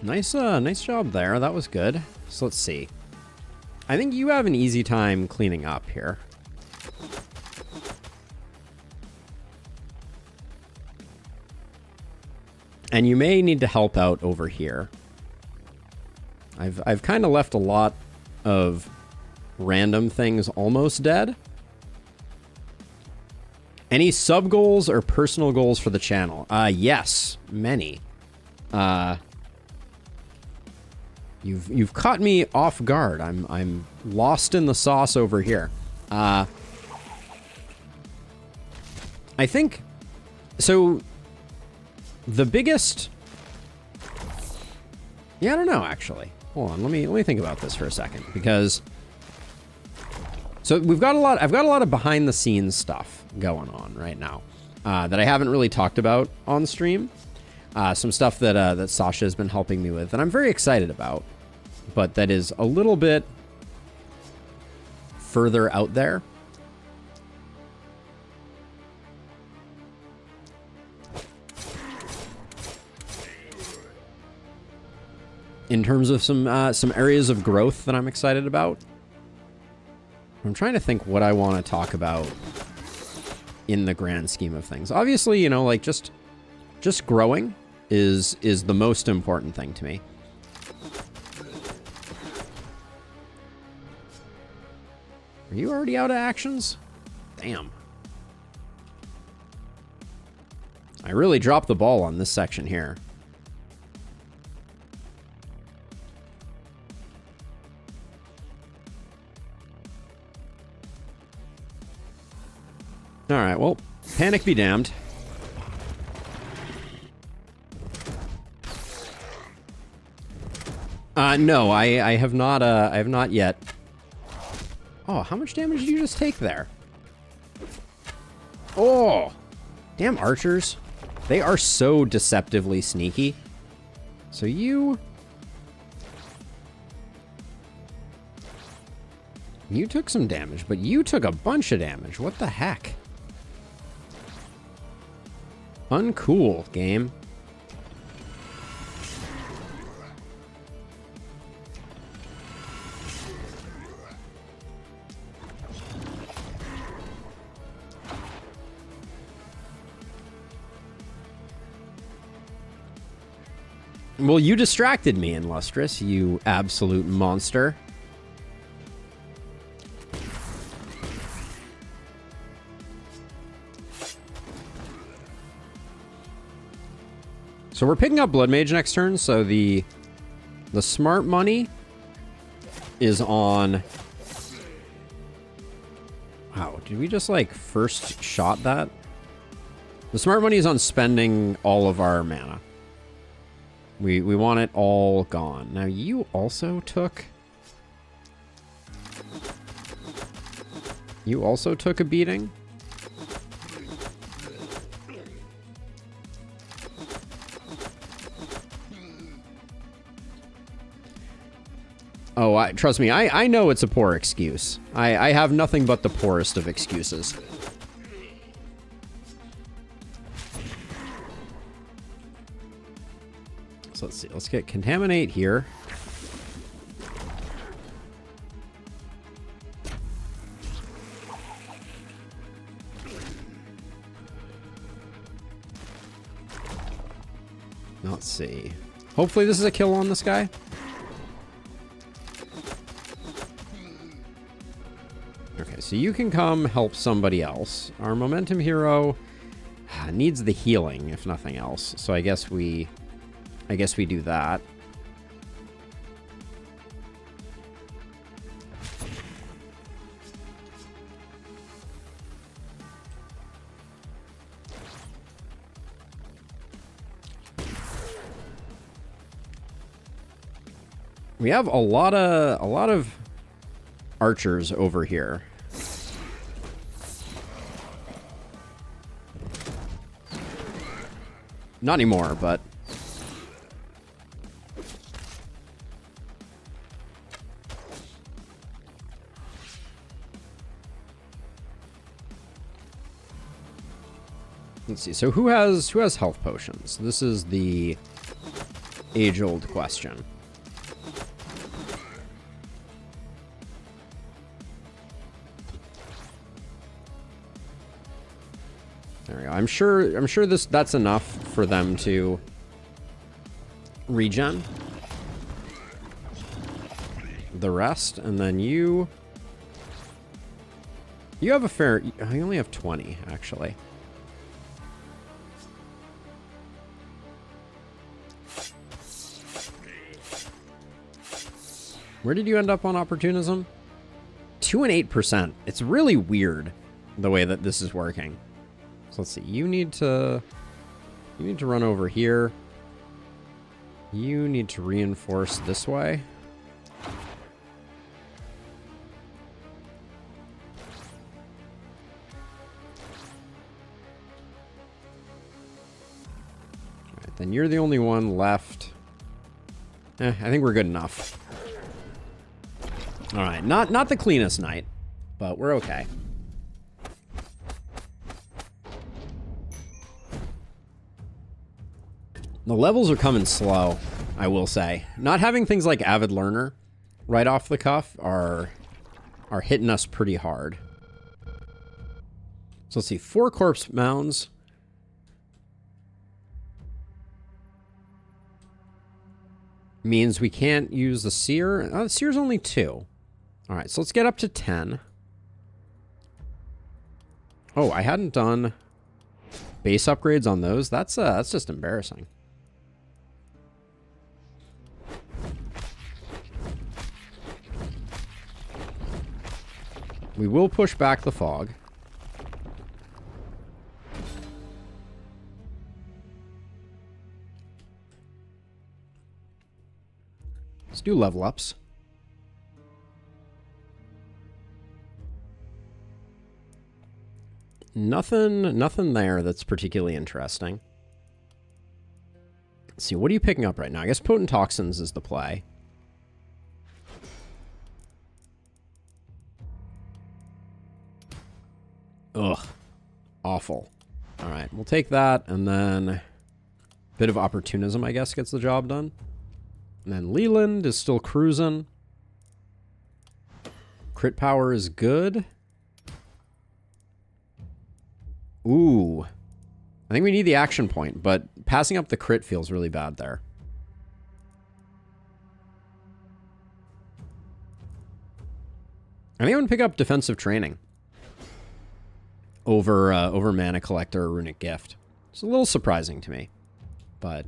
[SPEAKER 1] Nice job there. That was good. So let's see. I think you have an easy time cleaning up here. And you may need to help out over here. I've kind of left a lot of random things almost dead. Any sub goals or personal goals for the channel? Yes, many. You've caught me off guard. I'm lost in the sauce over here. I think so. The biggest. Yeah, I don't know actually. Hold on, let me think about this for a second because. So I've got a lot of behind the scenes stuff going on right now that I haven't really talked about on stream. Some stuff that Sasha has been helping me with, and I'm very excited about, but that is a little bit further out there. In terms of some areas of growth that I'm excited about. I'm trying to think what I want to talk about in the grand scheme of things. Obviously, you know, like just growing is the most important thing to me. Are you already out of actions? Damn. I really dropped the ball on this section here. All right, well, panic be damned. No, I have not yet. Oh, how much damage did you just take there? Oh, damn archers. They are so deceptively sneaky. So you took some damage, but you took a bunch of damage. What the heck? Uncool, game. Well, you distracted me, Illustrious, you absolute monster. So we're picking up Blood Mage next turn, so the smart money is on... Wow, did we just, like, first shot that? The smart money is on spending all of our mana. We want it all gone. Now, you also took... You also took a beating? Oh, trust me, I know it's a poor excuse. I have nothing but the poorest of excuses. So let's see, let's get Contaminate here. Let's see. Hopefully this is a kill on this guy. Okay, so you can come help somebody else. Our momentum hero needs the healing, if nothing else. So I guess we do that. We have a lot of archers over here. Not anymore, but let's see. So who has health potions? This is the age-old question. There we go. I'm sure that's enough for them to regen the rest, and then you have a fair. I only have 20 actually. Where did you end up on opportunism? 2 and 8%. It's really weird the way that this is working. So let's see. You need to run over here. You need to reinforce this way. All right, then you're the only one left. I think we're good enough. All right, not the cleanest night, but we're okay. The levels are coming slow, I will say. Not having things like Avid Learner right off the cuff are hitting us pretty hard. So let's see, 4 corpse mounds. Means we can't use the seer. The seer's only 2. All right, so let's get up to 10. Oh, I hadn't done base upgrades on those. That's just embarrassing. We will push back the fog. Let's do level ups. Nothing there that's particularly interesting. Let's see, what are you picking up right now? I guess Potent Toxins is the play. Ugh. Awful. All right, we'll take that, and then a bit of Opportunism, I guess, gets the job done. And then Leland is still cruising. Crit power is good. Ooh. I think we need the action point, but passing up the crit feels really bad there. I think I'm gonna pick up Defensive Training over Mana Collector or Runic Gift. It's a little surprising to me, but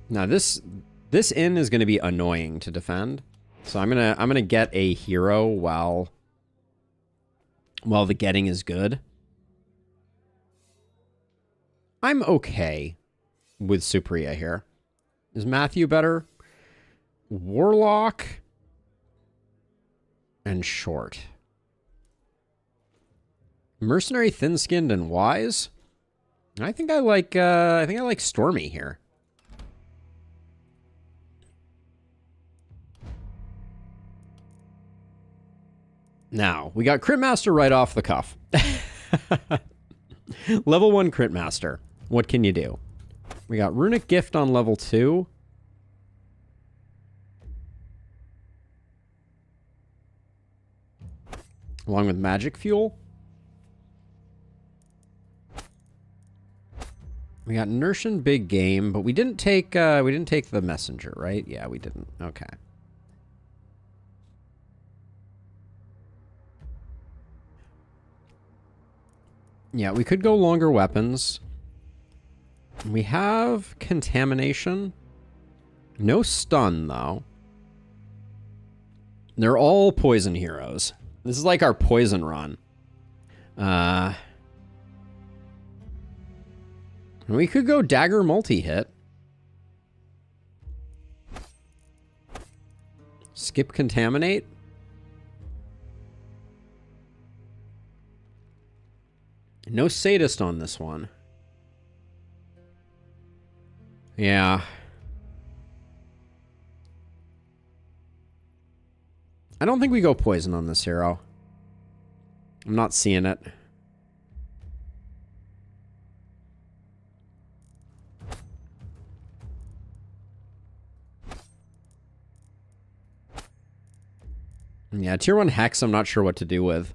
[SPEAKER 1] now this inn is going to be annoying to defend, so I'm gonna get a hero while the getting is good. I'm okay with Supriya here. Is Matthew better? Warlock and Short. Mercenary, Thin-Skinned, and Wise. I think I like Stormy here. Now, we got Crit Master right off the cuff. Level 1 Crit Master. What can you do? We got Runic Gift on level 2. Along with Magic Fuel. We got Inertian Big Game, but we didn't take the Messenger, right? Yeah, we didn't. Okay. Yeah, we could go longer weapons. We have Contamination. No stun, though. They're all poison heroes. This is like our poison run. We could go Dagger multi-hit. Skip Contaminate. No Sadist on this one. Yeah. I don't think we go Poison on this hero. I'm not seeing it. Yeah, tier 1 Hex I'm not sure what to do with.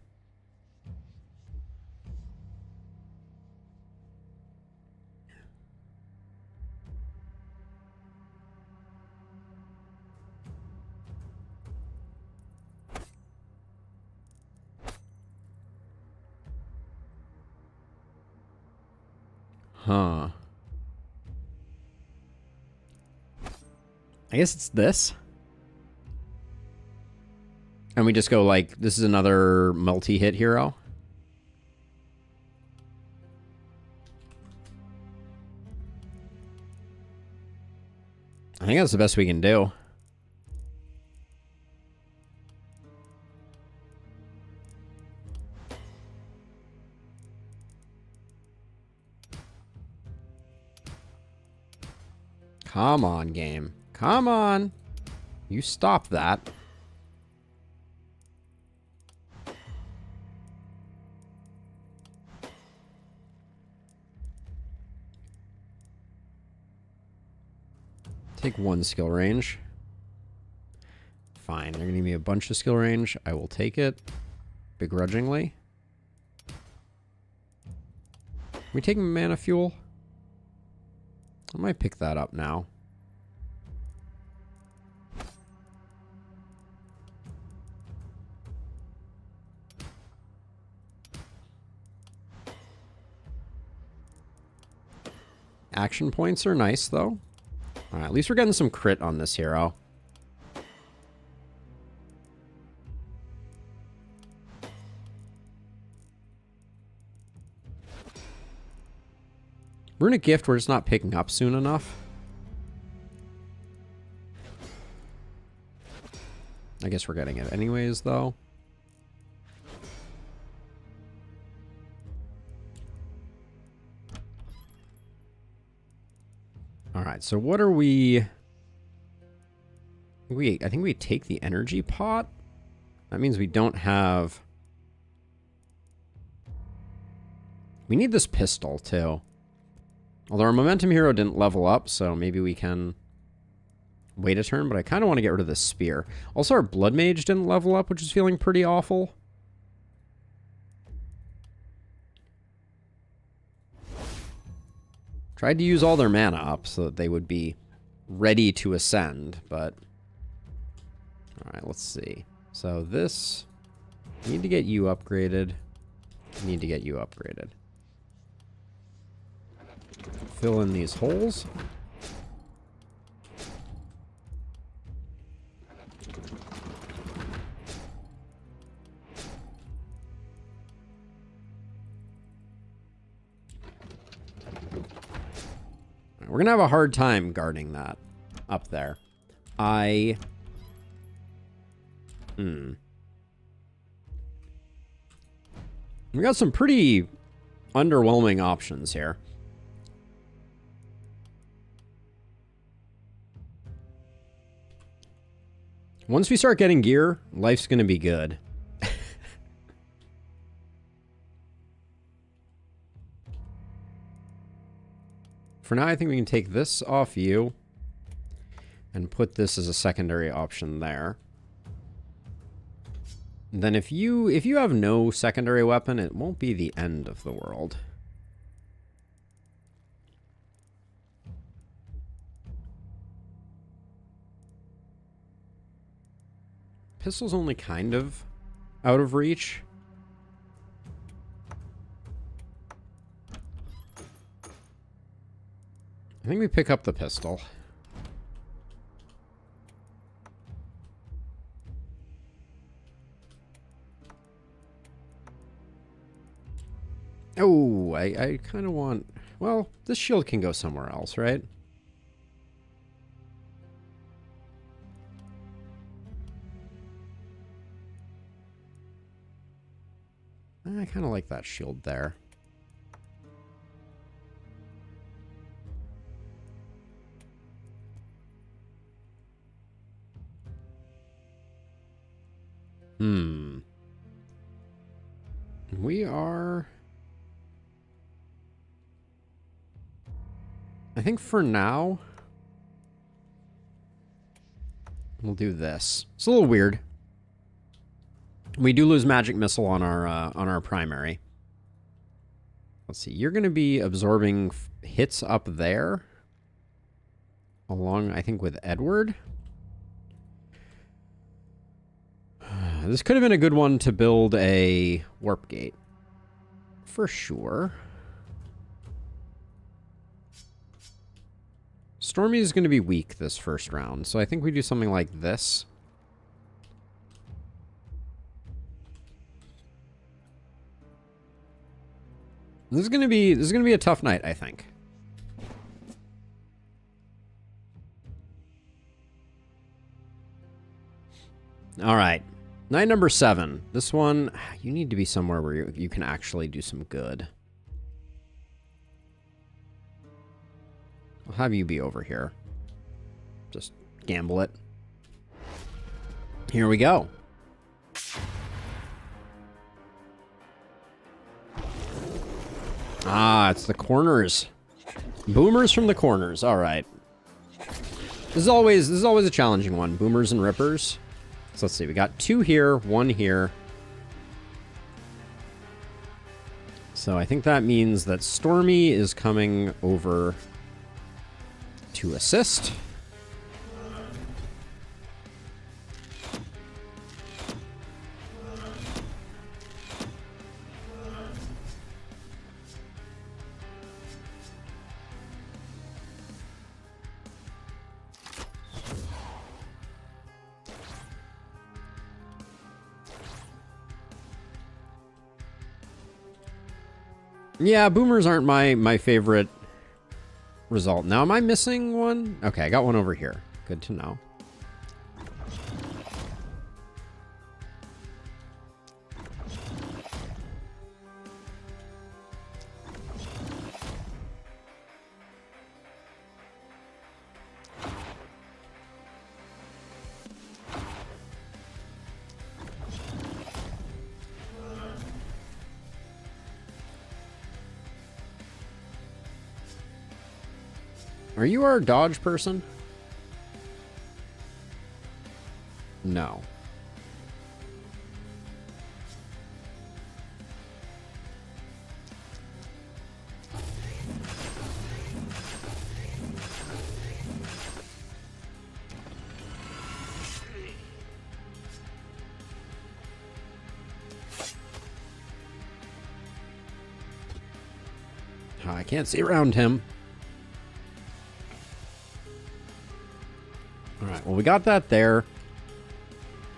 [SPEAKER 1] Huh. I guess it's this. And we just go like, this is another multi-hit hero. I think that's the best we can do. Come on, game. Come on. You stop that. Take 1 skill range. Fine. They're going to give me a bunch of skill range. I will take it. Begrudgingly. We take mana fuel? I might pick that up now. Action points are nice, though. Alright, at least we're getting some crit on this hero. Runic Gift we're just not picking up soon enough. I guess we're getting it anyways, though. Alright, so what are we... I think we take the energy pot. That means we don't have... We need this pistol, too. Although our momentum hero didn't level up, so maybe we can wait a turn, but I kind of want to get rid of this spear. Also, our blood mage didn't level up, which is feeling pretty awful. Tried to use all their mana up so that they would be ready to ascend, but... Alright, let's see. So this... Need to get you upgraded. Need to get you upgraded. Fill in these holes. We're gonna have a hard time guarding that up there. We got some pretty underwhelming options here. Once we start getting gear, life's gonna be good. For now, I think we can take this off you and put this as a secondary option there. And then if you have no secondary weapon, it won't be the end of the world. Pistol's only kind of out of reach. I think we pick up the pistol. Oh, I kind of want... Well, this shield can go somewhere else, right? I kind of like that shield there. We are... I think for now, we'll do this. It's a little weird. We do lose magic missile on our primary. Let's see. You're going to be absorbing hits up there, along I think with Edward. This could have been a good one to build a warp gate, for sure. Stormy is going to be weak this first round, so I think we do something like this. This is gonna be a tough night, I think. All right, night number 7. This one, you need to be somewhere where you can actually do some good. I'll have you be over here. Just gamble it. Here we go. Ah, it's the corners. Boomers from the corners. All right. This is always a challenging one. Boomers and rippers. So let's see. We got 2 here, 1 here. So I think that means that Stormy is coming over to assist. Yeah, boomers aren't my favorite result. Now, am I missing one? Okay, I got one over here. Good to know. Are you our dodge person? No. Oh, I can't see around him. Alright, well, we got that there.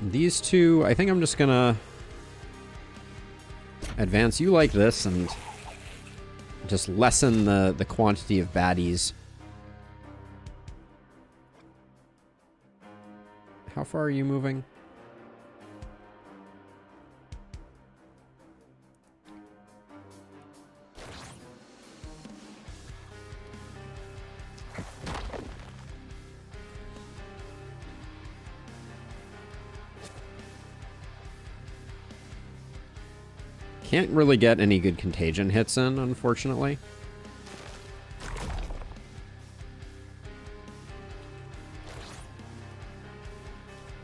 [SPEAKER 1] These two, I think I'm just gonna advance you like this and just lessen the quantity of baddies. How far are you moving? Can't really get any good contagion hits in, unfortunately.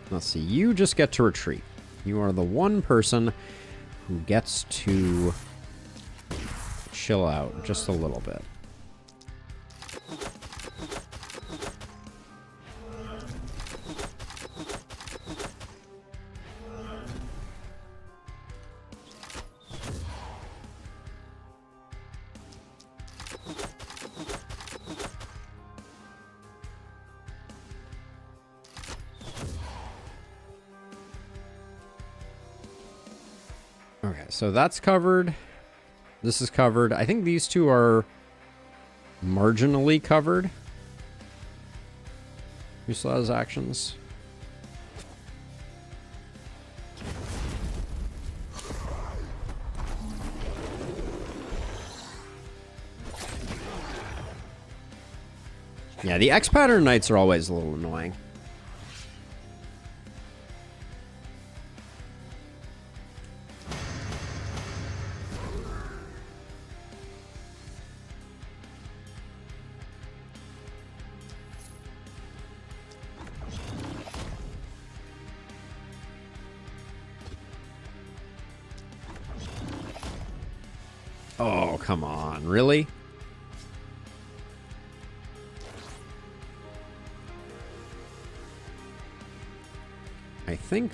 [SPEAKER 1] Let's see, you just get to retreat. You are the one person who gets to chill out just a little bit. Okay, so that's covered. This is covered. I think these two are marginally covered. Who still has actions? Yeah, the X pattern knights are always a little annoying. Oh, come on. Really? I think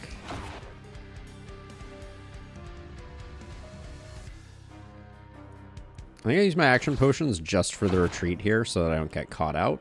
[SPEAKER 1] I use my action potions just for the retreat here so that I don't get caught out.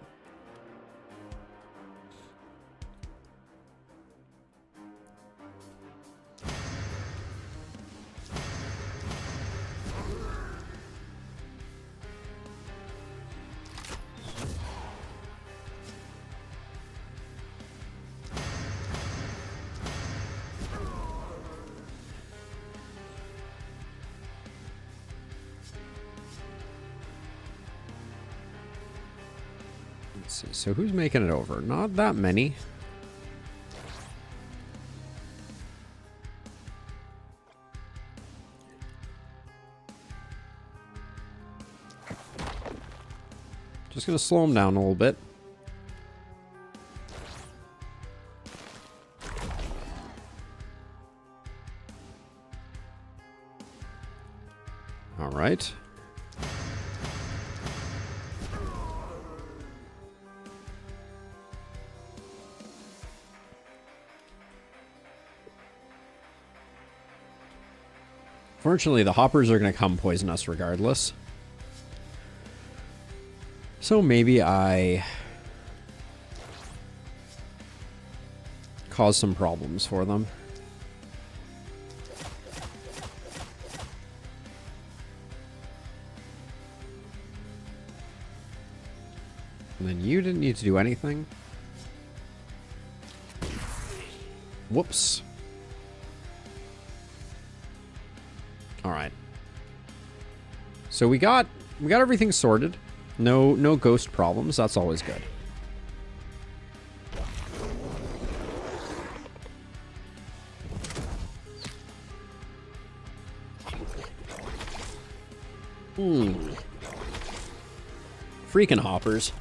[SPEAKER 1] Let's see. So who's making it over? Not that many. Just gonna slow him down a little bit. All right. Fortunately, the hoppers are going to come poison us regardless. So maybe I cause some problems for them. And then you didn't need to do anything. Whoops. All right. So we got everything sorted. No ghost problems. That's always good. Freaking hoppers.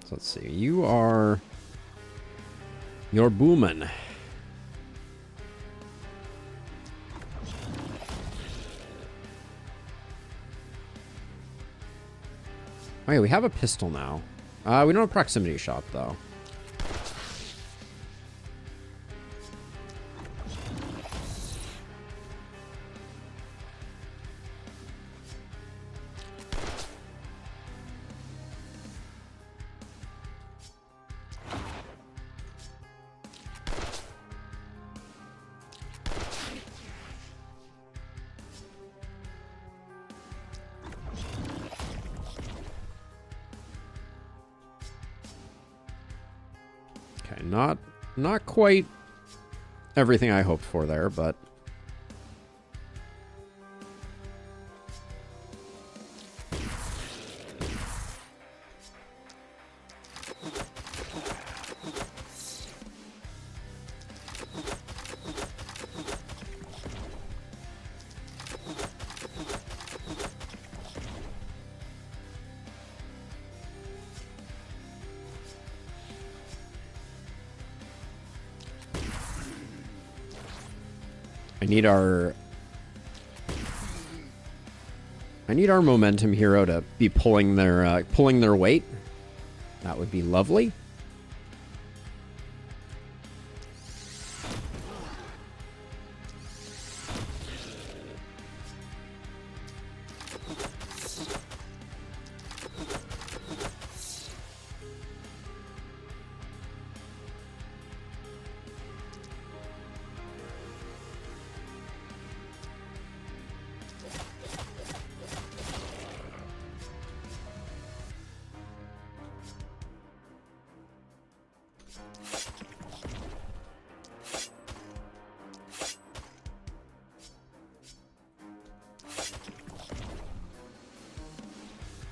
[SPEAKER 1] So let's see. You're booming. Oh yeah, we have a pistol now. We don't have proximity shot though. Okay, not quite everything I hoped for there, but I need our momentum hero to be pulling their weight. That would be lovely.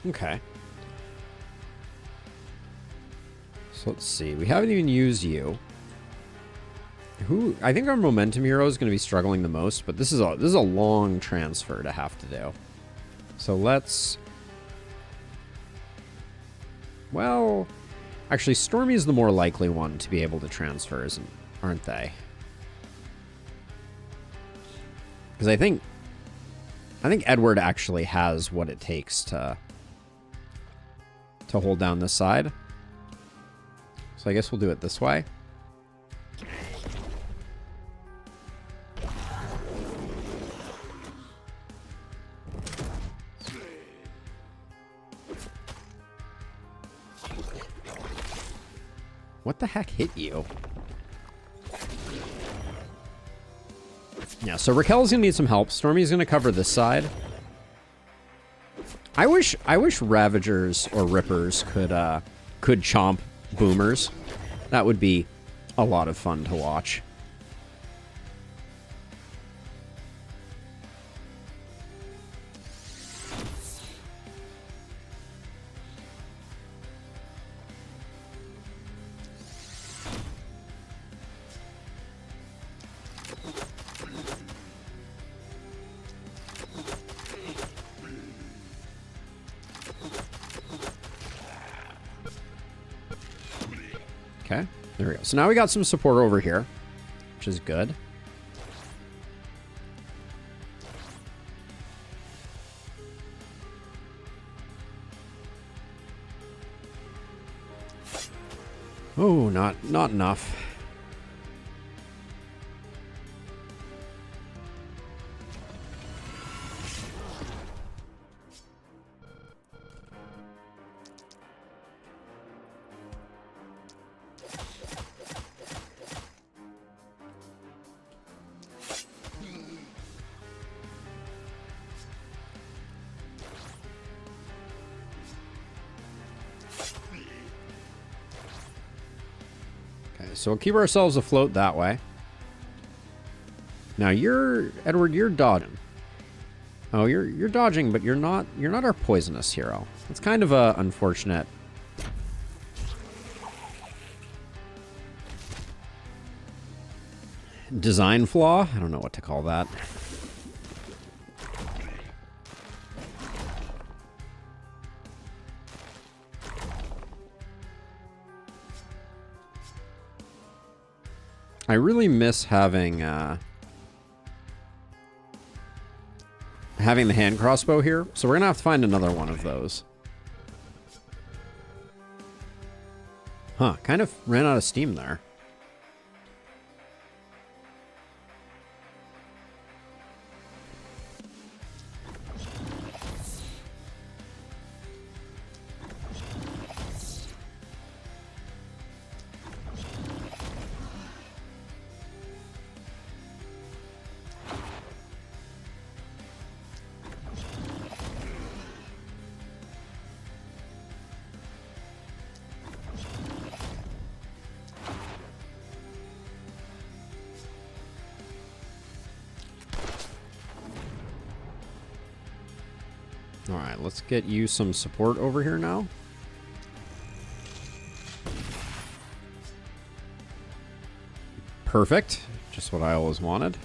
[SPEAKER 1] Okay. So let's see. We haven't even used you. Who I think our momentum hero is going to be struggling the most, but this is a long transfer to have to do. So let's. Well, actually, Stormy is the more likely one to be able to transfer, aren't they? Because I think Edward actually has what it takes to hold down this side. So I guess we'll do it this way. What the heck hit you? Yeah, so Raquel's gonna need some help. Stormy's gonna cover this side. I wish Ravagers or Rippers could chomp boomers. That would be a lot of fun to watch. Okay, there we go. So now we got some support over here, which is good. Oh, not enough. So we'll keep ourselves afloat that way. Now Edward, you're dodging. Oh, you're dodging, but you're not our poisonous hero. It's kind of a unfortunate. Design flaw? I don't know what to call that. I really miss having the hand crossbow here, so we're gonna have to find another one of those. Huh, kind of ran out of steam there. Alright, let's get you some support over here now. Perfect. Just what I always wanted.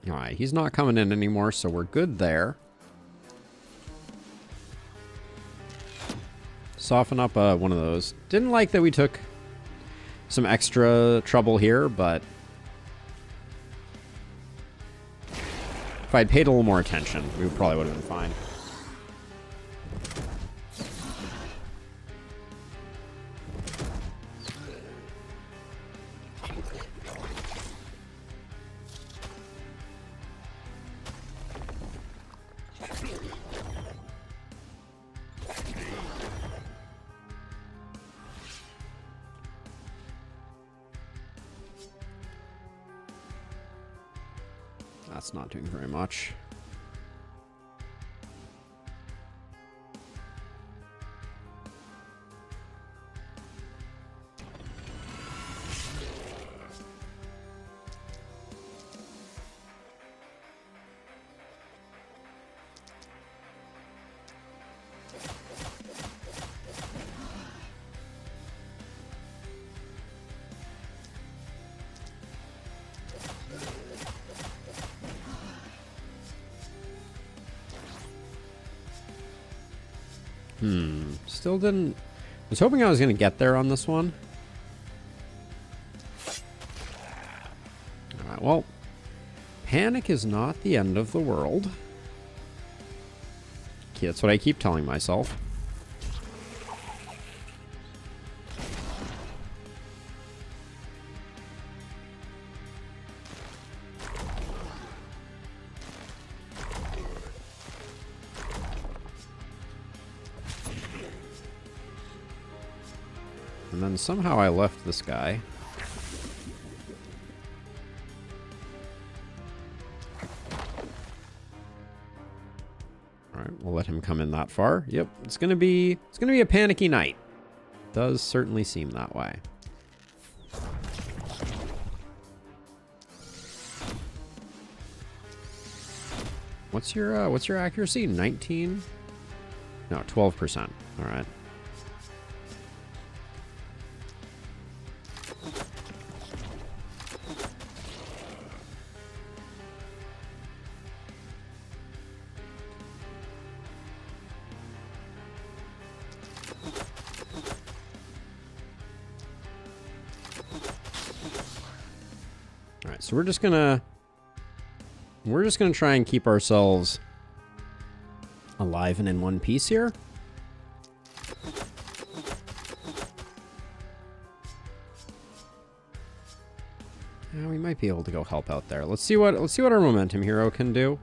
[SPEAKER 1] Alright, he's not coming in anymore, so we're good there. Soften up one of those. Didn't like that we took some extra trouble here, but if I'd paid a little more attention, we probably would have been fine. That's not doing very much. Still didn't... I was hoping I was going to get there on this one. Alright, well, panic is not the end of the world. Okay, that's what I keep telling myself. And then somehow I left this guy. Alright, we'll let him come in that far. Yep, it's gonna be a panicky night. Does certainly seem that way. What's your accuracy? 19? No, 12%. Alright. So we're just gonna try and keep ourselves alive and in one piece here. Yeah, we might be able to go help out there. Let's see what our momentum hero can do.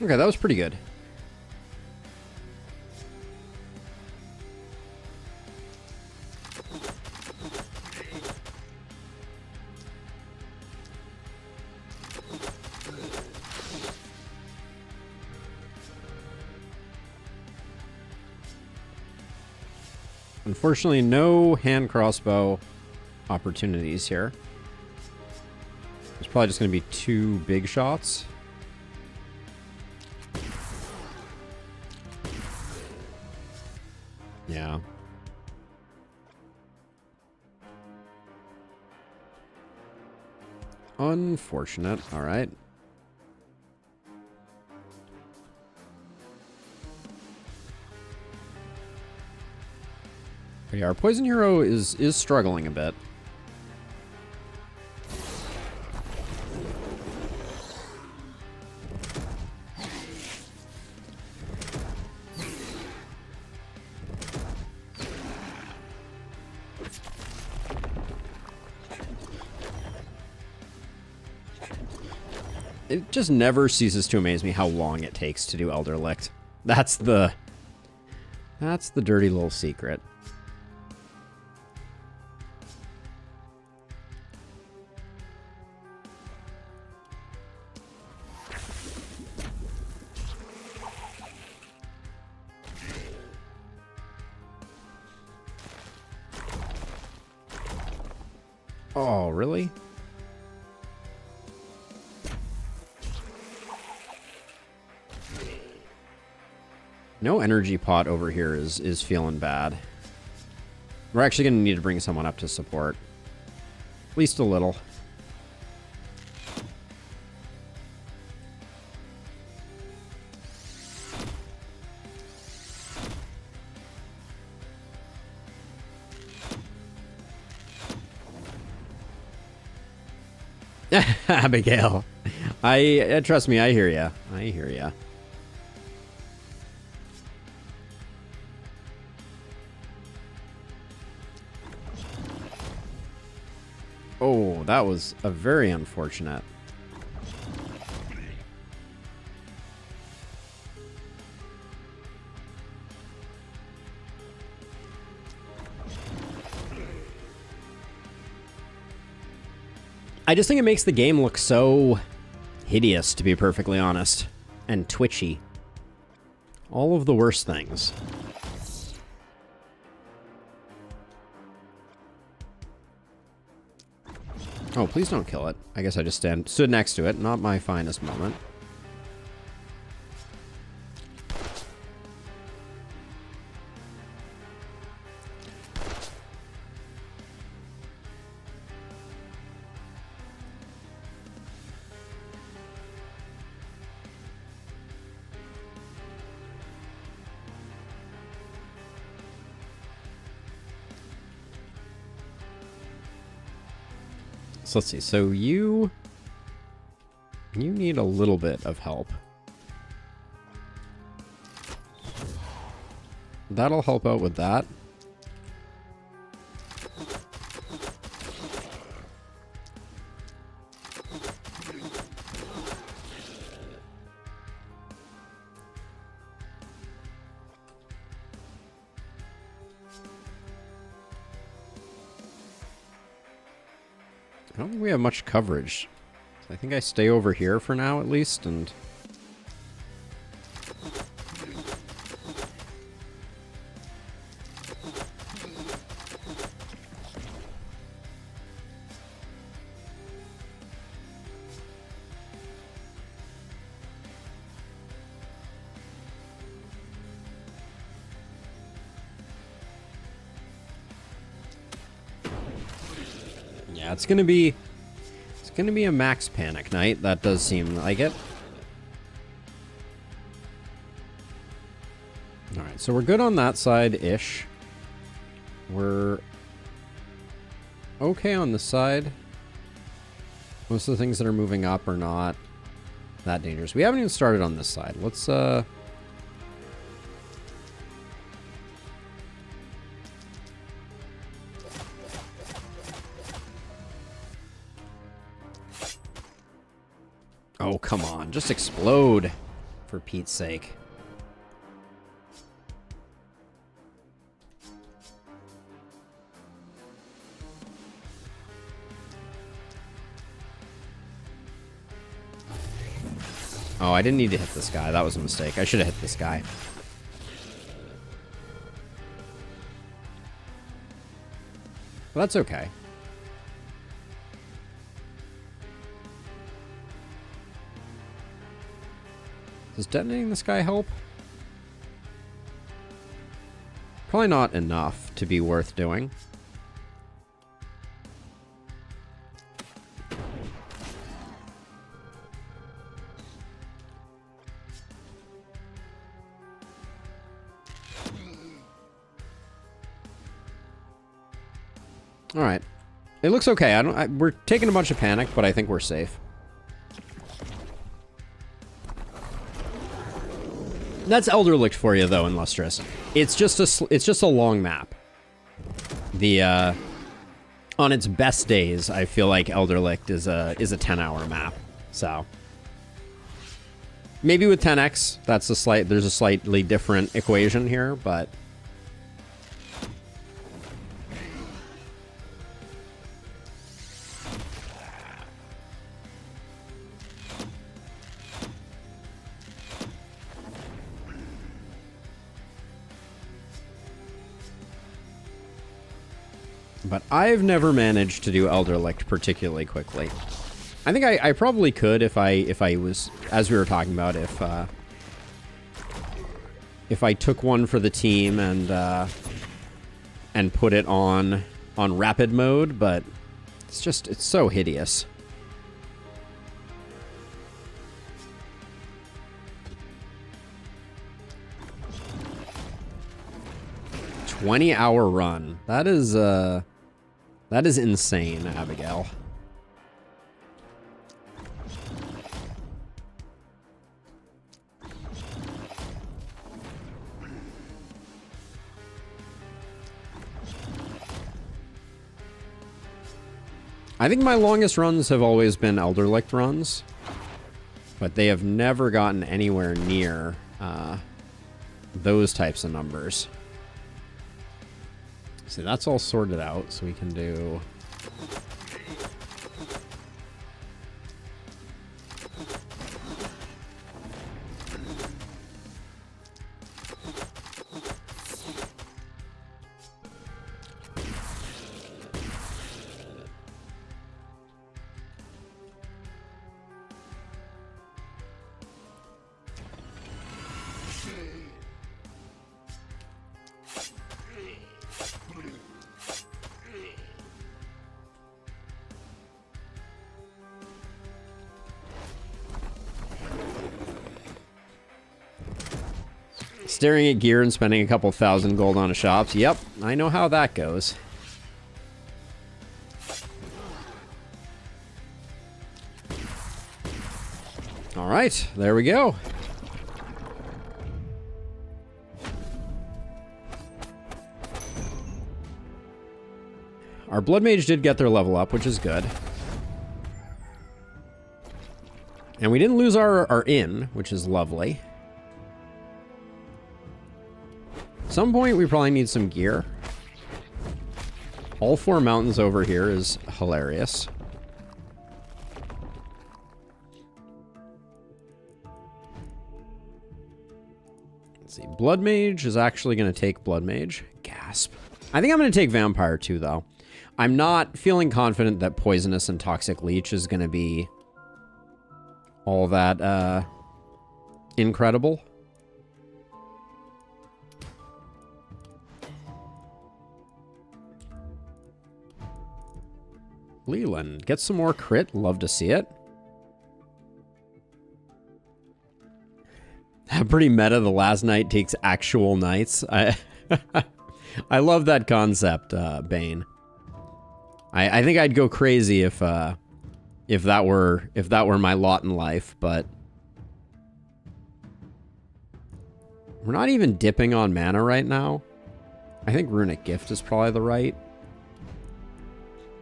[SPEAKER 1] Okay, that was pretty good. Unfortunately, no hand crossbow opportunities here. There's probably just going to be 2 big shots. Yeah. Unfortunate. All right. But yeah, our poison hero is struggling a bit. It just never ceases to amaze me how long it takes to do Elderlicht. That's the dirty little secret. Oh, really? No energy pot over here is feeling bad. We're actually going to need to bring someone up to support. At least a little. Abigail. Trust me, I hear ya. I hear ya. Oh, that was a very unfortunate. I just think it makes the game look so hideous, to be perfectly honest. And twitchy. All of the worst things. Oh, please don't kill it. I guess I just stood next to it. Not my finest moment. So let's see. So you need a little bit of help. That'll help out with that. I don't think we have much coverage. So I think I stay over here for now, at least, and... yeah, it's gonna be a max panic night. That does seem like it. Alright, so we're good on that side-ish. We're okay on this side. Most of the things that are moving up are not that dangerous. We haven't even started on this side. Let's oh, come on. Just explode, for Pete's sake. Oh, I didn't need to hit this guy. That was a mistake. I should have hit this guy. But that's okay. Does detonating this guy help? Probably not enough to be worth doing. All right. It looks okay. We're taking a bunch of panic, but I think we're safe. That's Elderlicht for you, though, in Lustrous. It's just a long map. On its best days, I feel like Elderlicht is a 10-hour map. So maybe with 10x, there's a slightly different equation here, but I've never managed to do Elderlicht particularly quickly. I think I probably could if I was, as we were talking about, if I took one for the team and put it on rapid mode, but it's so hideous. $20-hour run. That is insane, Abigail. I think my longest runs have always been Elderlicht runs, but they have never gotten anywhere near those types of numbers. See, that's all sorted out, so we can do... Staring at gear and spending a couple thousand gold on a shops. Yep, I know how that goes. All right, there we go. Our Blood Mage did get their level up, which is good. And we didn't lose our inn, which is lovely. Some point we probably need some gear. All 4 mountains over here is hilarious. Let's see. Blood Mage is actually going to take Blood Mage. Gasp. I think I'm going to take Vampire too, though. I'm not feeling confident that Poisonous and Toxic Leech is going to be all that incredible. Leland, get some more crit. Love to see it. Pretty meta. The last knight takes actual knights. I love that concept, Bane. I think I'd go crazy if that were my lot in life, but we're not even dipping on mana right now. I think Runic Gift is probably the right.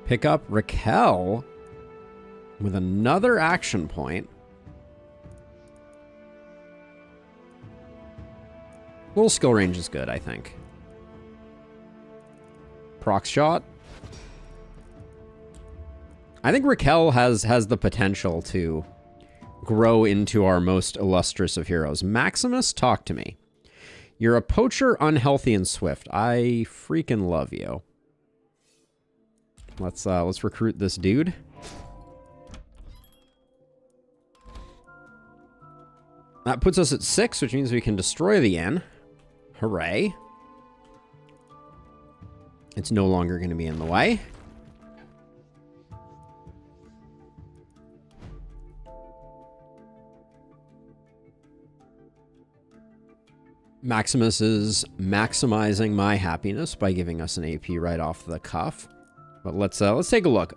[SPEAKER 1] Pick up Raquel with another action point. Little skill range is good, I think. Proc shot. I think Raquel has the potential to grow into our most illustrious of heroes. Maximus, talk to me. You're a poacher, unhealthy, and swift. I freaking love you. Let's recruit this dude. That puts us at 6, which means we can destroy the inn. Hooray. It's no longer going to be in the way. Maximus is maximizing my happiness by giving us an AP right off the cuff. But let's take a look.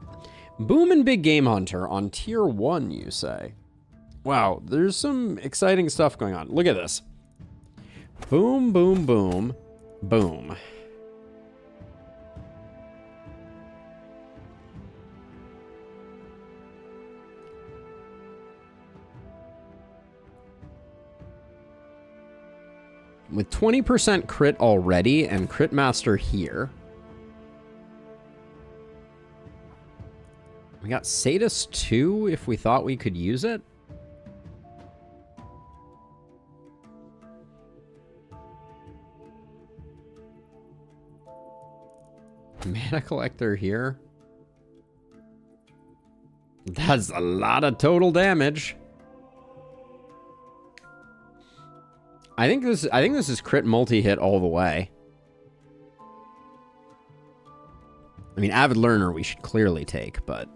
[SPEAKER 1] Boom and Big Game Hunter on tier 1, you say? Wow, there's some exciting stuff going on. Look at this. Boom, boom, boom, boom. With 20% crit already and Crit Master here. We got Sadist 2 if we thought we could use it. Mana Collector here. That's a lot of total damage. I think this is crit multi-hit all the way. I mean, Avid Learner we should clearly take, but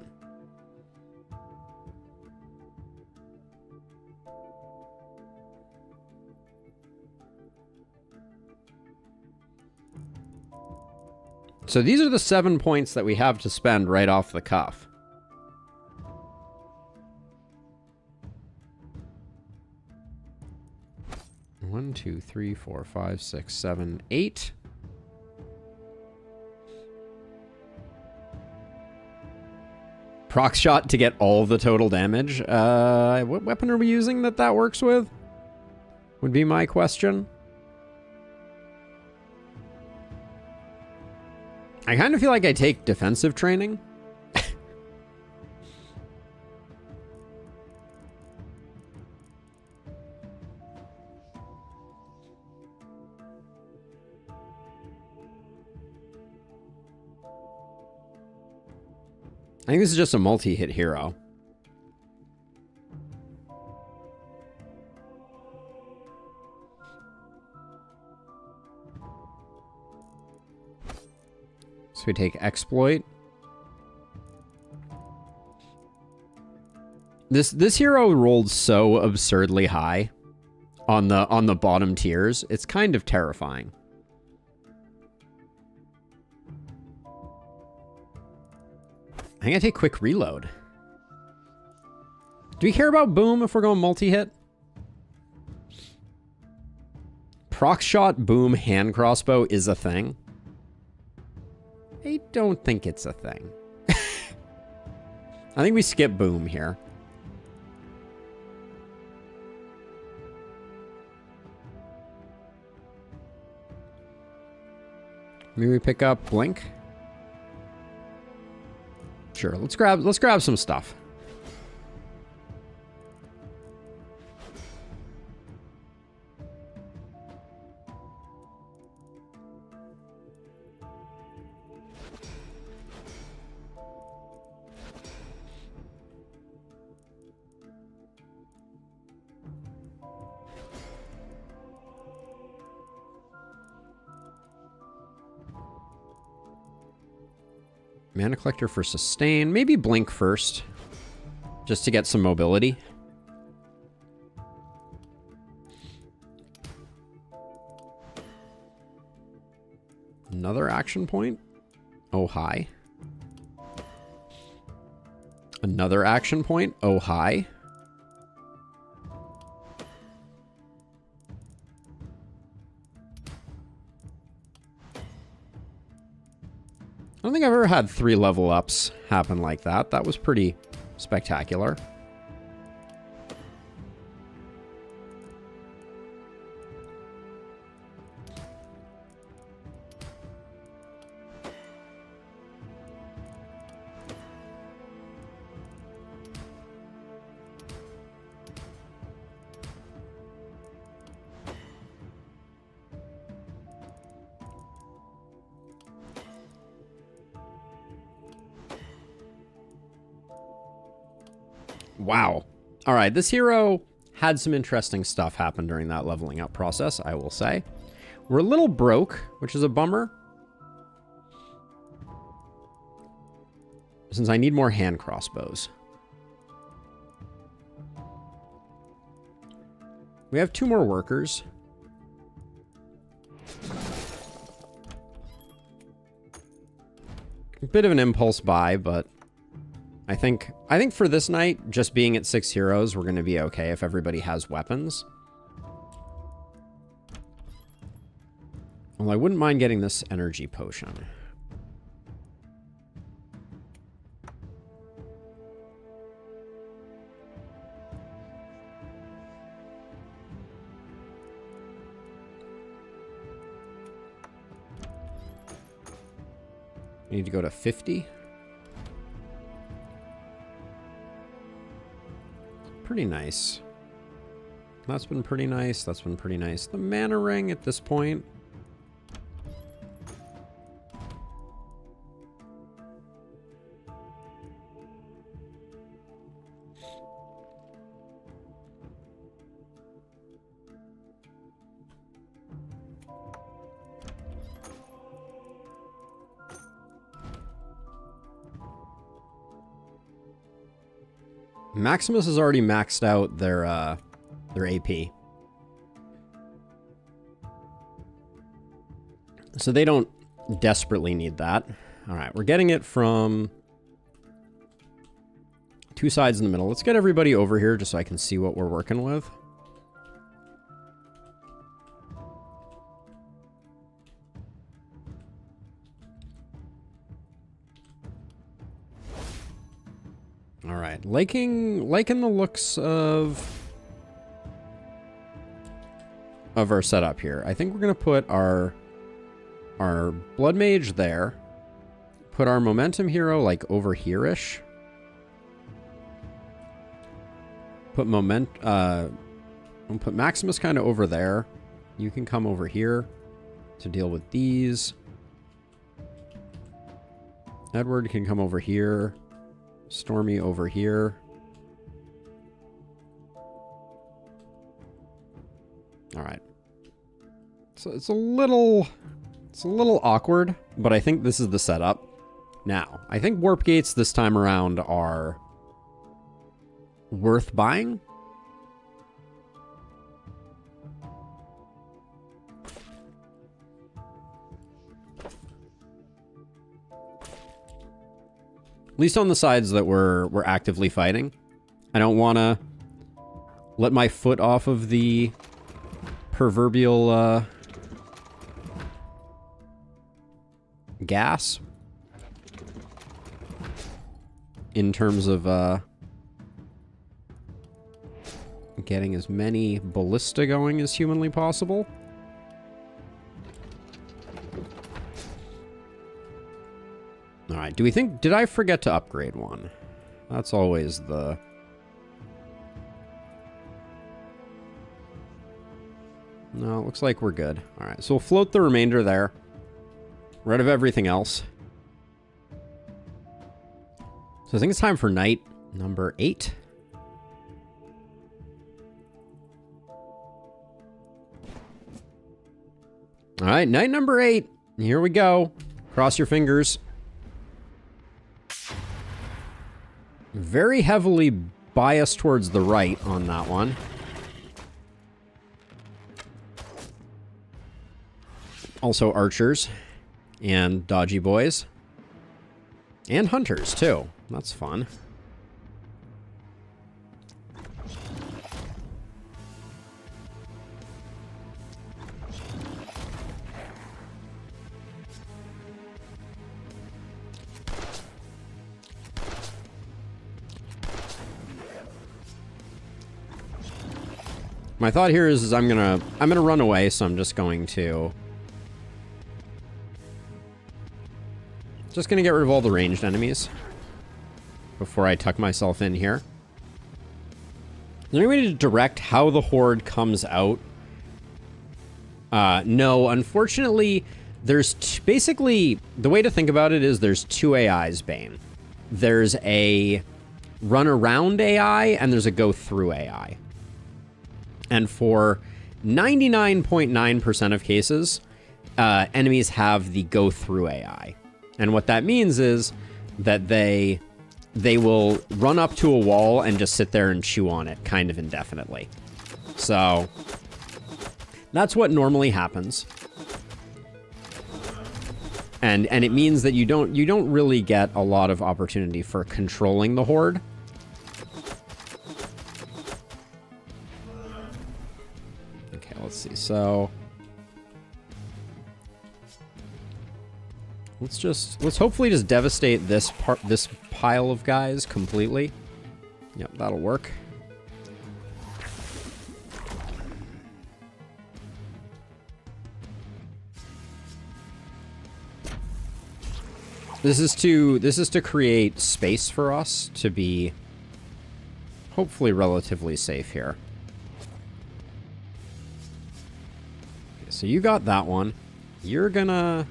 [SPEAKER 1] so these are the 7 points that we have to spend right off the cuff. One, two, three, four, five, six, 7, 8. Proc shot to get all the total damage. What weapon are we using that works with? Would be my question. I kind of feel like I take defensive training. I think this is just a multi-hit hero. So we take Exploit. This hero rolled so absurdly high on the bottom tiers. It's kind of terrifying. I think I take quick reload. Do we care about boom if we're going multi-hit? Proc shot, boom, hand crossbow is a thing. I don't think it's a thing. I think we skip boom here. Maybe we pick up blink. Sure, let's grab some stuff. Mana collector for sustain. Maybe blink first. Just to get some mobility. Another action point. Oh, hi. Another action point. Oh, hi. I don't think I've ever had 3 level ups happen like that. That was pretty spectacular. Wow. All right, this hero had some interesting stuff happen during that leveling up process, I will say. We're a little broke, which is a bummer. Since I need more hand crossbows. We have 2 more workers. A bit of an impulse buy, but I think for this night, just being at 6 heroes, we're going to be okay if everybody has weapons. Well, I wouldn't mind getting this energy potion. I need to go to 50. Pretty nice. That's been pretty nice. That's been pretty nice. The mana ring at this point. Maximus has already maxed out their AP. So they don't desperately need that. All right, we're getting it from 2 sides in the middle. Let's get everybody over here just so I can see what we're working with. All right, liking the looks of our setup here. I think we're gonna put our blood mage there. Put our momentum hero like over here-ish. Put put Maximus kind of over there. You can come over here to deal with these. Edward can come over here. Stormy over here. All right. So it's a little awkward, but I think this is the setup. Now, I think warp gates this time around are worth buying. At least on the sides that we're actively fighting. I don't want to let my foot off of the proverbial gas in terms of getting as many ballista going as humanly possible. All right, do we think... Did I forget to upgrade one? That's always the... No, it looks like we're good. All right, so we'll float the remainder there. Rid of everything else. So I think it's time for night number 8. All right, night number 8. Here we go. Cross your fingers. Very heavily biased towards the right on that one. Also archers and dodgy boys. And hunters, too. That's fun. My thought here is I'm gonna run away, so I'm just gonna get rid of all the ranged enemies before I tuck myself in here. Is there any way to direct how the horde comes out? No, unfortunately, there's basically the way to think about it is there's 2 AIs, Bane. There's a run around AI and there's a go through AI. And for 99.9% of cases, enemies have the go through AI. And what that means is that they will run up to a wall and just sit there and chew on it kind of indefinitely. So that's what normally happens. And it means that you don't really get a lot of opportunity for controlling the horde. Okay, let's see. So let's hopefully just devastate this pile of guys completely. Yep, that'll work. This is to create space for us to be hopefully relatively safe here. Okay, so you got that one. You're gonna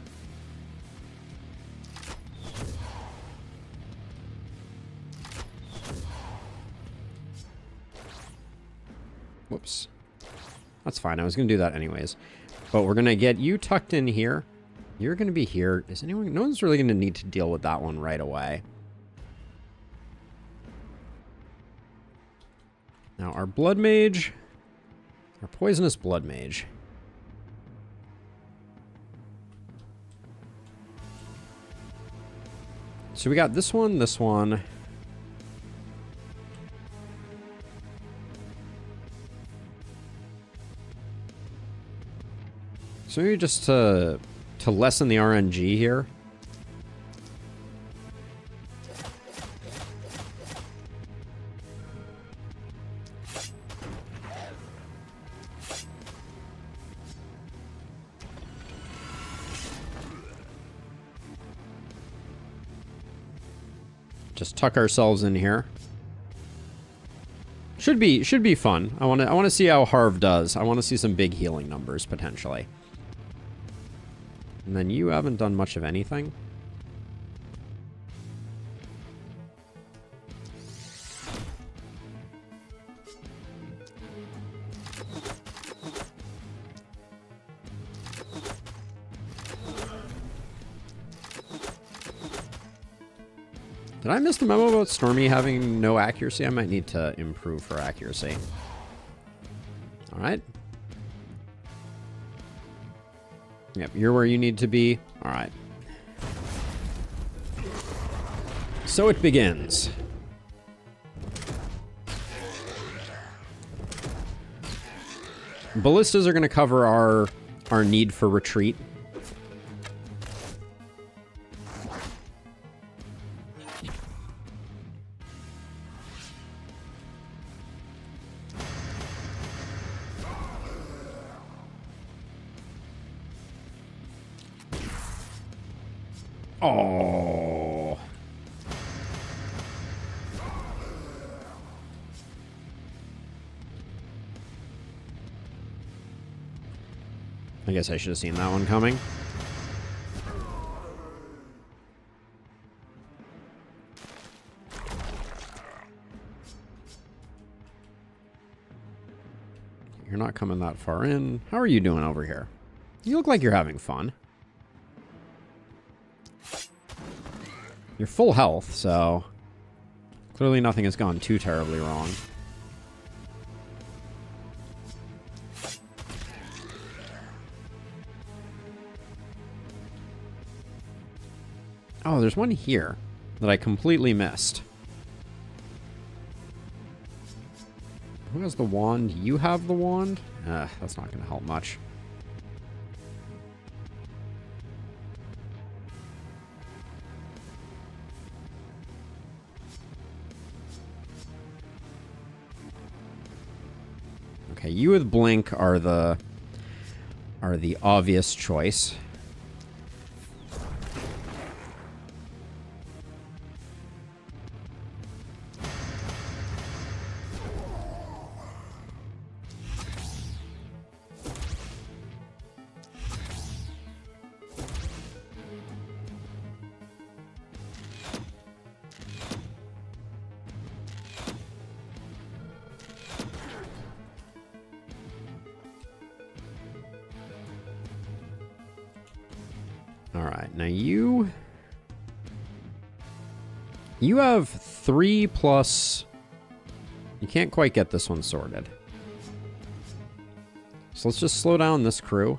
[SPEAKER 1] whoops. That's fine. I was gonna do that anyways. But we're gonna get you tucked in here. You're going to be here. Is anyone... No one's really going to need to deal with that one right away. Now, our blood mage... Our poisonous blood mage. So we got this one, this one. So maybe just to lessen the RNG here. Just tuck ourselves in here. Should be fun. I want to see how Harv does. I want to see some big healing numbers potentially. And then you haven't done much of anything. Did I miss the memo about Stormy having no accuracy? I might need to improve her accuracy. All right. Yep, you're where you need to be. All right. So it begins. Ballistas are going to cover our need for retreat. Oh. I guess I should have seen that one coming. You're not coming that far in. How are you doing over here? You look like you're having fun. You're full health, so clearly nothing has gone too terribly wrong. Oh, there's one here that I completely missed. Who has the wand? You have the wand? That's not going to help much. Okay, you with Blink are the obvious choice. Alright, now you have 3 plus... You can't quite get this one sorted. So let's just slow down this crew.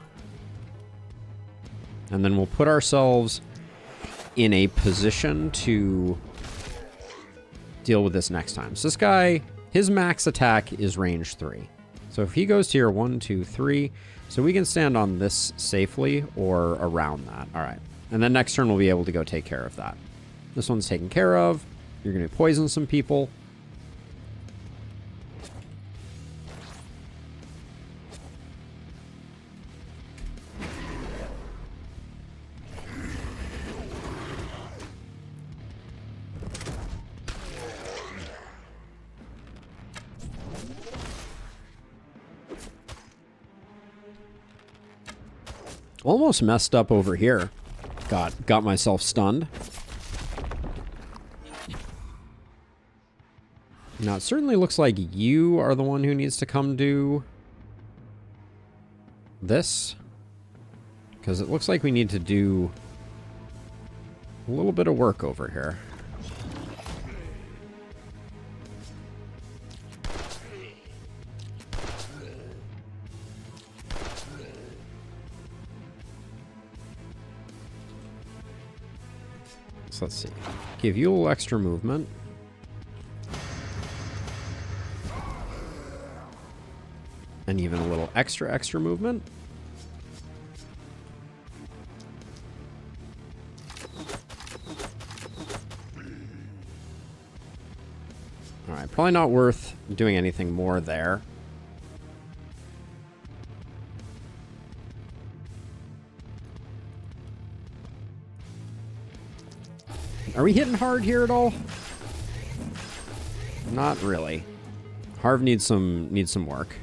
[SPEAKER 1] And then we'll put ourselves in a position to deal with this next time. So this guy, his max attack is range 3. So if he goes to your 1, 2, 3... So we can stand on this safely or around that. All right. And then next turn we'll be able to go take care of that. This one's taken care of. You're going to poison some people. Almost messed up over here. Got myself stunned. Now, it certainly looks like you are the one who needs to come do this. Because it looks like we need to do a little bit of work over here. So let's see. Give you a little extra movement. And even a little extra movement. Alright, probably not worth doing anything more there. Are we hitting hard here at all? Not really. Harv needs some work.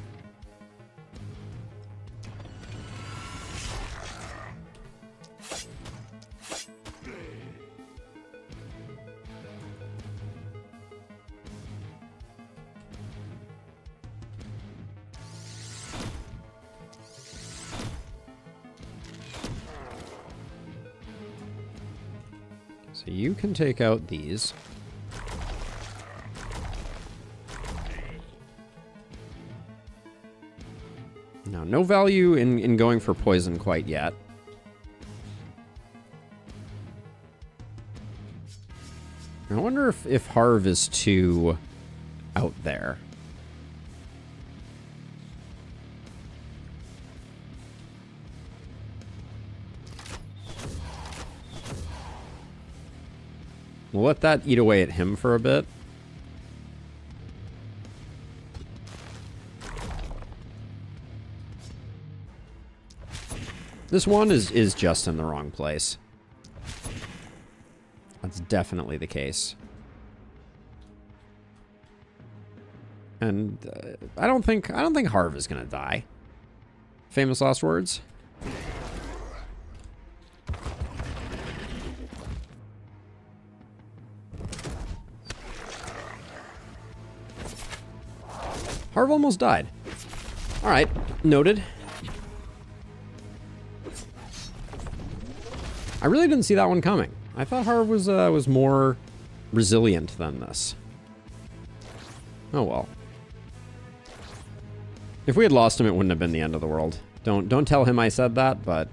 [SPEAKER 1] So you can take out these. Now, no value in going for poison quite yet. I sure if Harv is too out there. We'll let that eat away at him for a bit. This one is just in the wrong place. That's definitely the case. And I don't think Harv is gonna die. Famous last words. Harv almost died. All right, noted. I really didn't see that one coming. I thought Harv was more resilient than this. Oh well. If we had lost him, it wouldn't have been the end of the world. Don't tell him I said that, but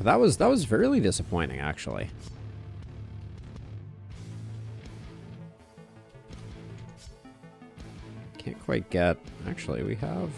[SPEAKER 1] that was really disappointing, actually. Can't quite get... Actually, we have...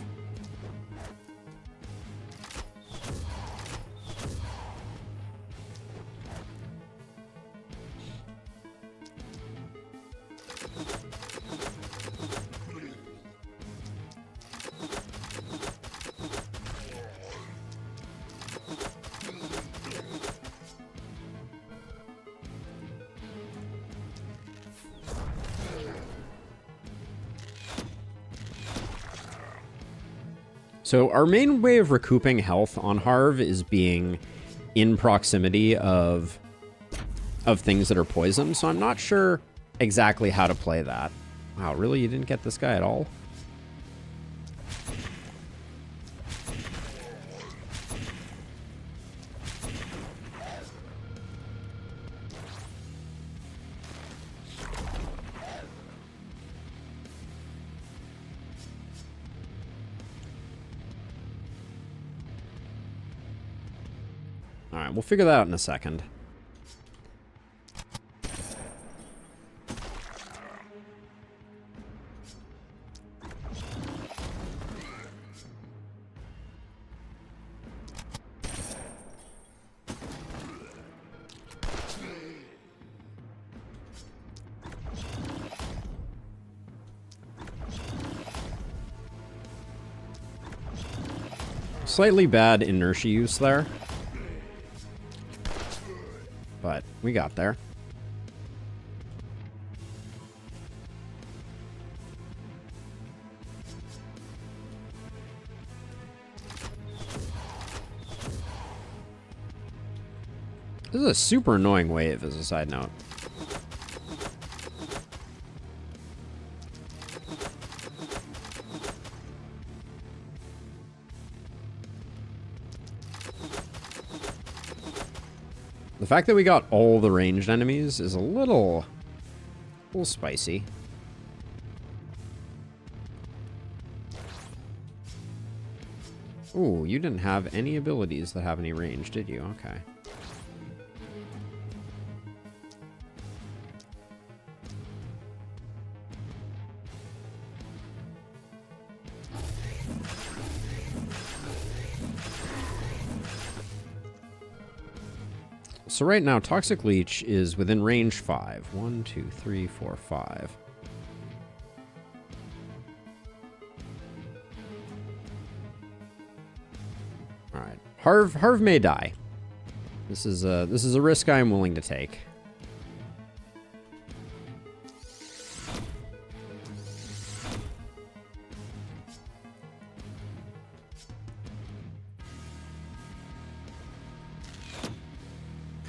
[SPEAKER 1] So our main way of recouping health on Harv is being in proximity of things that are poisoned. So I'm not sure exactly how to play that. Wow, really? You didn't get this guy at all? All right, we'll figure that out in a second. Slightly bad inertia use there. But we got there. This is a super annoying wave, as a side note. The fact that we got all the ranged enemies is a little spicy. Ooh, you didn't have any abilities that have any range, did you? Okay. So right now, Toxic Leech is within range 5. 1, 2, 3, 4, 5. All right, Harv may die. This is a risk I am willing to take.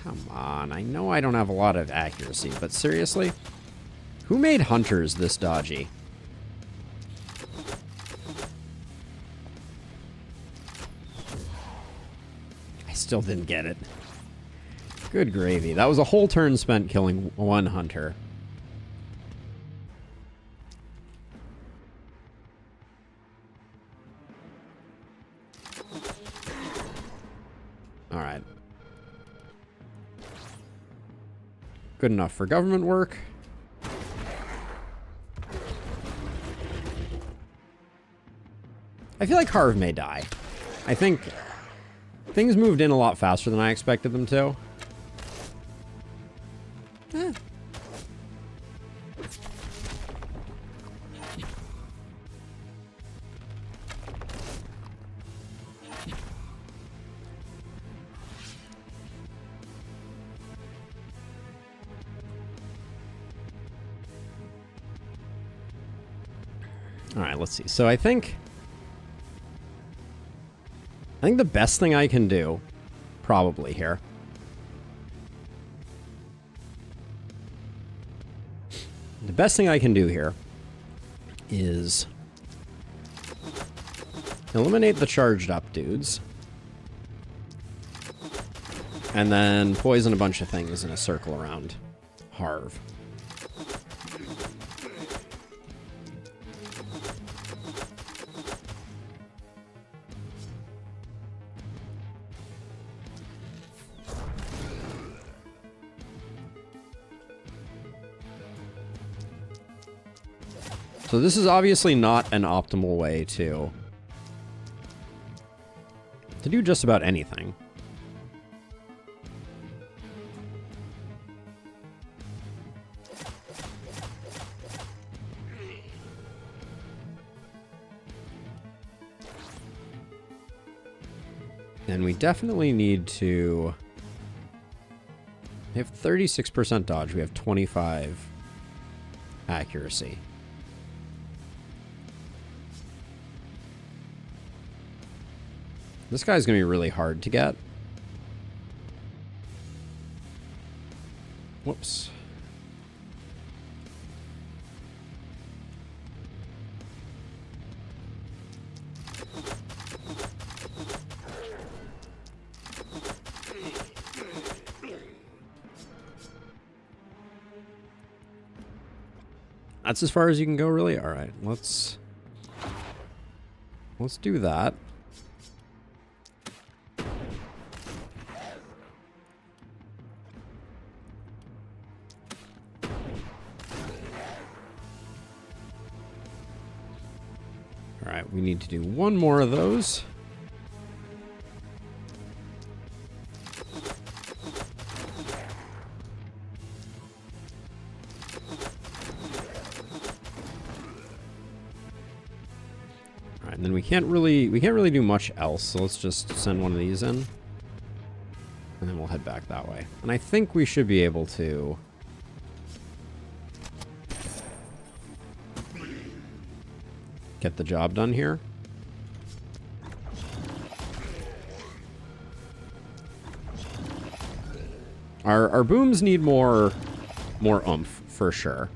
[SPEAKER 1] Come on, I know I don't have a lot of accuracy, but seriously? Who made hunters this dodgy? I still didn't get it. Good gravy. That was a whole turn spent killing one hunter. All right. Good enough for government work. I feel like Harv may die. I think things moved in a lot faster than I expected them to. Eh. All right, let's see. So I think the best thing I can do, probably here, is eliminate the charged up dudes, and then poison a bunch of things in a circle around Harv. So this is obviously not an optimal way to do just about anything. And we definitely need to... We have 36% dodge. We have 25 accuracy. This guy's going to be really hard to get. Whoops. That's as far as you can go, really? All right, let's do that. All right, we need to do one more of those. All right, and then we can't really do much else, so let's just send one of these in. And then we'll head back that way. And I think we should be able to get the job done here. Our booms need more oomph for sure.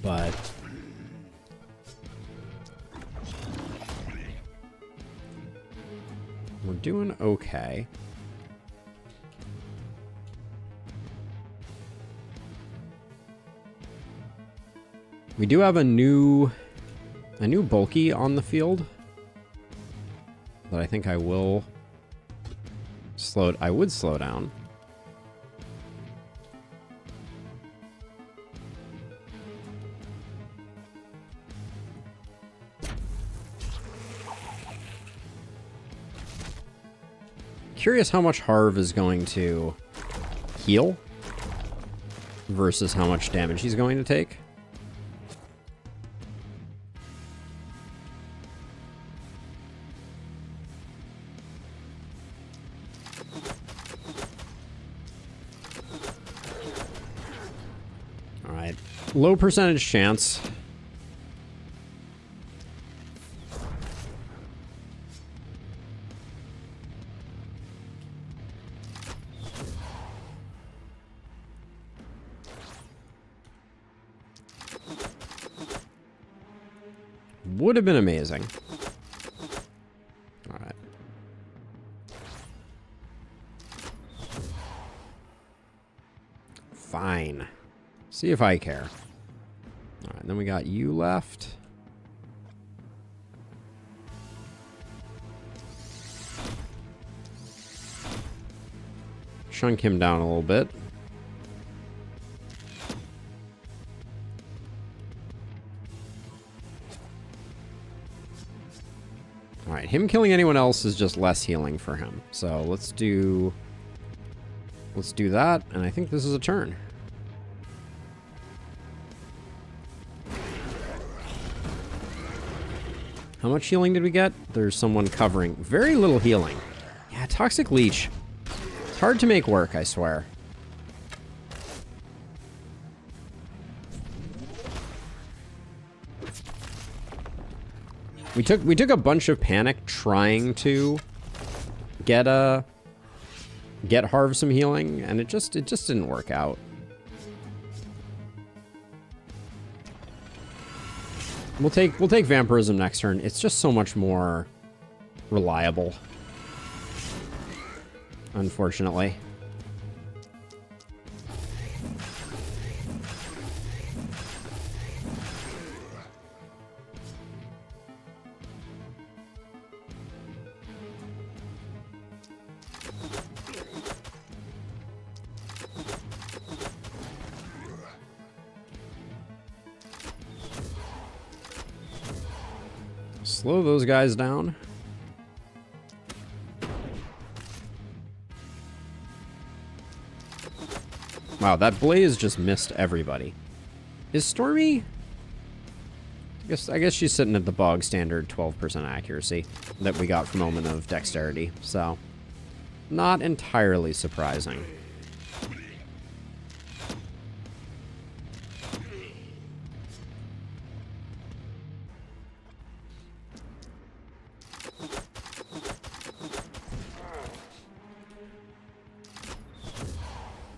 [SPEAKER 1] But we're doing okay. We do have a new bulky on the field that I think I would slow down. Curious how much Harv is going to heal versus how much damage he's going to take. All right, low percentage chance. Would have been amazing. All right. See if I care. Alright, then we got you left. Chunk him down a little bit. Alright, him killing anyone else is just less healing for him. So let's do that, and I think this is a turn. How much healing did we get? There's someone covering. Very little healing. Yeah, Toxic Leech. It's hard to make work, I swear. We took a bunch of panic trying to get Harv some healing, and it just didn't work out. We'll take Vampirism next turn. It's just so much more reliable. Unfortunately. Slow those guys down. Wow, that blaze just missed everybody. Is Stormy? I guess she's sitting at the bog standard 12% accuracy that we got from Omen of Dexterity, so not entirely surprising.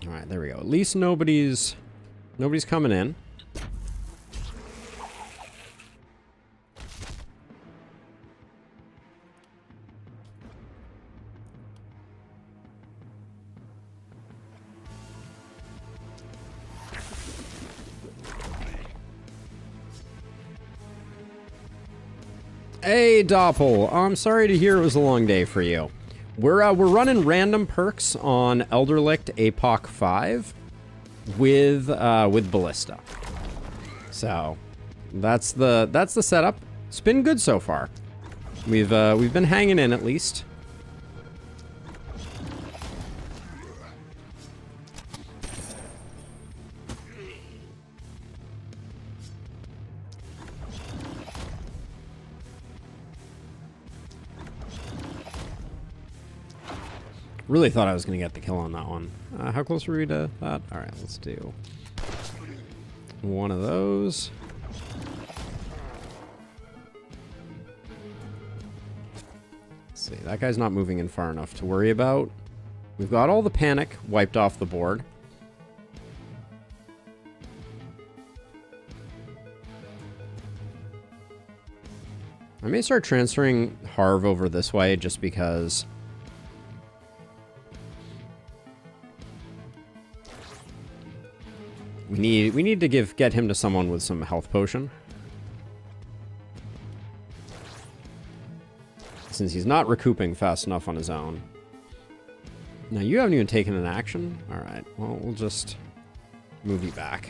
[SPEAKER 1] Alright, there we go. At least nobody's coming in. Hey, Doppel. I'm sorry to hear it was a long day for you. We're running random perks on Elderlicht Apoc5 with Ballista. So that's the setup. It's been good so far. We've been hanging in at least. Really thought I was going to get the kill on that one. How close were we to that? Alright, let's do one of those. Let's see, that guy's not moving in far enough to worry about. We've got all the panic wiped off the board. I may start transferring Harv over this way just because we need to get him to someone with some health potion. Since he's not recouping fast enough on his own. Now you haven't even taken an action? Alright, well we'll just move you back.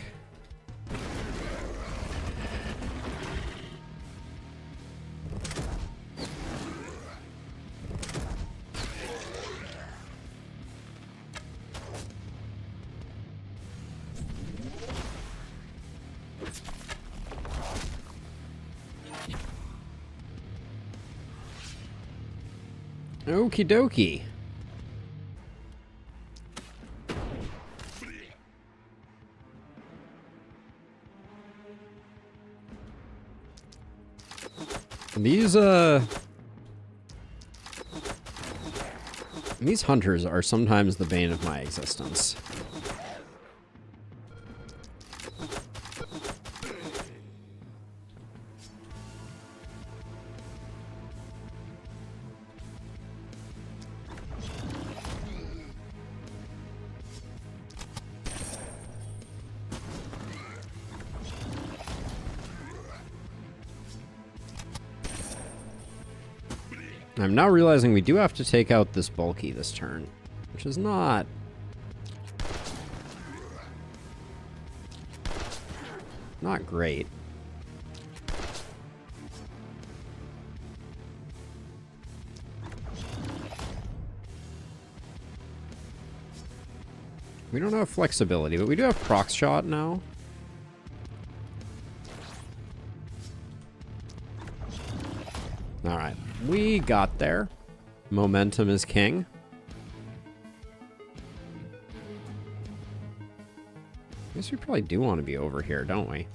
[SPEAKER 1] Okie dokie. These hunters are sometimes the bane of my existence. I'm now realizing we do have to take out this bulky this turn, which is not great. We don't have flexibility, but we do have proc shot now. All right, we got there. Momentum is king. I guess we probably do want to be over here, don't we?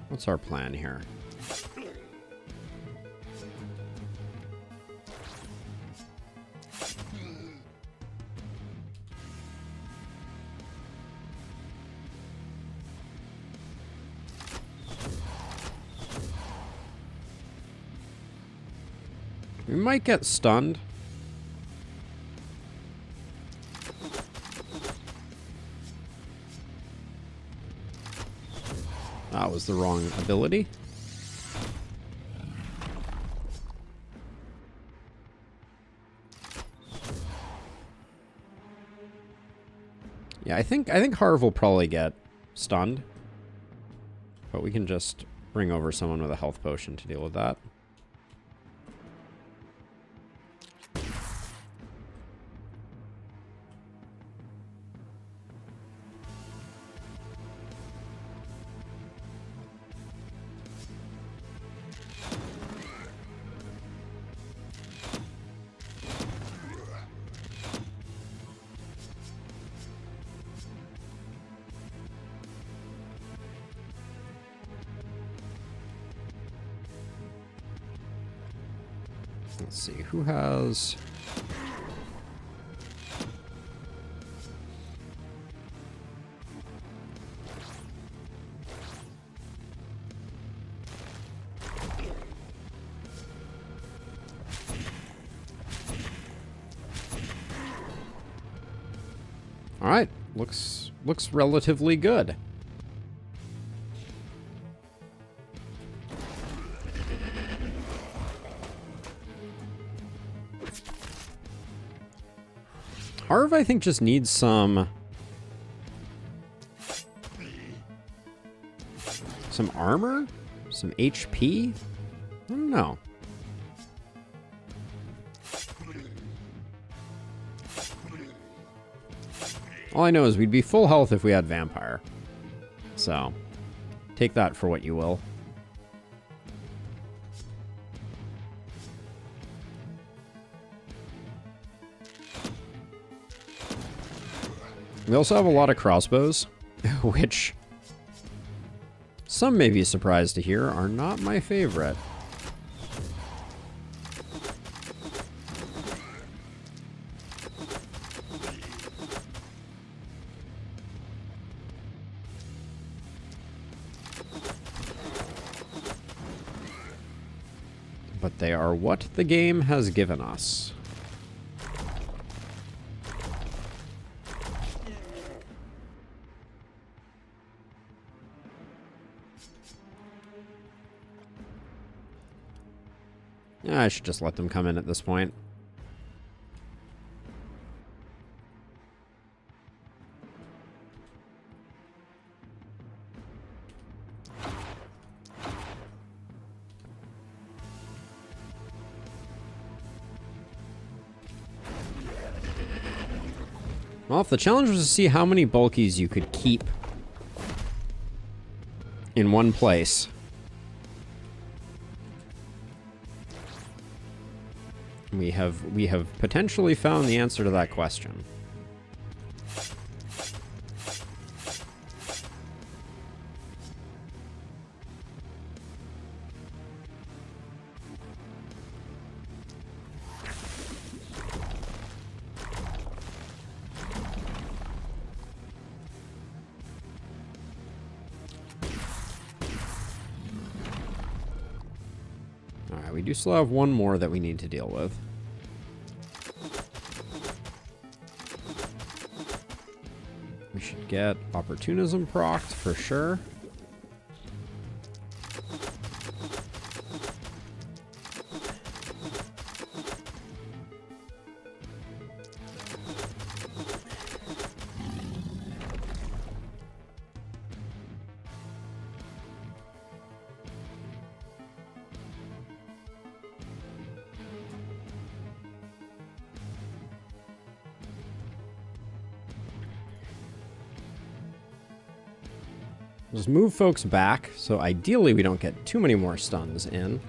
[SPEAKER 1] What's our plan here? We might get stunned. That was the wrong ability. Yeah, I think Harv will probably get stunned. But we can just bring over someone with a health potion to deal with that. Let's see, who has... All right, looks relatively good. Harv, I think, just needs some armor? Some HP? I don't know. All I know is we'd be full health if we had Vampire. So, take that for what you will. We also have a lot of crossbows, which some may be surprised to hear are not my favorite. But they are what the game has given us. I should just let them come in at this point. Well, if the challenge was to see how many bulkies you could keep in one place, we have potentially found the answer to that question. Alright, we do still have one more that we need to deal with. We should get Opportunism procced for sure. Just move folks back, so ideally we don't get too many more stuns in.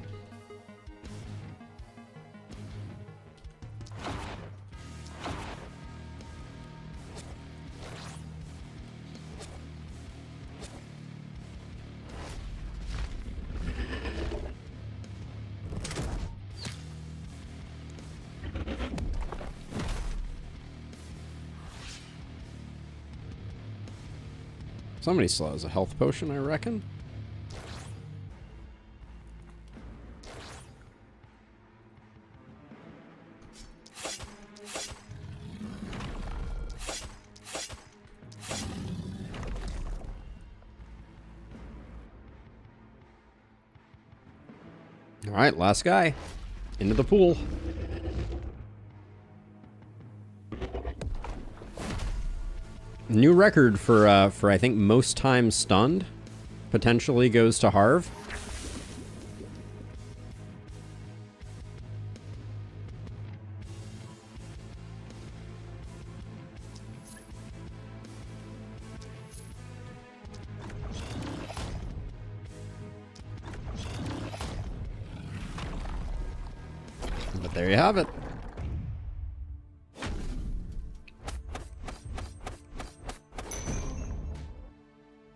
[SPEAKER 1] Somebody still has a health potion, I reckon. All right, last guy. Into the pool. New record for I think most times stunned potentially goes to Harv. But there you have it.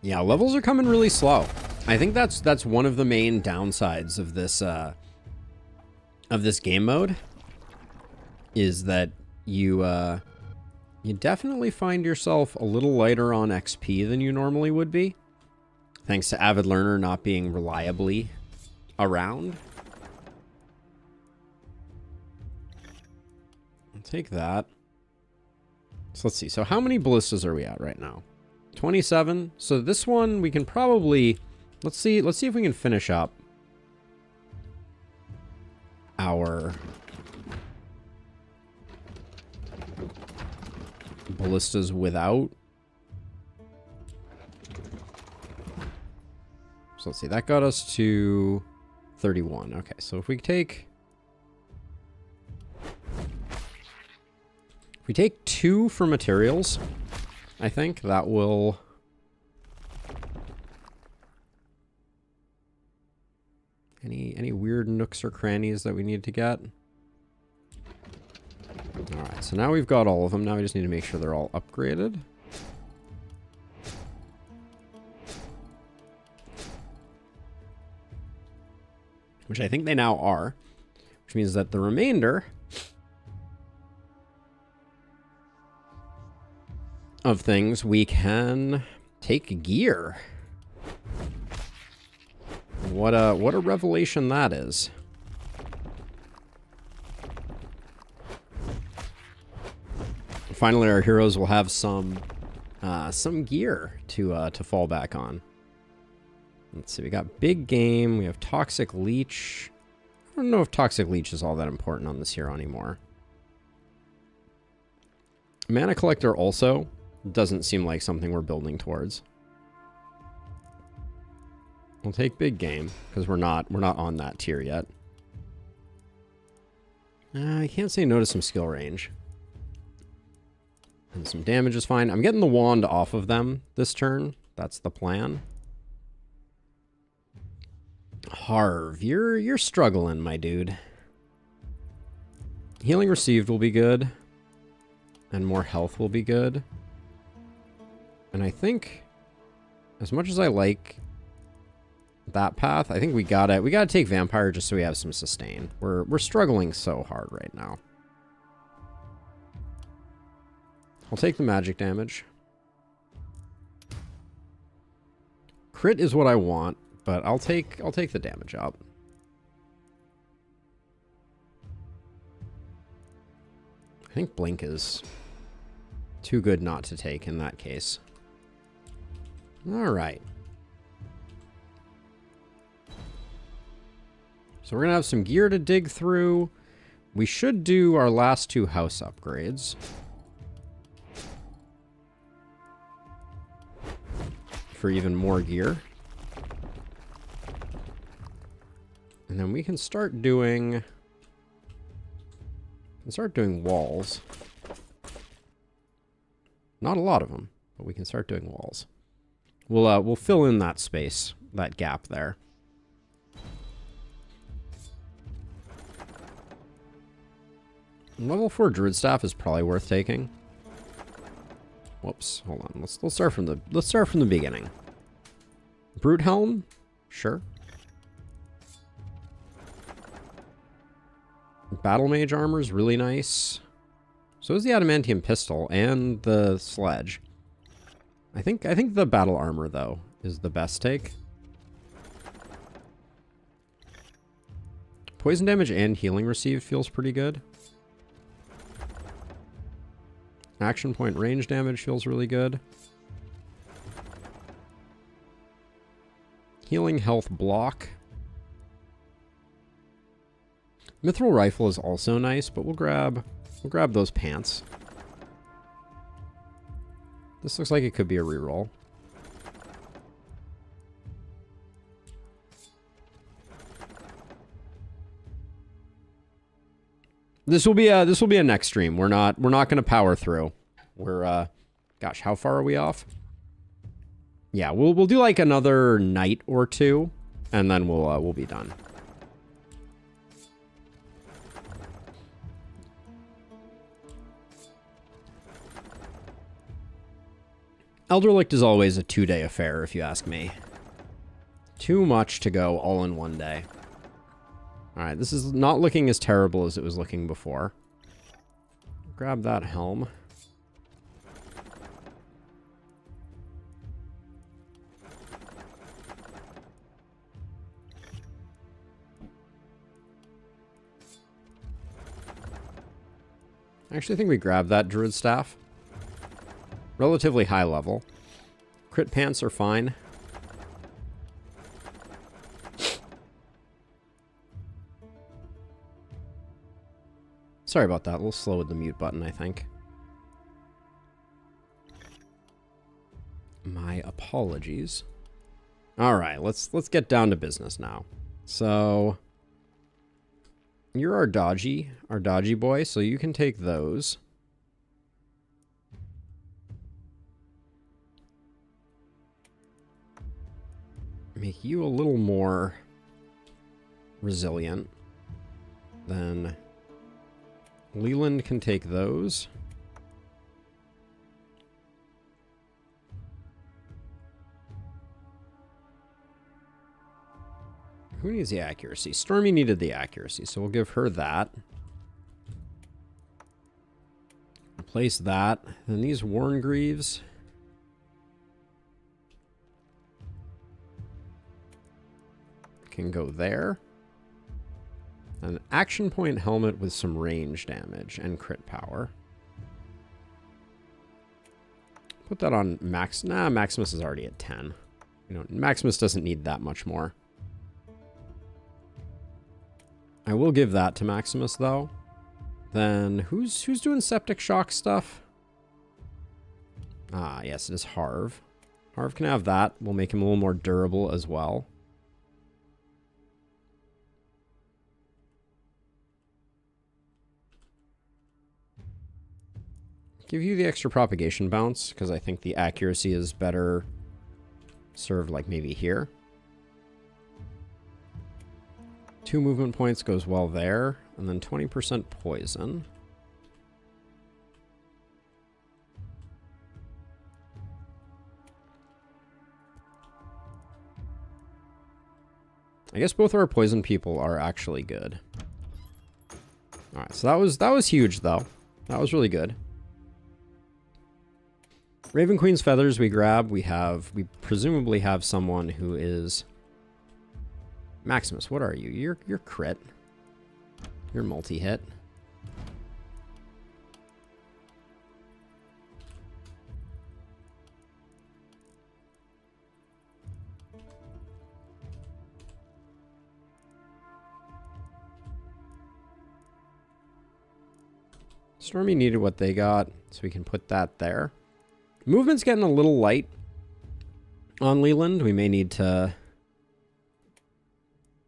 [SPEAKER 1] Yeah, levels are coming really slow. I think that's one of the main downsides of this game mode, is that you definitely find yourself a little lighter on XP than you normally would be, thanks to Avid Learner not being reliably around. I'll take that. So let's see. So how many ballistas are we at right now? 27. So this one we can probably, let's see if we can finish up our ballistas without. So let's see, that got us to 31. Okay, so if we take 2 for materials, I think that will... Any weird nooks or crannies that we need to get? Alright, so now we've got all of them. Now we just need to make sure they're all upgraded. Which I think they now are. Which means that the remainder of things we can take gear. What a revelation that is. Finally, our heroes will have some gear to fall back on. Let's see, we got Big Game, we have Toxic Leech. I don't know if Toxic Leech is all that important on this hero anymore. Mana Collector also doesn't seem like something we're building towards. We'll take Big Game, because we're not on that tier yet. I can't say no to some skill range. And some damage is fine. I'm getting the wand off of them this turn. That's the plan. Harv, you're struggling, my dude. Healing received will be good. And more health will be good. And I think, as much as I like that path, I think we gotta take Vampire just so we have some sustain. We're struggling so hard right now. I'll take the magic damage. Crit is what I want, but I'll take the damage up. I think Blink is too good not to take in that case. All right. So we're going to have some gear to dig through. We should do our last 2 house upgrades. For even more gear. And then we can start doing... walls. Not a lot of them, but we can start doing walls. We'll fill in that space, that gap there. Level 4 Druid Staff is probably worth taking. Whoops, hold on. Let's start from the beginning. Brute Helm? Sure. Battle Mage armor is really nice. So is the Adamantium Pistol and the Sledge. I think the battle armor though is the best take. Poison damage and healing received feels pretty good. Action point range damage feels really good. Healing health block. Mithril rifle is also nice, but we'll grab those pants. This looks like it could be a reroll. This will be a next stream. We're not going to power through. We're gosh, how far are we off? Yeah, we'll do like another night or 2 and then we'll be done. Elderlicht is always a 2-day affair, if you ask me. Too much to go all in one day. Alright, this is not looking as terrible as it was looking before. Grab that helm. I actually think we grab that Druid Staff. Relatively high level. Crit pants are fine. Sorry about that. A little slow with the mute button, I think. My apologies. All right, let's get down to business now. So you're our dodgy boy, so you can take those. Make you a little more resilient. Then Leland can take those. Who needs the accuracy? Stormy needed the accuracy, so we'll give her that. Replace that. Then these Warngreaves. Can go there. An action point helmet with some range damage and crit power. Put that on Max. Nah, Maximus is already at 10. You know, Maximus doesn't need that much more. I will give that to Maximus though. Then who's doing septic shock stuff? Ah, yes, it is Harv. Harv can have that. We'll make him a little more durable as well. Give you the extra propagation bounce, because I think the accuracy is better served like maybe here. 2 movement points goes well there, and then 20% poison. I guess both of our poison people are actually good. Alright, so that was huge though. That was really good. Raven Queen's feathers we grab. We presumably have someone who is Maximus. What are you? You're crit. You're multi-hit. Stormy needed what they got, so we can put that there. Movement's getting a little light on Leland. We may need to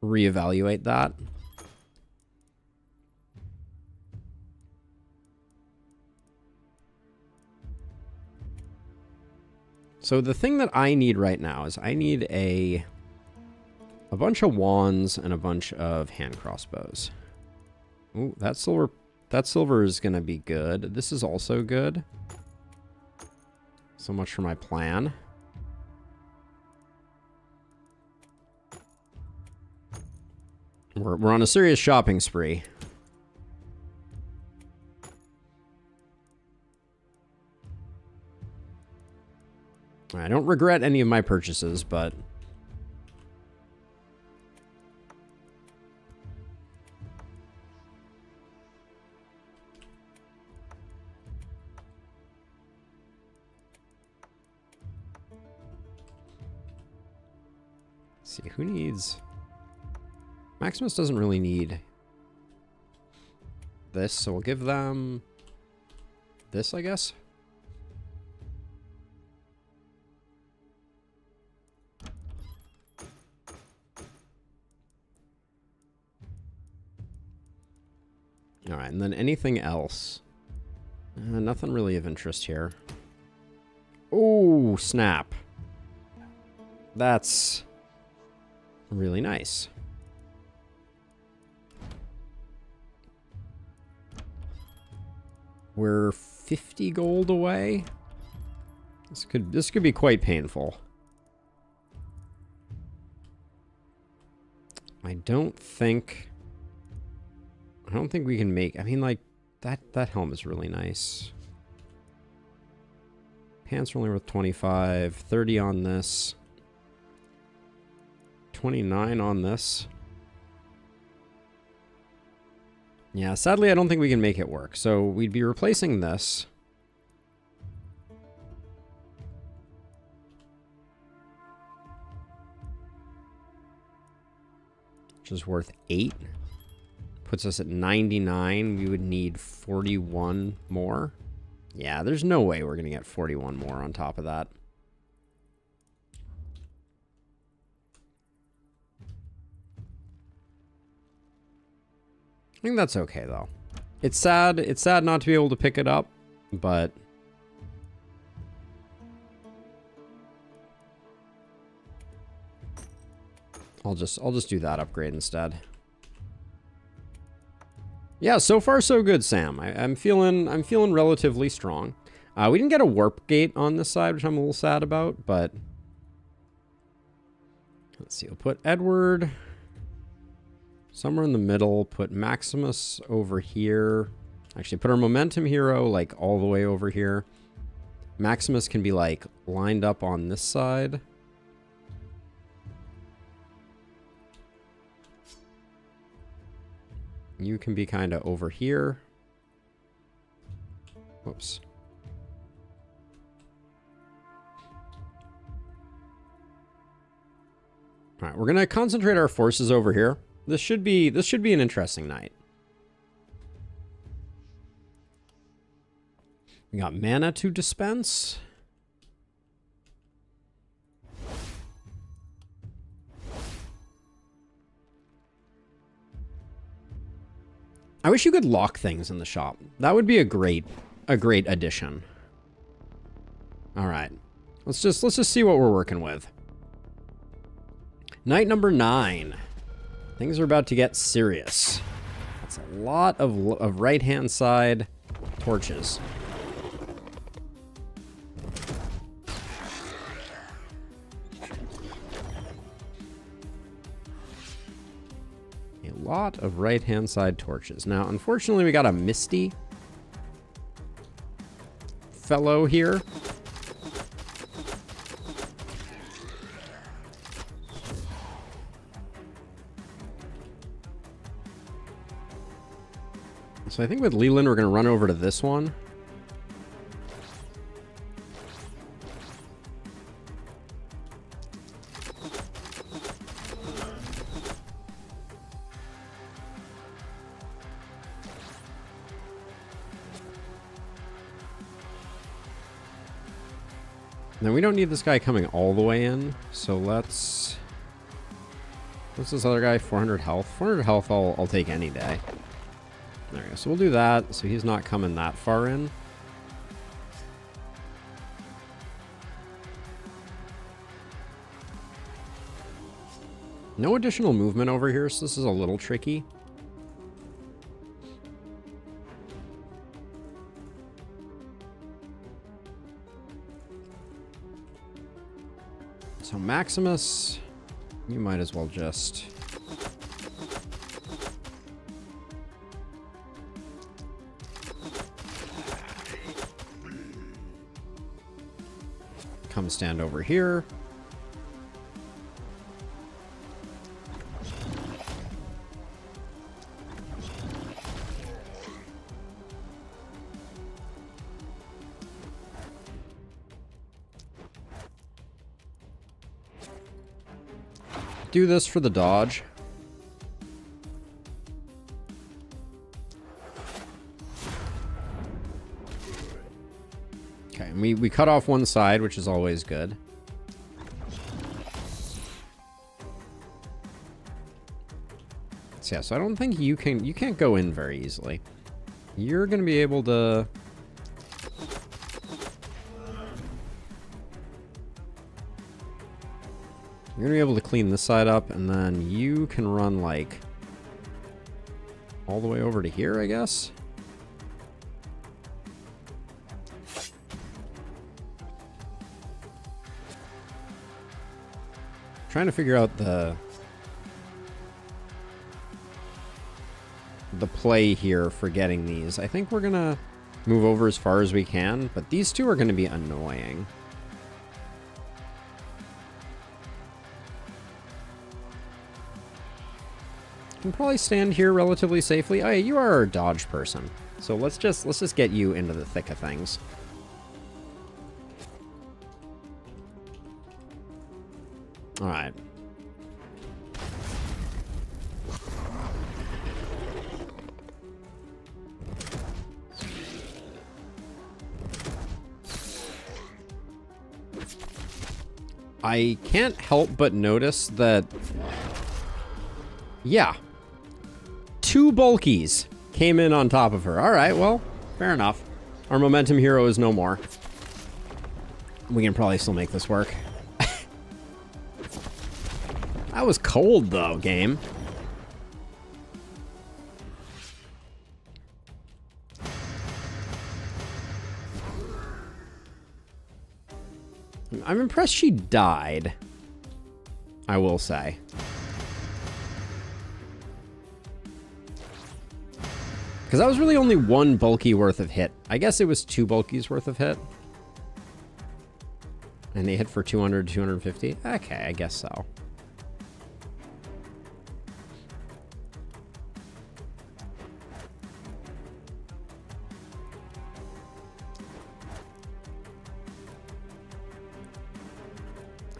[SPEAKER 1] reevaluate that. So the thing that I need right now is I need a bunch of wands and a bunch of hand crossbows. Ooh, that silver is going to be good. This is also good. So much for my plan. We're on a serious shopping spree. I don't regret any of my purchases, but let's see, who needs... Maximus doesn't really need this, so we'll give them this, I guess. All right, and then anything else? Nothing really of interest here. Oh, snap. That's really nice. We're 50 gold away. This could be quite painful. I don't think we can make... I mean, like, that helm is really nice. Pants are only worth 25. 30 on this. 29 on this. Yeah, sadly, I don't think we can make it work. So we'd be replacing this. Which is worth 8. Puts us at 99. We would need 41 more. Yeah, there's no way we're going to get 41 more on top of that. I think that's okay, though. It's sad. It's sad not to be able to pick it up, but... I'll just do that upgrade instead. Yeah, so far so good, Sam. I'm feeling relatively strong. We didn't get a warp gate on this side, which I'm a little sad about, but let's see. We'll put Edward somewhere in the middle. Put Maximus over here. Actually, put our momentum hero like all the way over here. Maximus can be like lined up on this side. You can be kind of over here. Whoops. All right, we're going to concentrate our forces over here. This should be an interesting night. We got mana to dispense. I wish you could lock things in the shop. That would be a great addition. All right. Let's just see what we're working with. Night number 9. Things are about to get serious. That's a lot of right-hand side torches. A lot of right-hand side torches. Now, unfortunately, we got a misty fellow here. So I think with Leland, we're going to run over to this one. Now, we don't need this guy coming all the way in, so let's... What's this other guy? 400 health. 400 health I'll take any day. There we go. So we'll do that, so he's not coming that far in. No additional movement over here, so this is a little tricky. So Maximus, you might as well just... come stand over here. Do this for the dodge. Okay, and we cut off one side, which is always good. So yeah, so I don't think you can't go in very easily. You're gonna be able to... You're gonna be able to clean this side up, and then you can run, like, all the way over to here, I guess? Trying to figure out the play here for getting these. I think we're gonna move over as far as we can, but these two are gonna be annoying. Can probably stand here relatively safely. Oh yeah, you are a dodge person. So let's just get you into the thick of things. All right. I can't help but notice that, yeah, 2 bulkies came in on top of her. All right, well, fair enough. Our momentum hero is no more. We can probably still make this work. That was cold, though, game. I'm impressed she died, I will say. Because that was really only 1 bulky worth of hit. I guess it was 2 bulkies worth of hit. And they hit for 200, 250. Okay, I guess so.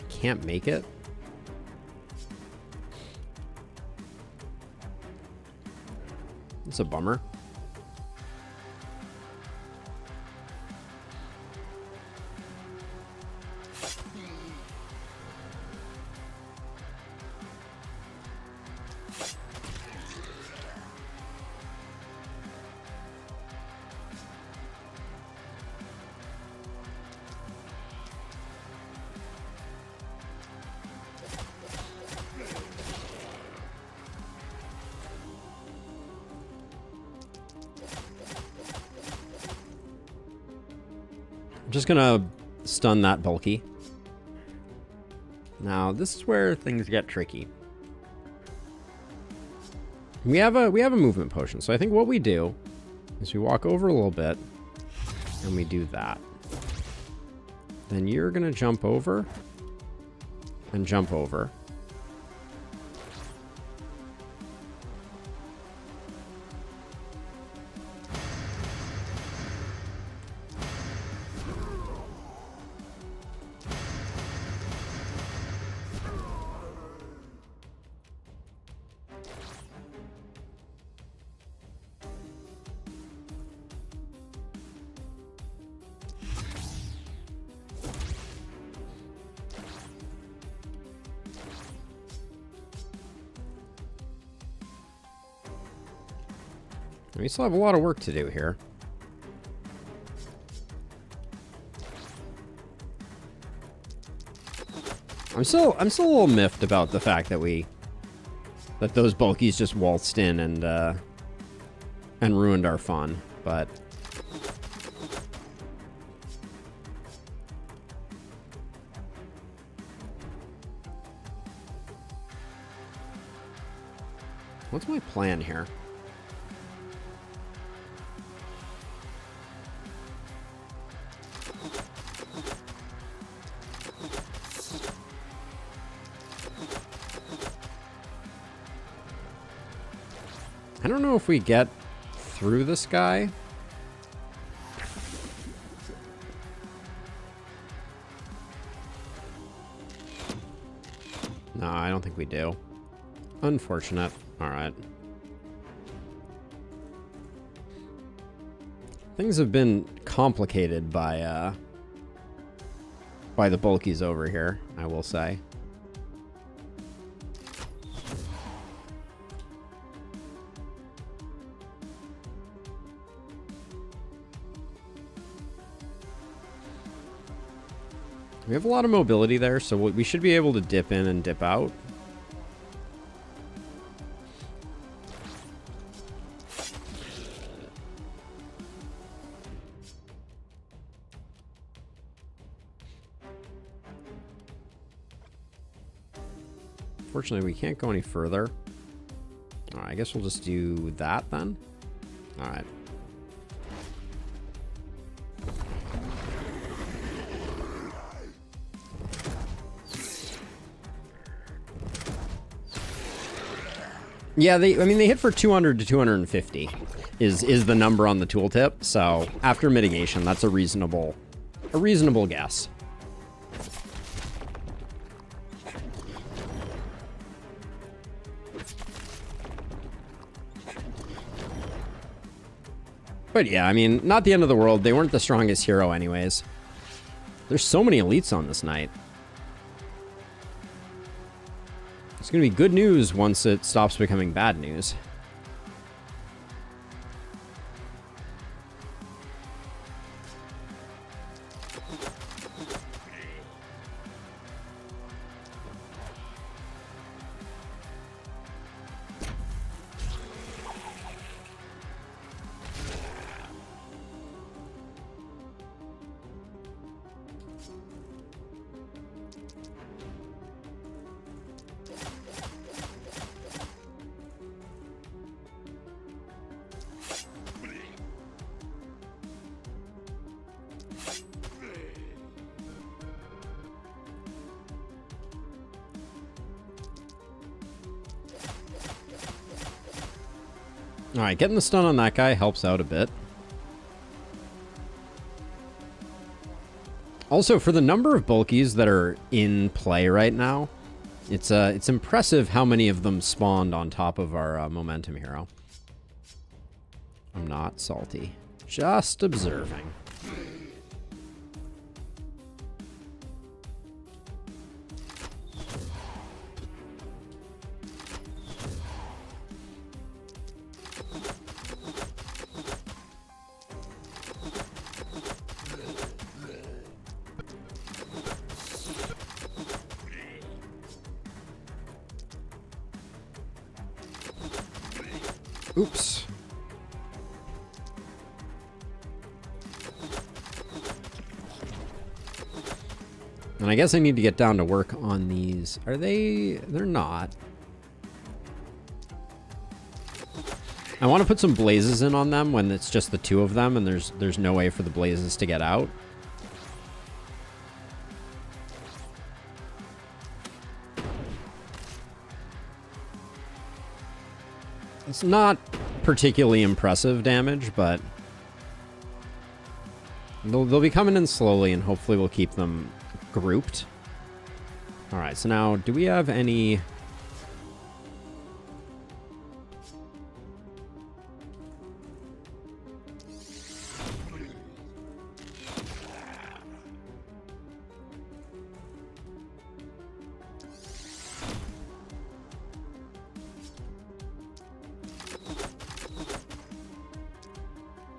[SPEAKER 1] Can't make it. It's a bummer. I'm just gonna stun that bulky. Now, this is where things get tricky. We have a movement potion, so I think what we do is we walk over a little bit and we do that. Then you're gonna jump over and jump over. We still have a lot of work to do here. I'm still a little miffed about the fact that those bulkies just waltzed in and ruined our fun, but what's my plan here? I don't know if we get through this guy. No, I don't think we do. Unfortunate. All right. Things have been complicated by the bulkies over here, I will say. We have a lot of mobility there, so we should be able to dip in and dip out. Fortunately, we can't go any further. All right, I guess we'll just do that then. All right. Yeah, I mean, they hit for 200 to 250 is the number on the tooltip. So after mitigation, that's a reasonable guess. But yeah, I mean, not the end of the world. They weren't the strongest hero anyways. There's so many elites on this night. It's going to be good news once it stops becoming bad news. Alright, getting the stun on that guy helps out a bit. Also, for the number of bulkies that are in play right now, it's impressive how many of them spawned on top of our momentum hero. I'm not salty. Just observing. Oops. And I guess I need to get down to work on these. Are they? They're not. I want to put some blazes in on them when it's just the two of them and there's no way for the blazes to get out. It's not particularly impressive damage, but they'll be coming in slowly, and hopefully we'll keep them grouped. All right, so now, do we have any...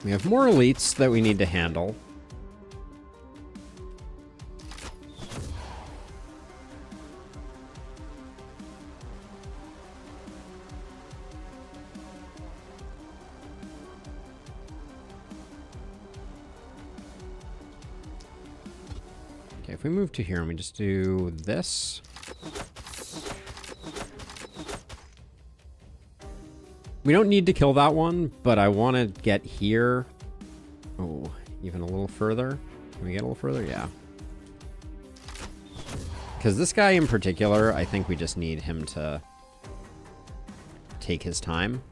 [SPEAKER 1] We have more elites that we need to handle. Okay, if we move to here and we just do this. We don't need to kill that one, but I want to get here. Oh, even a little further. Can we get a little further? Yeah. Because this guy in particular, I think we just need him to take his time.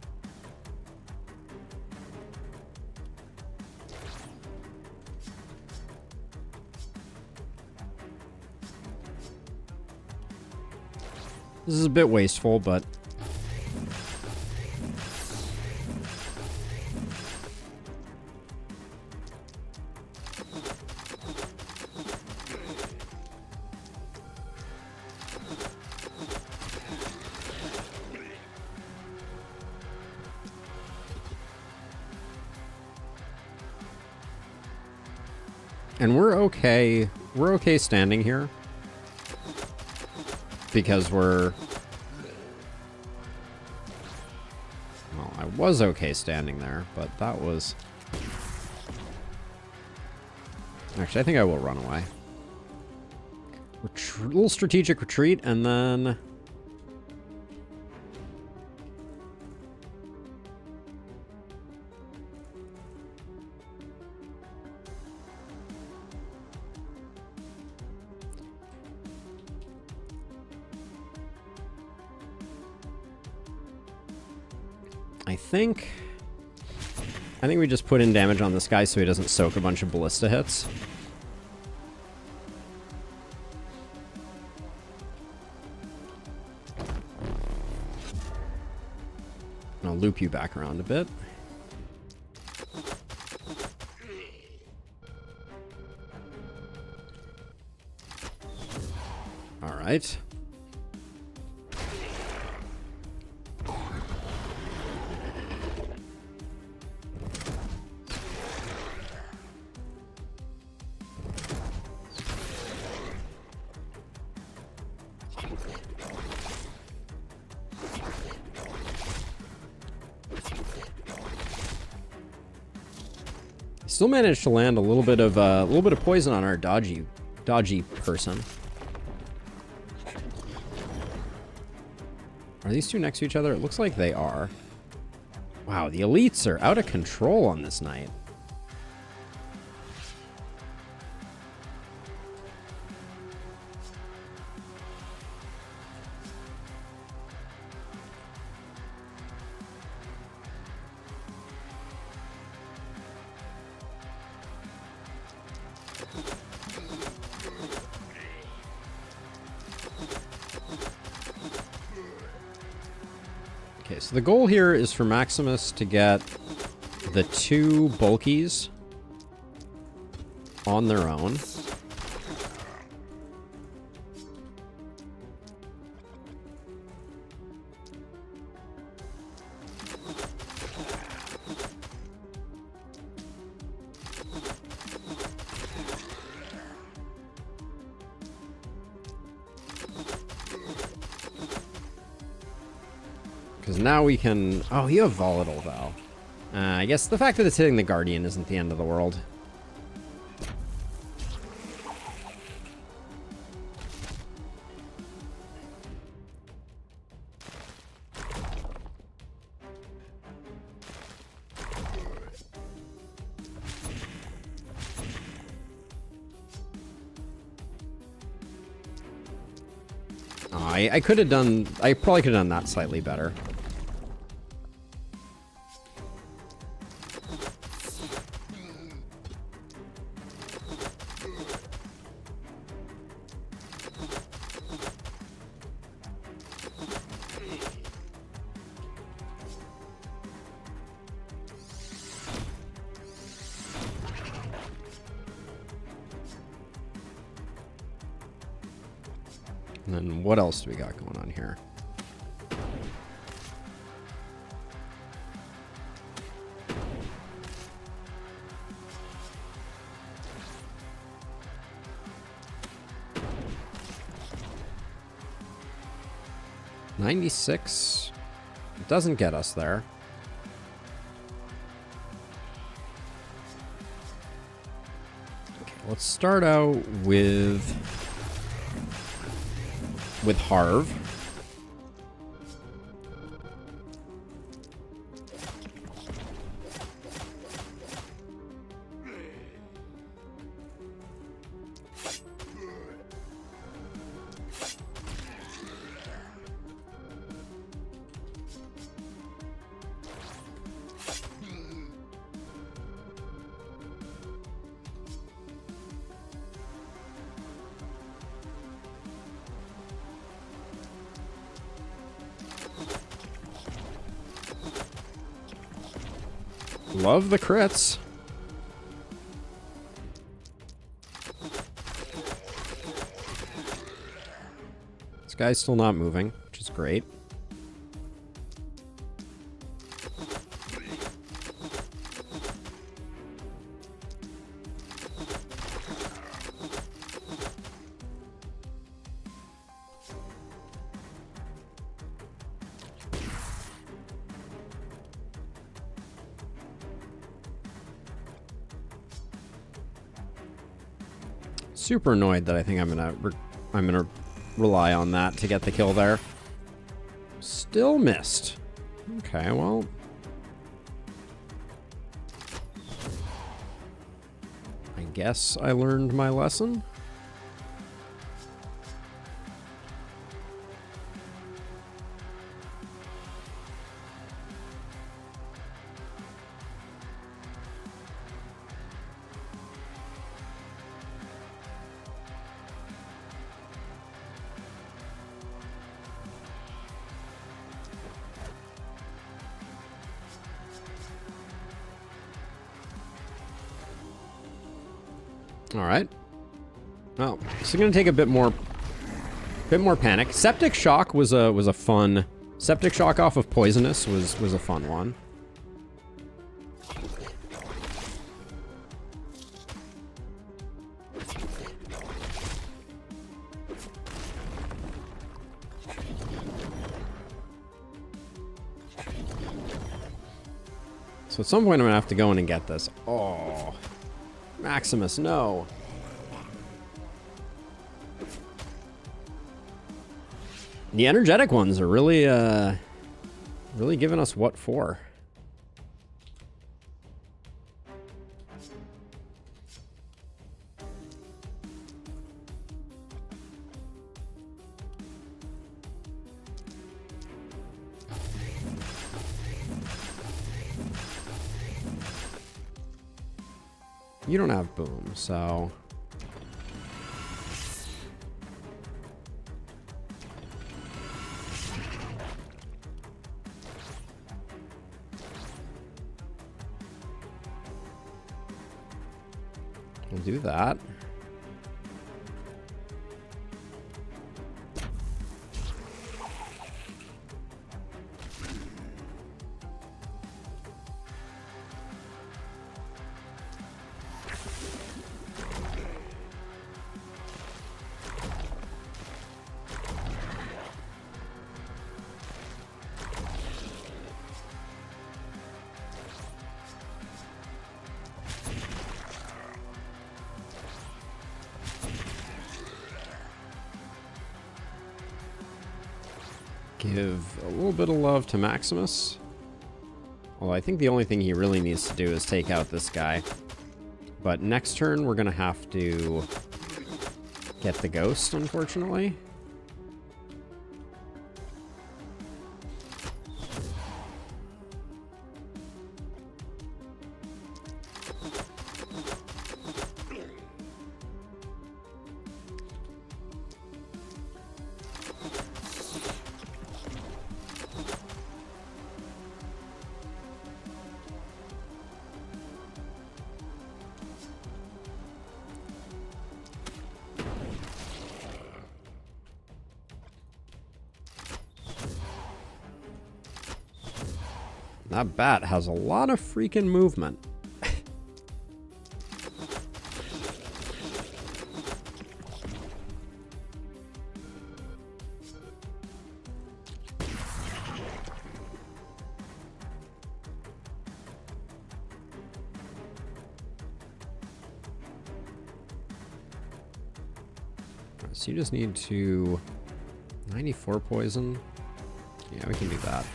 [SPEAKER 1] This is a bit wasteful, but and we're okay standing here. Because we're... Well, I was okay standing there, but that was... Actually, I think I will run away. Little strategic retreat, and then... I think we just put in damage on this guy so he doesn't soak a bunch of ballista hits. And I'll loop you back around a bit. All right. Still managed to land a little bit of poison on our dodgy person. Are these two next to each other? It looks like they are. Wow, the elites are out of control on this night. Okay, so the goal here is for Maximus to get the two bulkies on their own. Because now we can... Oh, you have Volatile, though. I guess the fact that it's hitting the Guardian isn't the end of the world. Oh, I could have done... I probably could have done that slightly better. And then what else do we got going on here? 96. It doesn't get us there. Okay, let's start out with Harv. Love the crits. This guy's still not moving, which is great. Super annoyed that I think I'm gonna rely on that to get the kill there. Still missed. Okay, well. I guess I learned my lesson. All right. Well, it's going to take a bit more panic. Septic shock was a fun. Septic shock off of poisonous was a fun one. So at some point I'm going to have to go in and get this. Oh. Maximus, no. The energetic ones are really giving us what for. You don't have boom, so... we'll do that. Give a little bit of love to Maximus. Well, I think the only thing he really needs to do is take out this guy. But next turn, we're going to have to get the ghost, unfortunately. That bat has a lot of freaking movement. So you just need to 94 poison. Yeah, we can do that.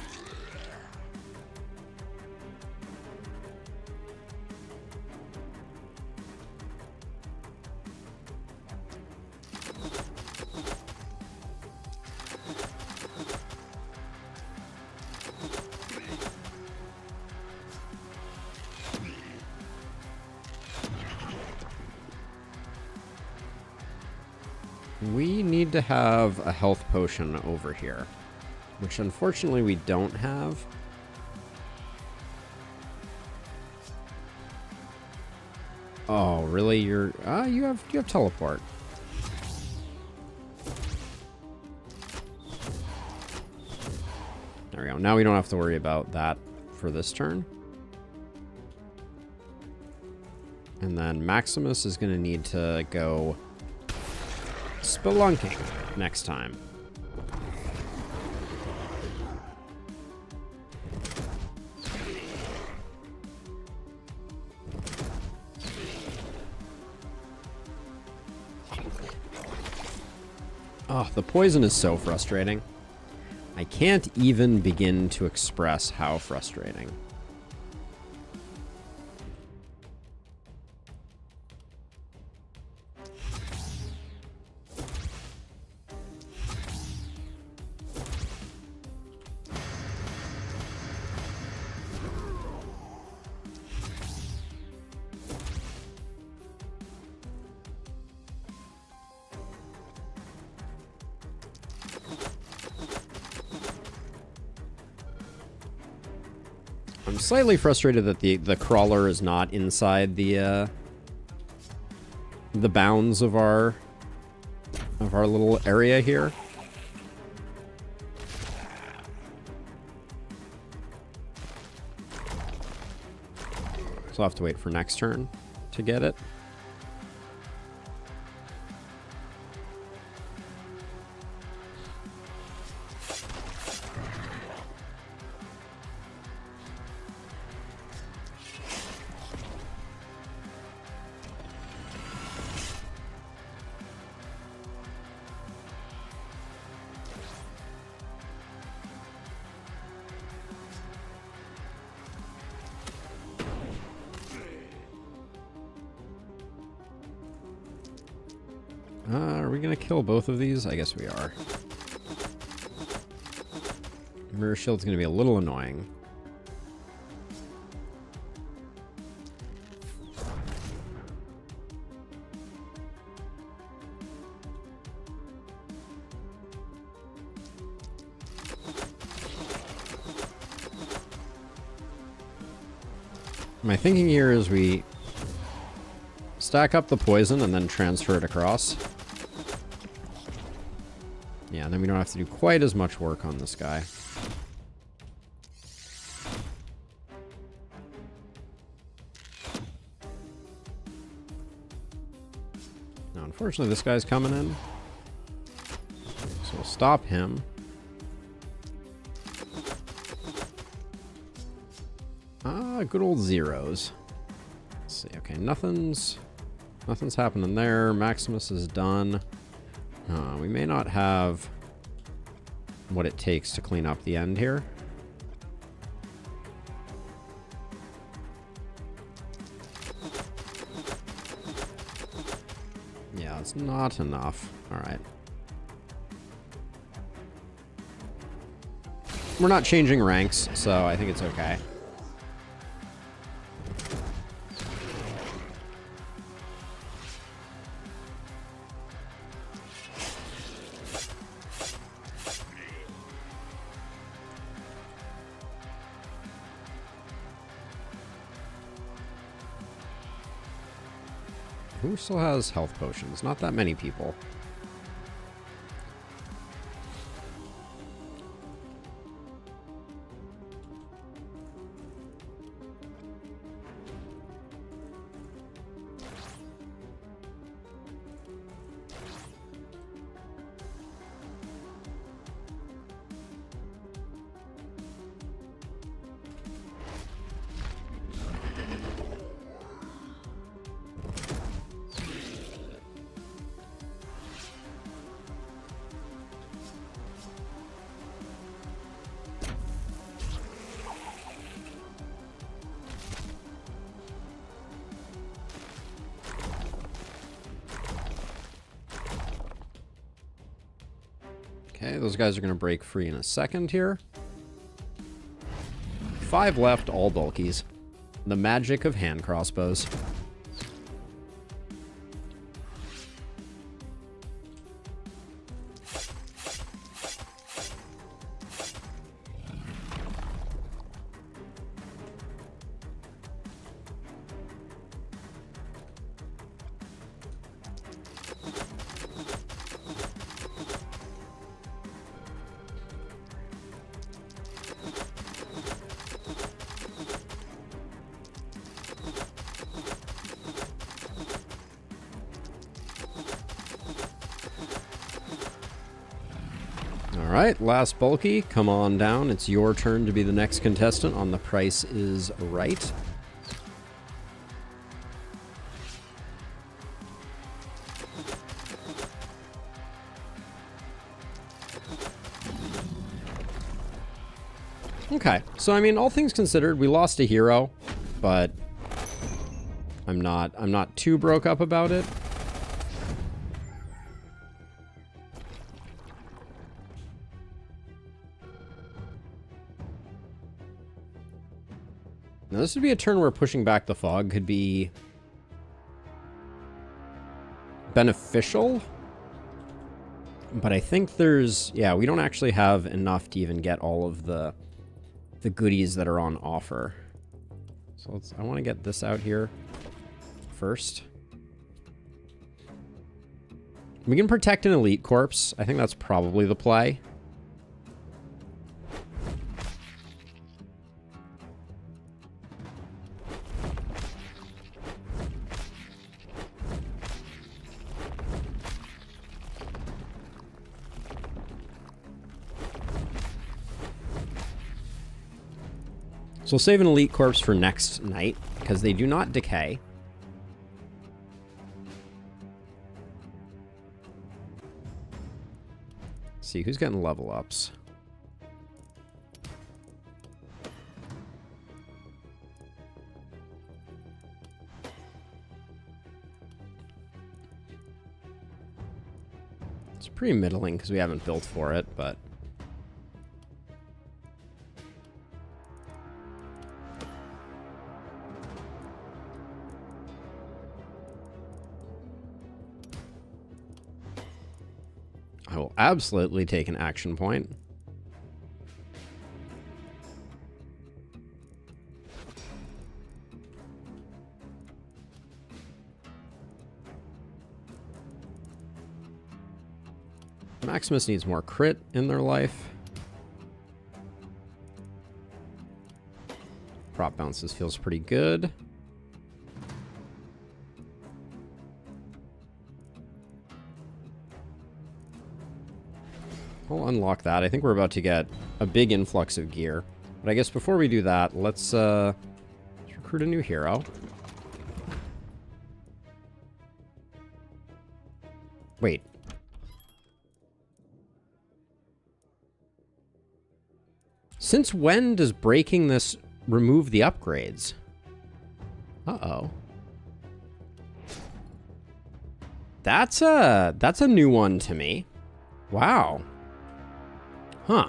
[SPEAKER 1] We need to have a health potion over here, which unfortunately we don't have. Oh, really? You have teleport. There we go. Now we don't have to worry about that for this turn. And then Maximus is going to need to go spelunking next time. Oh, the poison is so frustrating. I can't even begin to express how frustrating. I'm slightly frustrated that the crawler is not inside the bounds of our little area here. So I'll have to wait for next turn to get it. Are we gonna kill both of these? I guess we are. Mirror Shield's gonna be a little annoying. My thinking here is we stack up the poison and then transfer it across. Yeah, and then we don't have to do quite as much work on this guy. Now, unfortunately, this guy's coming in. So we'll stop him. Good old zeros. Let's see. Okay, nothing's happening there. Maximus is done. We may not have what it takes to clean up the end here. Yeah, it's not enough. All right. We're not changing ranks, so I think it's okay. Who still has health potions? Not that many people. Okay, those guys are going to break free in a second here. 5 left, all bulkies. The magic of hand crossbows. Alright, last bulky, come on down. It's your turn to be the next contestant on The Price is Right. Okay, so I mean, all things considered, we lost a hero, but I'm not too broke up about it. Now, this would be a turn where pushing back the fog could be beneficial. But I think there's... yeah, we don't actually have enough to even get all of the goodies that are on offer. So I want to get this out here first. We can protect an elite corpse. I think that's probably the play. So we'll save an elite corpse for next night, because they do not decay. Let's see, who's getting level ups? It's pretty middling, because we haven't built for it, but... I will absolutely take an action point. Maximus needs more crit in their life. Prop bounces feels pretty good. I'll unlock that. I think we're about to get a big influx of gear. But I guess before we do that, let's recruit a new hero. Wait. Since when does breaking this remove the upgrades? Uh-oh. That's a new one to me. Wow. Huh.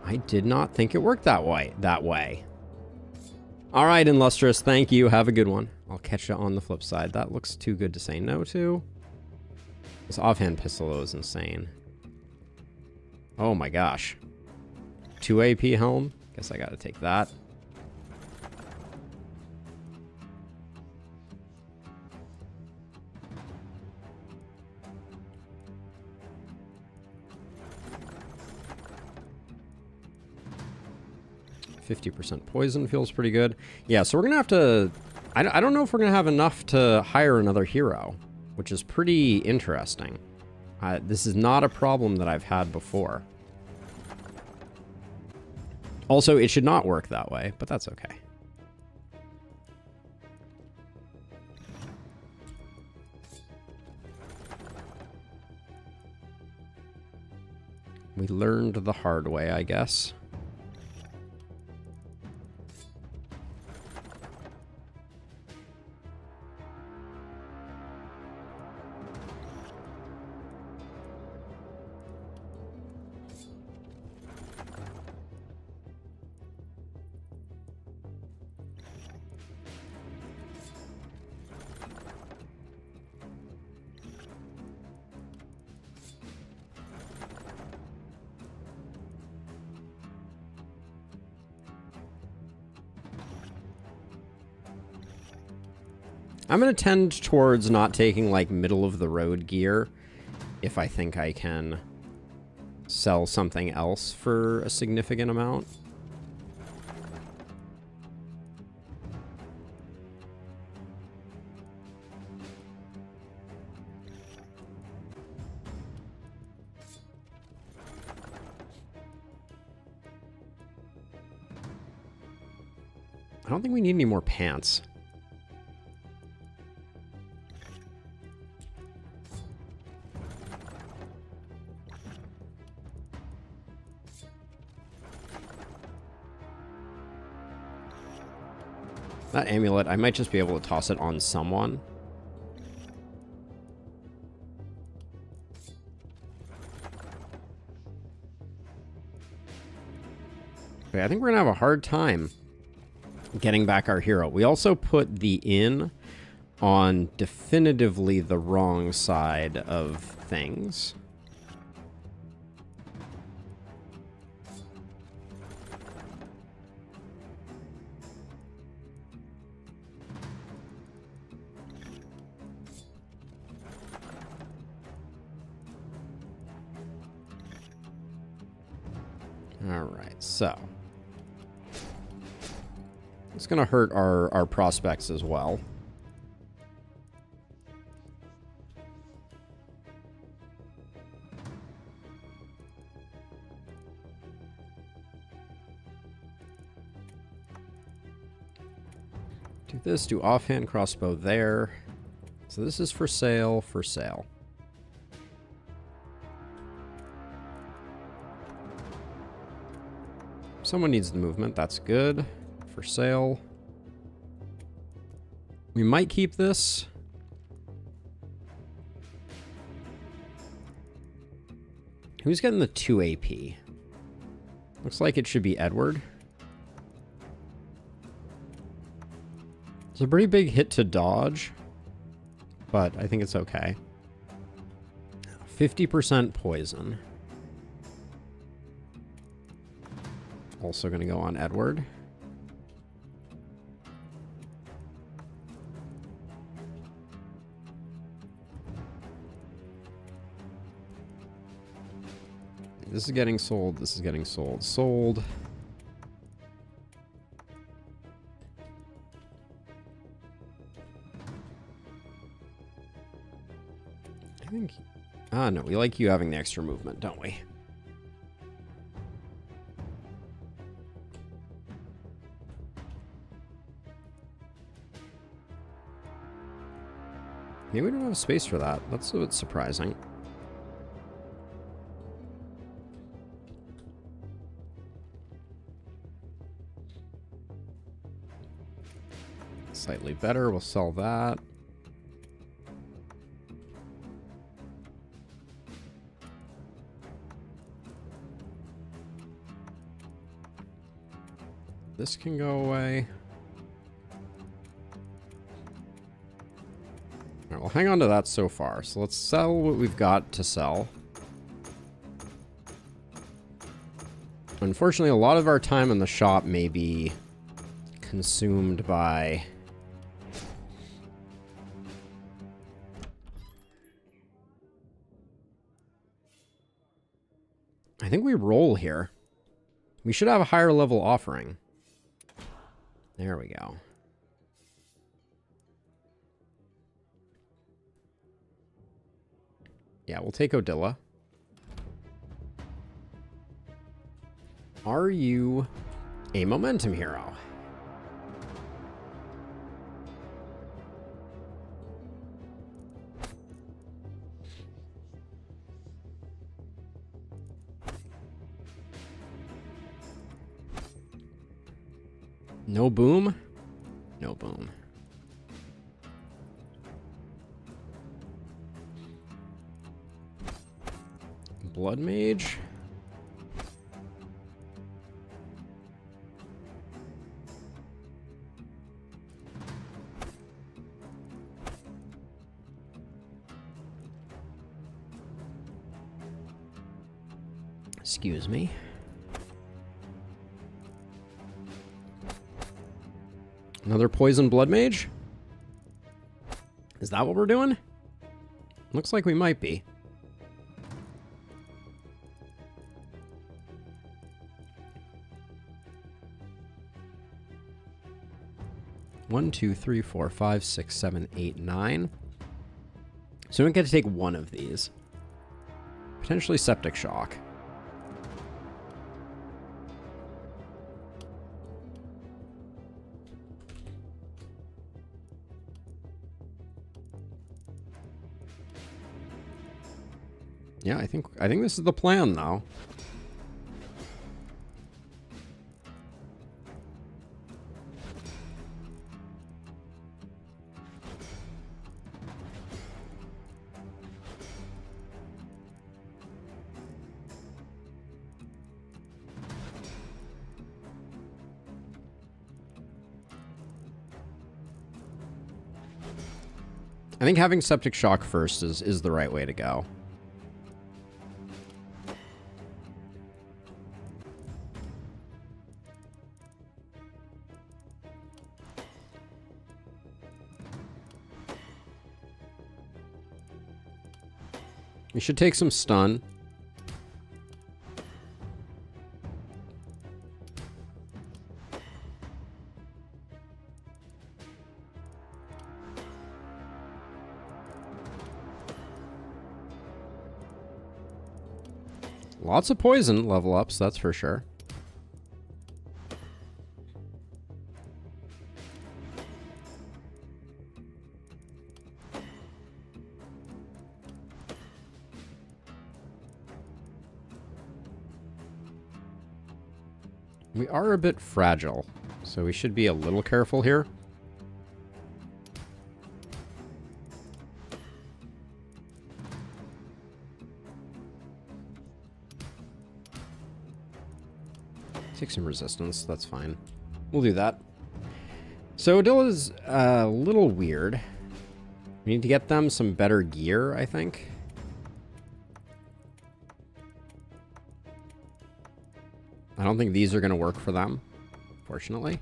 [SPEAKER 1] I did not think it worked that way. All right, Illustrious, thank you. Have a good one. I'll catch you on the flip side. That looks too good to say no to. This offhand pistol is insane. Oh my gosh. 2 AP helm. Guess I gotta take that. %50 poison feels pretty good. Yeah, so we're gonna have to... I don't know if we're gonna have enough to hire another hero, which is pretty interesting. This is not a problem that I've had before. Also, it should not work that way, but that's okay. We learned the hard way, I guess. I'm going to tend towards not taking, like, middle-of-the-road gear if I think I can sell something else for a significant amount. I don't think we need any more pants. That amulet, I might just be able to toss it on someone. Okay, I think we're gonna have a hard time getting back our hero. We also put the inn on definitively the wrong side of things. All right, so it's going to hurt our prospects as well. Do this, do offhand crossbow there. So this is for sale, for sale. Someone needs the movement, that's good. For sale. We might keep this. Who's getting the 2 AP? Looks like it should be Edward. It's a pretty big hit to dodge, but I think it's okay. 50% poison. Also going to go on Edward. This is getting sold. This is getting sold. Sold. I think... Ah, no. We like you having the extra movement, don't we? Maybe we don't have space for that. That's a bit surprising. Slightly better. We'll sell that. This can go away. All right, we'll hang on to that so far. So let's sell what we've got to sell. Unfortunately, a lot of our time in the shop may be consumed by... I think we roll here. We should have a higher level offering. There we go. Yeah, we'll take Odilla. Are you a momentum hero? No boom? No boom. Blood Mage? Excuse me. Another poison blood mage? Is that what we're doing? Looks like we might be. One, two, three, four, five, six, seven, eight, 9. So we don't get to take one of these. Potentially septic shock. Yeah, I think this is the plan now. I think having septic shock first is the right way to go. We should take some stun. Lots of poison level ups, that's for sure. We are a bit fragile, so we should be a little careful here. Take some resistance, that's fine. We'll do that. So Odilla's a little weird. We need to get them some better gear, I think. I don't think these are going to work for them, fortunately.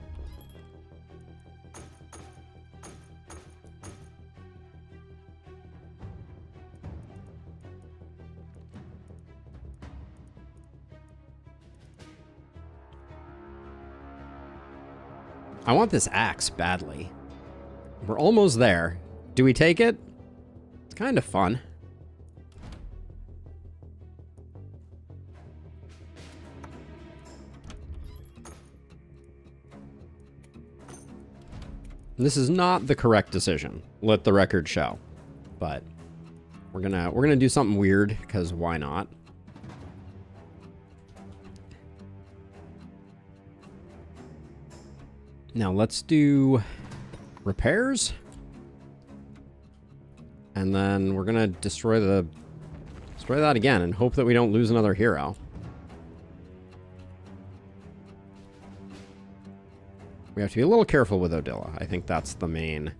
[SPEAKER 1] I want this axe badly. We're almost there. Do we take it? It's kind of fun. This is not the correct decision. Let the record show. But we're gonna do something weird, because why not? Now let's do repairs. And then we're gonna destroy that again and hope that we don't lose another hero. We have to be a little careful with Odilla. I think that's the main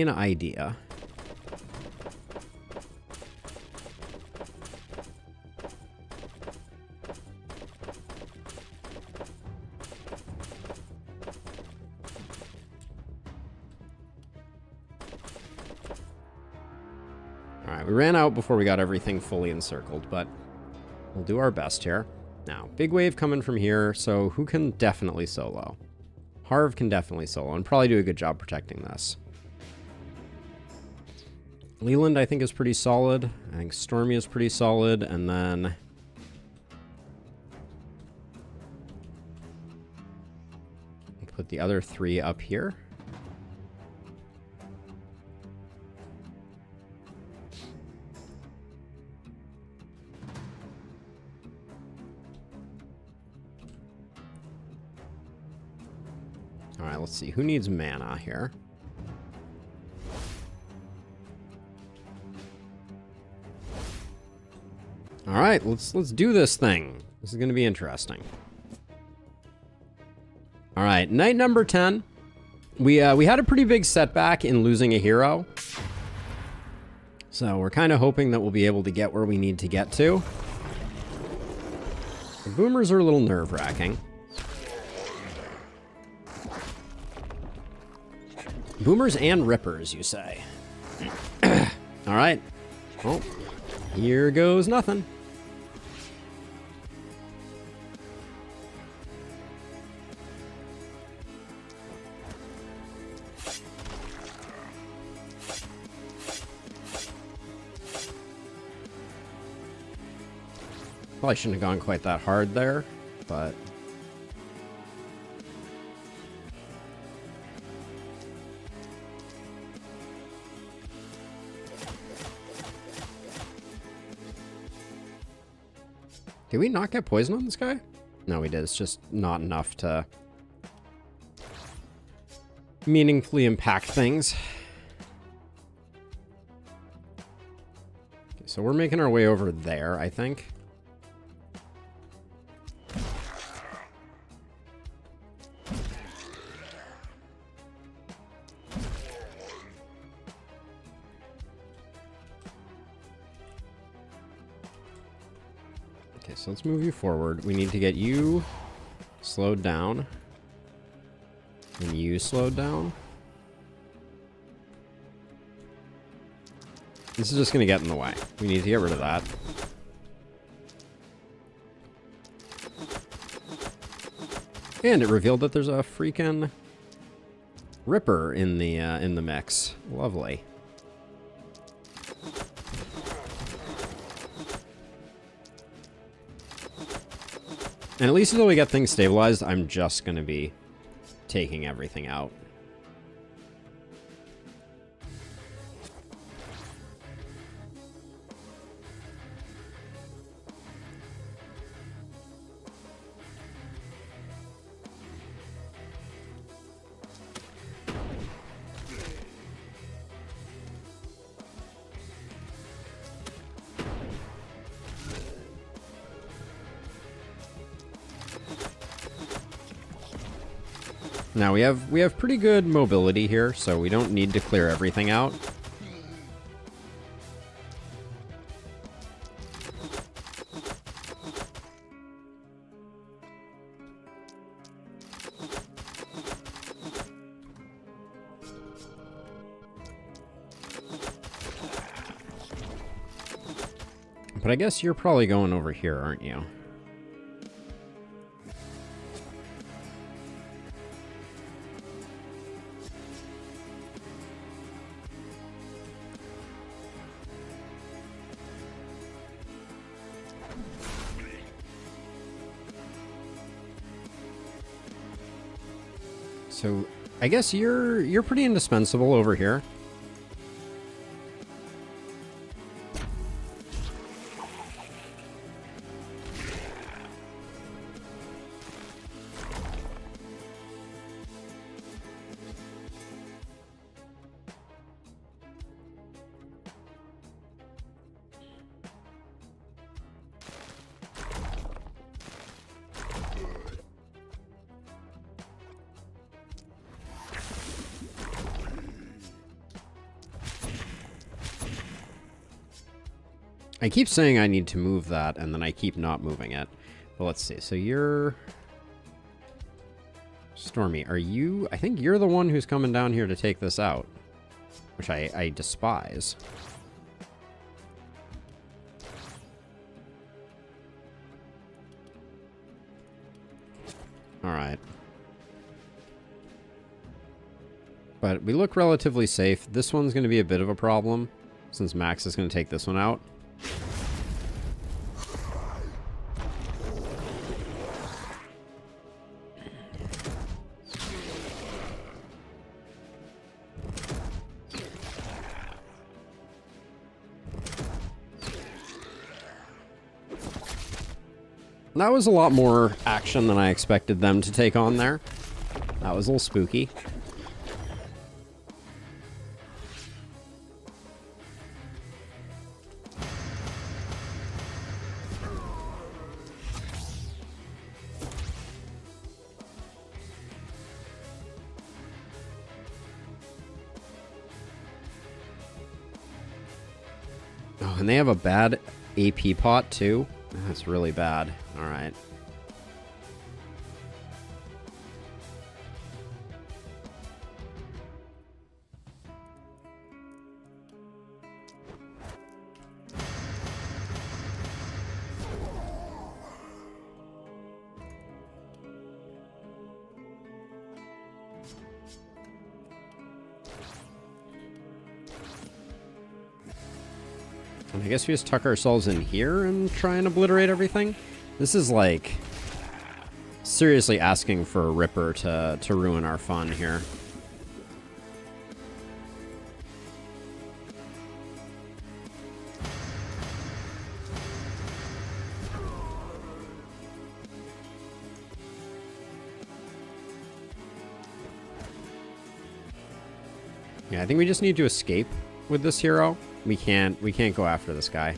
[SPEAKER 1] idea. All right, we ran out before we got everything fully encircled, but we'll do our best here. Now, big wave coming from here, so who can definitely solo? Harv can definitely solo and probably do a good job protecting this. Leland, I think, is pretty solid. I think Stormy is pretty solid, and then we'll put the other 3 up here. All right, let's see. Who needs mana here? All right, let's do this thing. This is going to be interesting. All right, night number 10. We had a pretty big setback in losing a hero. So we're kind of hoping that we'll be able to get where we need to get to. The boomers are a little nerve-wracking. Boomers and rippers, you say? All right. Well, here goes nothing. Probably shouldn't have gone quite that hard there, but... Did we not get poison on this guy? No, we did. It's just not enough to meaningfully impact things. Okay, so we're making our way over there, I think. Okay, so let's move you forward. We need to get you slowed down. And you slowed down. This is just going to get in the way. We need to get rid of that. And it revealed that there's a freaking Ripper in the mix. Lovely. And at least until we get things stabilized, I'm just going to be taking everything out. Now we have pretty good mobility here, so we don't need to clear everything out. But I guess you're probably going over here, aren't you? So, I guess you're pretty indispensable over here. I keep saying I need to move that, and then I keep not moving it. But let's see. So you're... Stormy, are you... I think you're the one who's coming down here to take this out. Which I despise. Alright. But we look relatively safe. This one's going to be a bit of a problem, since Max is going to take this one out. That was a lot more action than I expected them to take on there. That was a little spooky. Oh, and they have a bad AP pot too. That's really bad. All right. And I guess we just tuck ourselves in here and try and obliterate everything. This is like seriously asking for a Ripper to ruin our fun here. Yeah, I think we just need to escape with this hero. We can't go after this guy.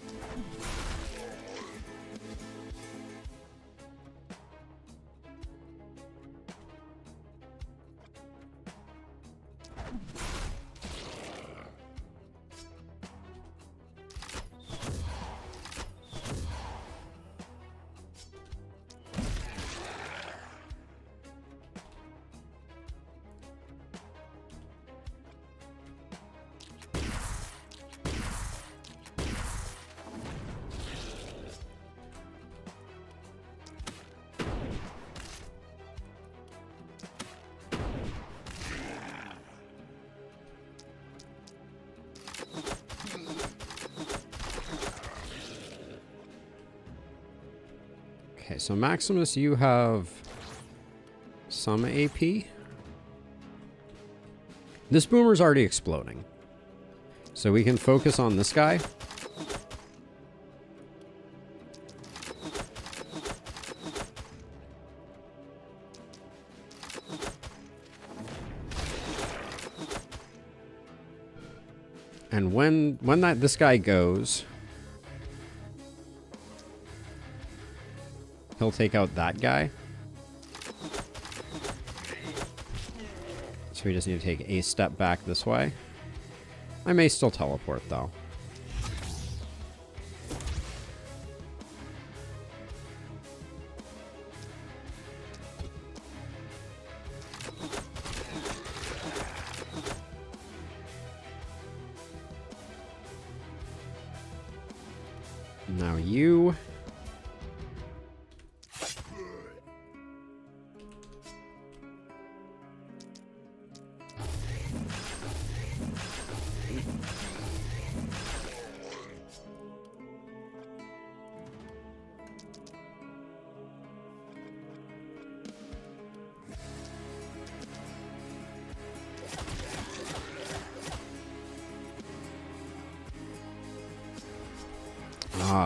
[SPEAKER 1] Okay, so Maximus, you have some AP. This boomer's already exploding. So we can focus on this guy. And when this guy goes, he'll take out that guy. So we just need to take a step back this way. I may still teleport, though. Now you...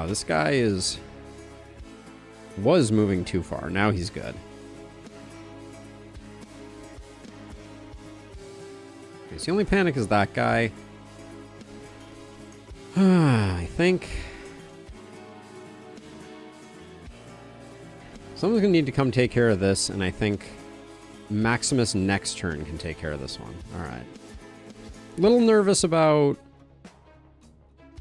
[SPEAKER 1] this guy was moving too far. Now he's good. Okay, so the only panic is that guy. I think someone's gonna need to come take care of this, and I think Maximus next turn can take care of this one. All right. Little nervous about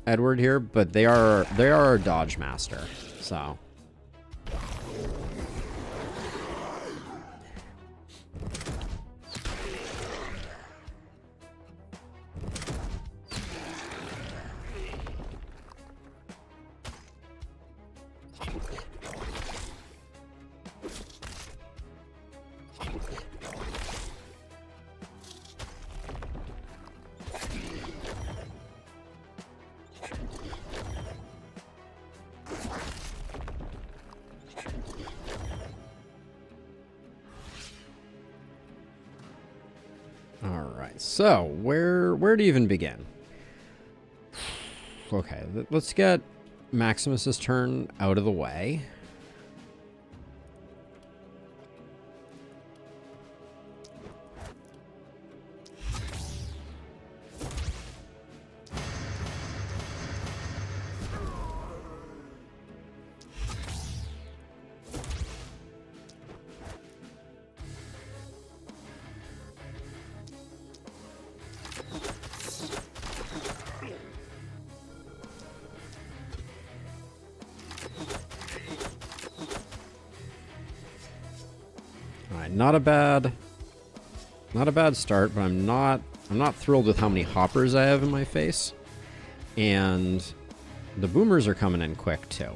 [SPEAKER 1] Edward here, but they are our dodge master, so. So, where to even begin? Okay, let's get Maximus's turn out of the way. Not a bad start, but I'm not thrilled with how many hoppers I have in my face. And the boomers are coming in quick too.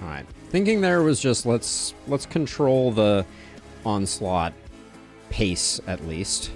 [SPEAKER 1] All right. Thinking there was just let's control the onslaught pace at least.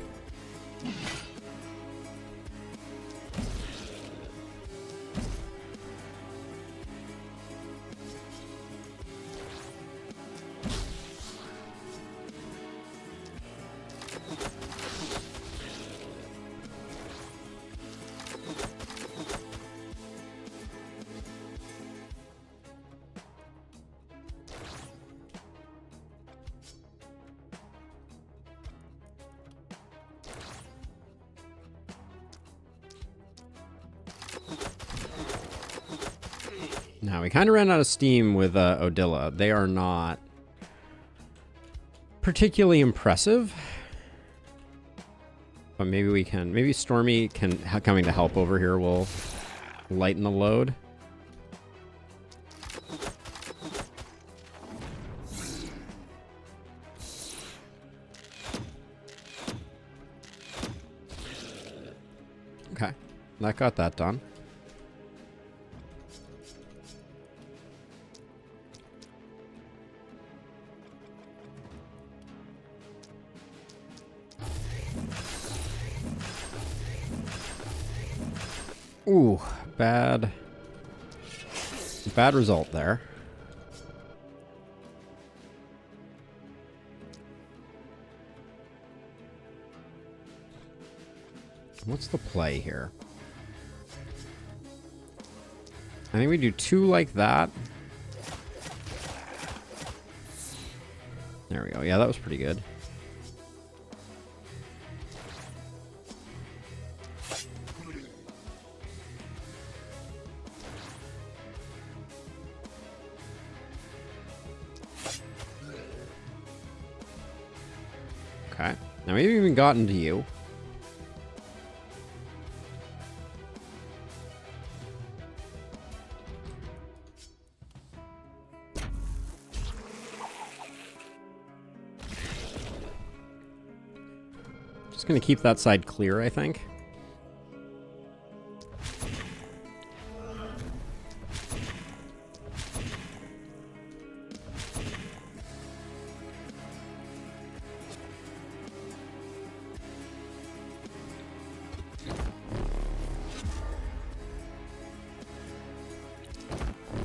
[SPEAKER 1] Now, we kind of ran out of steam with Odila. They are not particularly impressive. But maybe we can... Maybe Stormy coming to help over here will lighten the load. Okay. That got that done. Ooh, bad result there. What's the play here? I think we do 2 like that. There we go. Yeah, that was pretty good. Okay. Now we've even gotten to you. Just gonna keep that side clear, I think.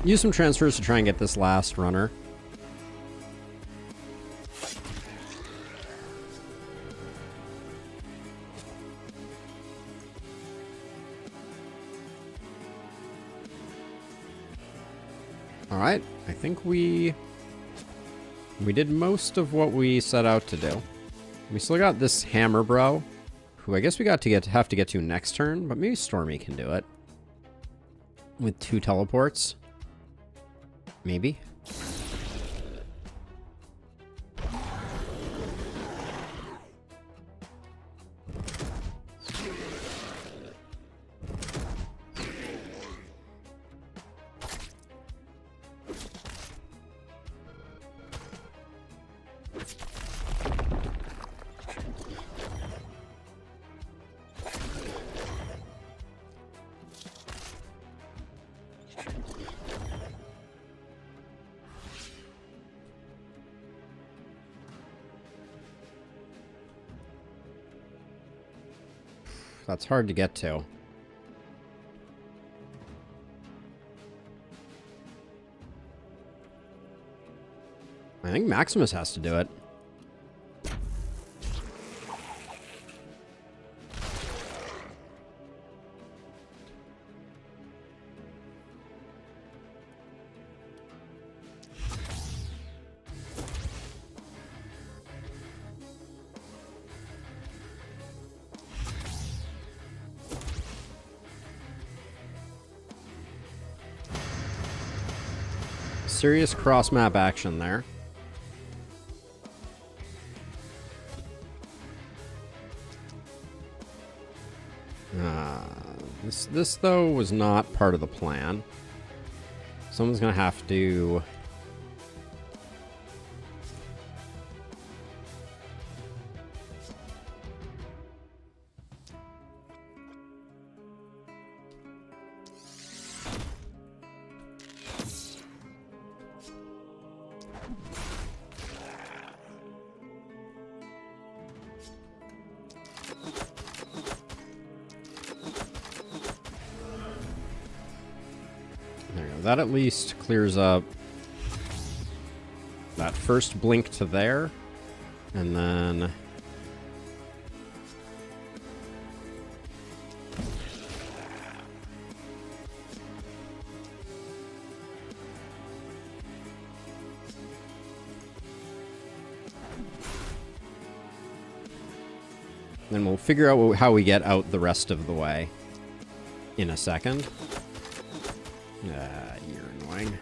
[SPEAKER 1] Use some transfers to try and get this last runner. All right, I think we did most of what we set out to do. We still got this hammer bro, who I guess we have to get to next turn, but maybe Stormy can do it with 2 teleports. Maybe. That's hard to get to. I think Maximus has to do it. Serious cross-map action there. This though was not part of the plan. Someone's gonna have to... that at least clears up that first blink to there. And then... then we'll figure out how we get out the rest of the way in a second. You're annoying.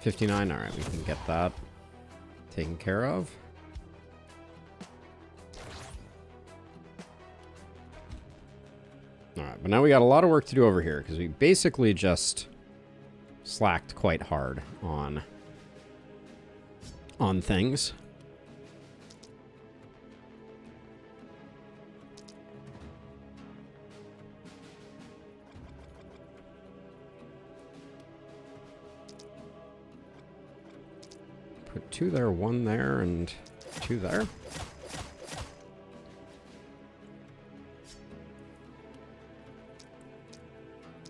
[SPEAKER 1] $59, alright, we can get that taken care of. Alright, but now we got a lot of work to do over here, because we basically just slacked quite hard on things. Put 2 there, 1 there, and 2 there.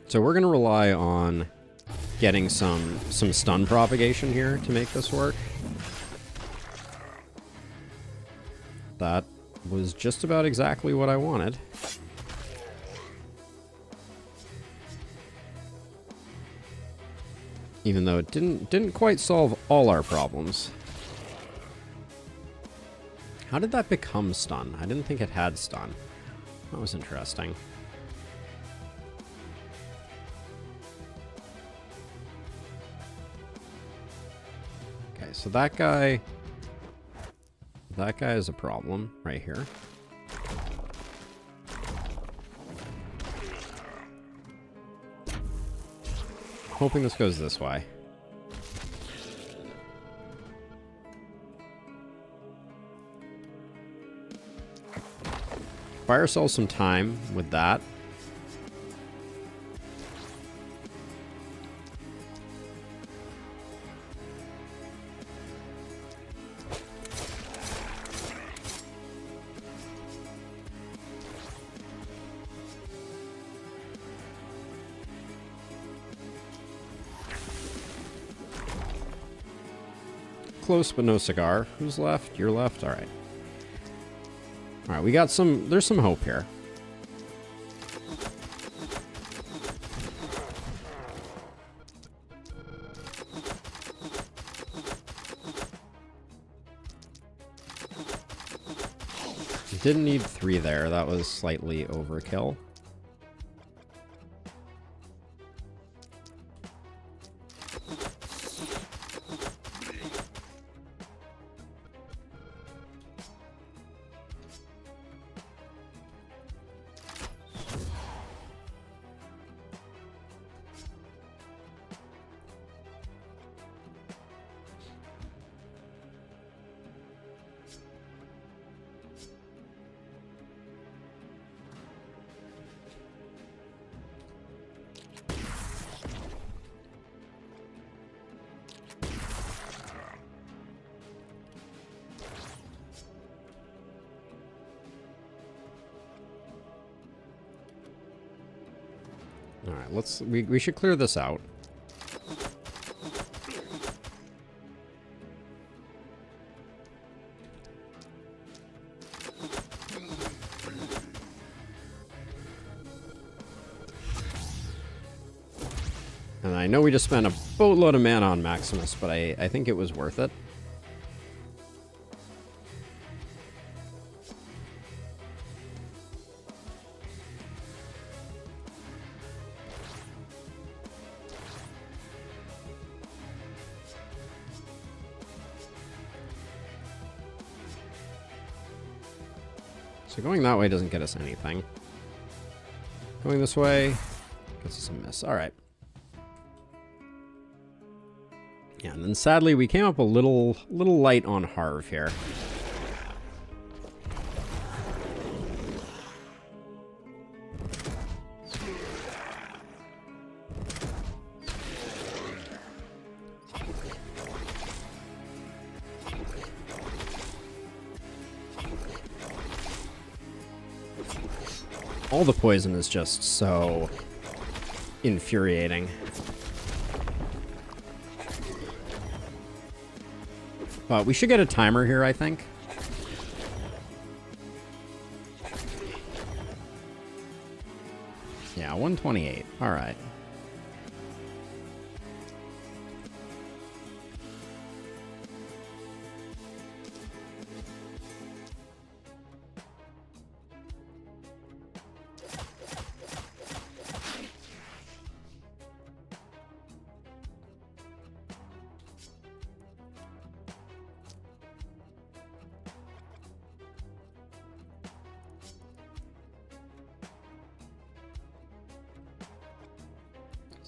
[SPEAKER 1] So we're going to rely on getting some stun propagation here to make this work. That was just about exactly what I wanted. Even though it didn't quite solve all our problems. How did that become stun? I didn't think it had stun. That was interesting. Okay, so that guy is a problem right here. Hoping this goes this way. Buy ourselves some time with that. Close, but no cigar. Who's left? You're left? Alright. Alright, we got some... there's some hope here. Didn't need 3 there. That was slightly overkill. Alright, we should clear this out. And I know we just spent a boatload of mana on Maximus, but I think it was worth it. So going that way doesn't get us anything. Going this way gets us a miss. Alright. Yeah, and then sadly we came up a little light on Harv here. All the poison is just so infuriating. But we should get a timer here, I think. Yeah, 128. All right.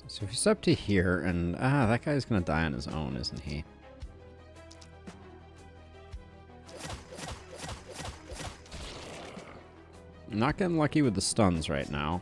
[SPEAKER 1] So if he's up to here, and that guy's gonna die on his own, isn't he? I'm not getting lucky with the stuns right now.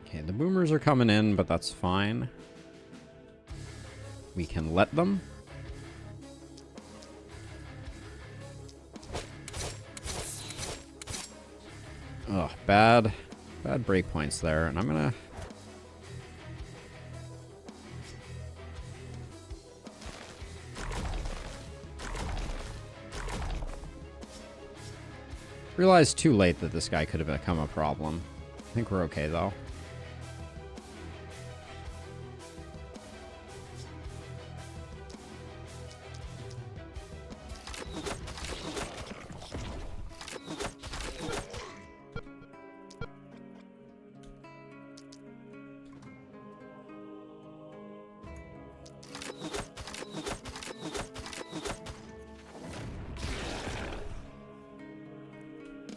[SPEAKER 1] Okay, the boomers are coming in, but that's fine. We can let them. Ugh, bad breakpoints there, and I'm gonna... Realized too late that this guy could have become a problem. I think we're okay, though.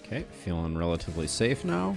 [SPEAKER 1] Okay, feeling relatively safe now.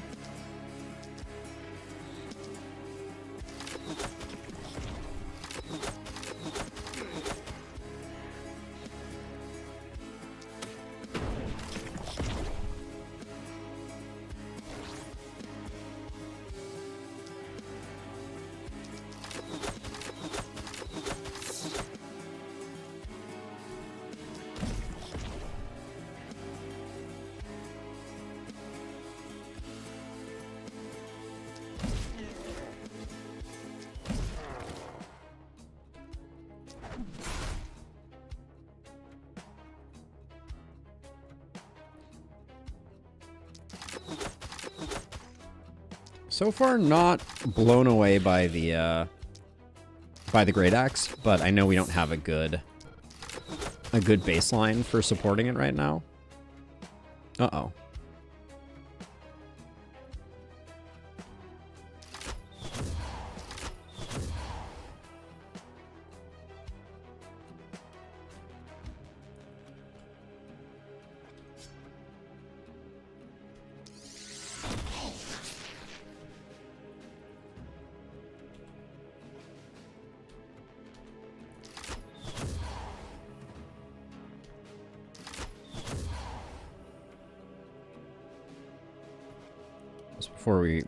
[SPEAKER 1] So far, not blown away by the Great Axe, but I know we don't have a good baseline for supporting it right now. Uh-oh.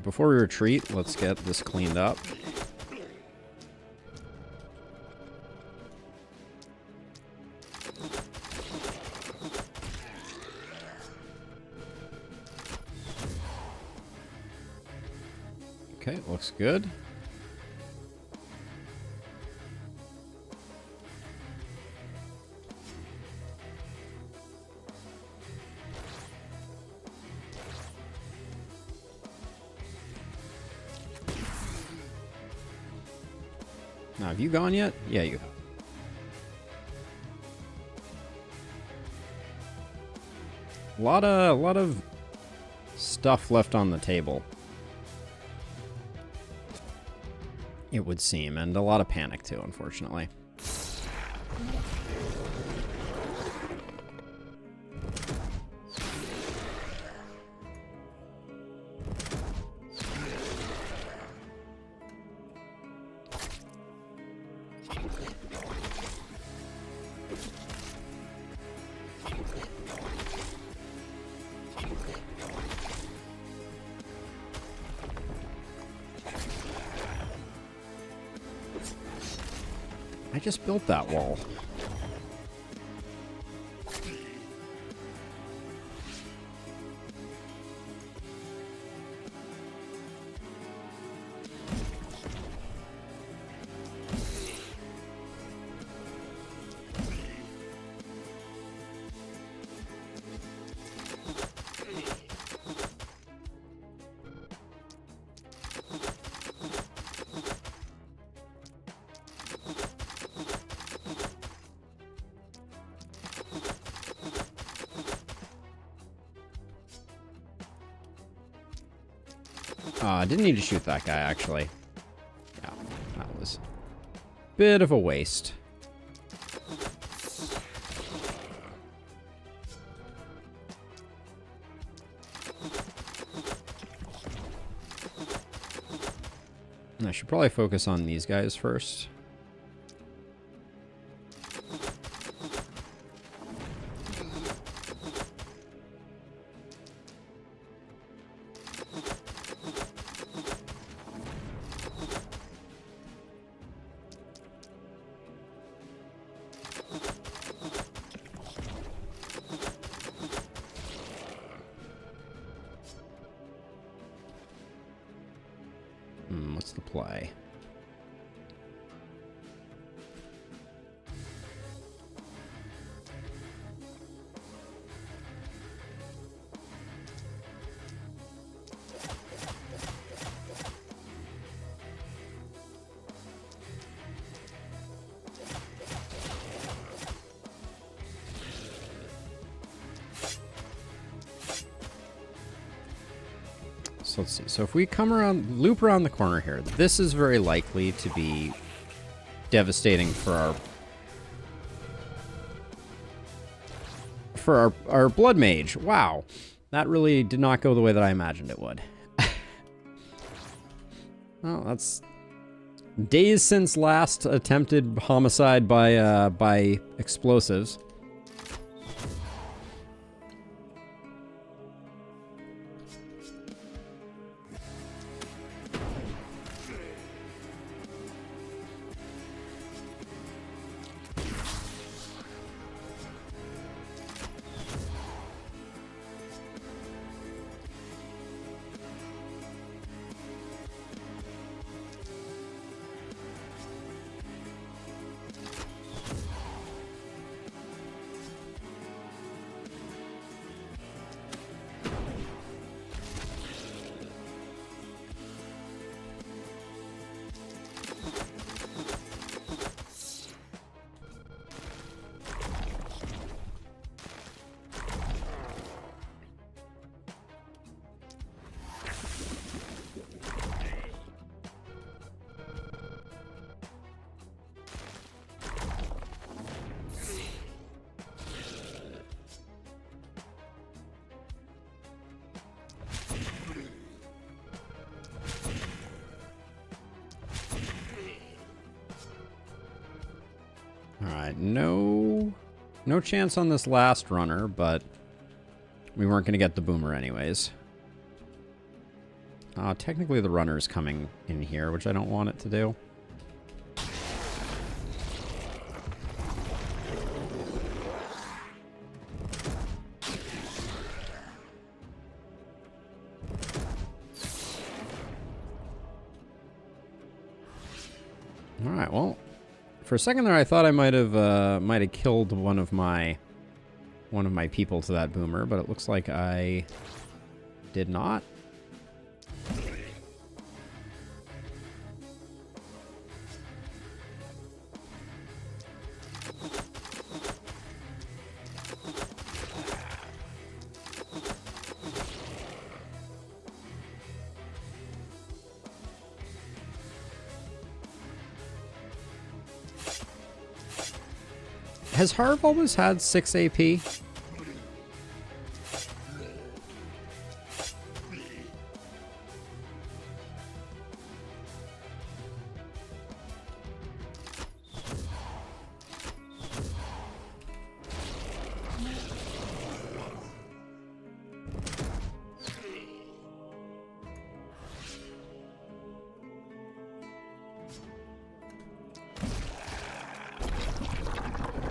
[SPEAKER 1] Before we retreat, let's get this cleaned up. Okay, looks good. Now, have you gone yet? Yeah, you have. A lot of stuff left on the table, it would seem, and a lot of panic too, unfortunately. I just built that wall. I didn't need to shoot that guy, actually. Yeah, that was a bit of a waste. And I should probably focus on these guys first. What's the play? So let's see. So if we come around, loop around the corner here, this is very likely to be devastating for our blood mage. Wow, that really did not go the way that I imagined it would. Well, that's days since last attempted homicide by explosives. Alright, no chance on this last runner, but we weren't going to get the boomer anyways. Technically the runner is coming in here, which I don't want it to do. Alright, well, for a second there I thought I might have killed one of my people to that boomer, but it looks like I did not. Has Harv always had 6 AP?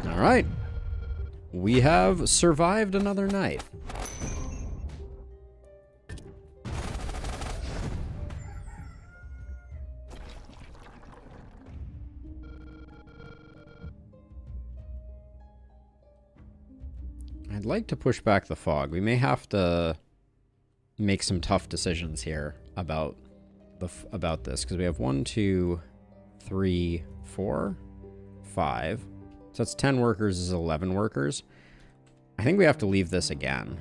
[SPEAKER 1] All right. We have survived another night. I'd like to push back the fog. We may have to make some tough decisions here about this, because we have 1, 2, 3, 4, 5. So that's 10 workers is 11 workers. I think we have to leave this again.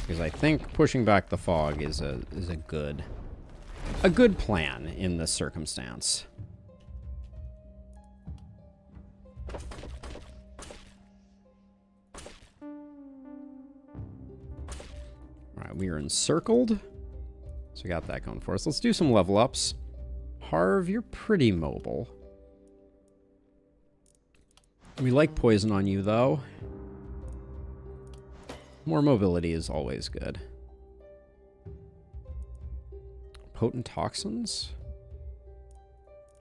[SPEAKER 1] Because I think pushing back the fog is a good plan in this circumstance. Alright, we are encircled. So we got that going for us. Let's do some level ups. Harv, you're pretty mobile. We like poison on you, though. More mobility is always good. Potent toxins?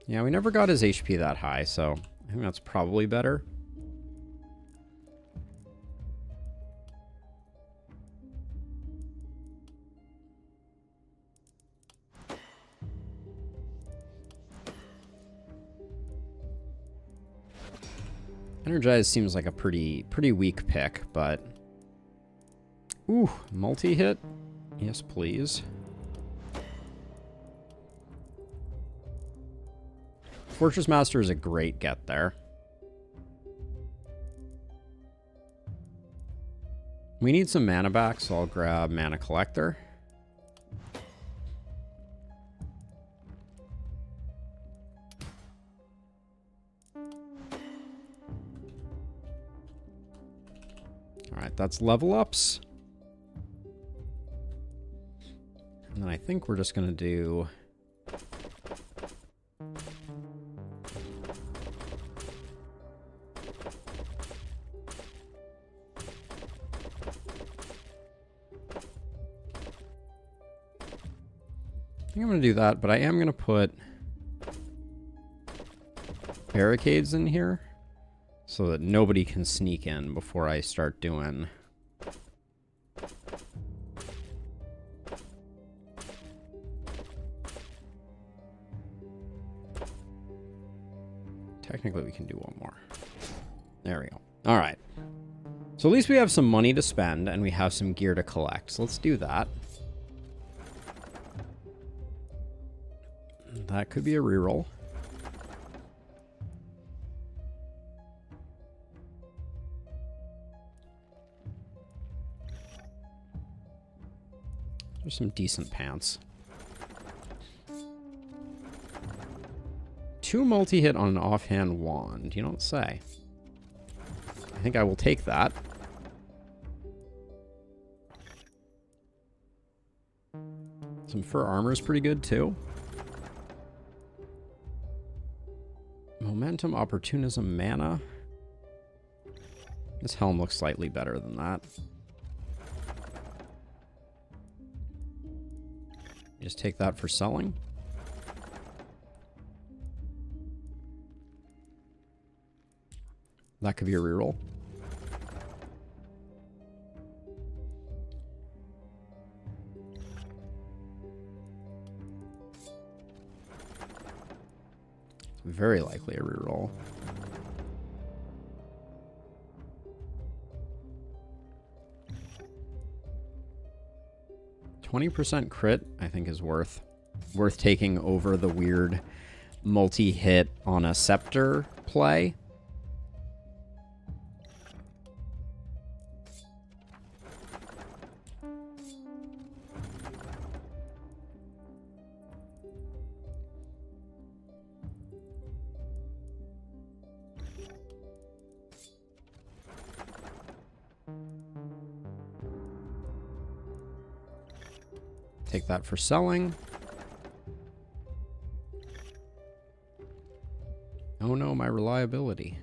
[SPEAKER 1] Yeah, we never got his HP that high, so I think that's probably better. Energize seems like a pretty weak pick, but... Ooh, multi-hit? Yes, please. Fortress Master is a great get there. We need some mana back, so I'll grab Mana Collector. Alright, that's level ups. And then I think we're just going to do... I think I'm going to do that, but I am going to put barricades in here so that nobody can sneak in before I start doing... Technically, we can do one more. There we go. All right. So at least we have some money to spend and we have some gear to collect. So let's do that. That could be a reroll. There's some decent pants. 2 multi-hit on an offhand wand. You don't say. I think I will take that. Some fur armor is pretty good, too. Momentum, opportunism, mana. This helm looks slightly better than that. Just take that for selling. That could be a reroll. Very likely a reroll. %20 crit, I think, is worth taking over the weird multi-hit on a scepter play. Take that for selling. Oh no, my reliability.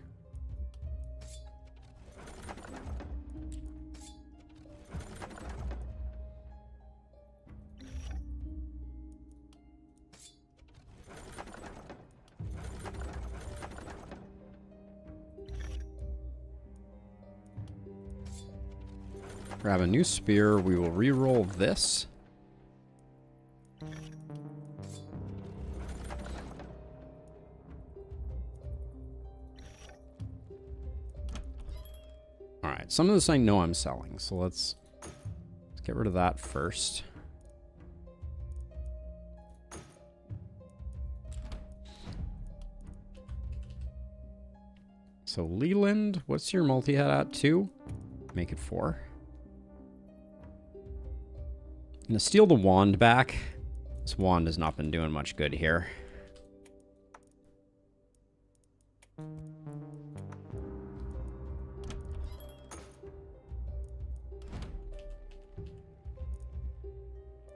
[SPEAKER 1] Grab a new spear. We will re-roll this. Alright, some of this I know I'm selling, so let's get rid of that first. So Leland, what's your multi-head at? 2? Make it 4. I'm gonna steal the wand back. This wand has not been doing much good here.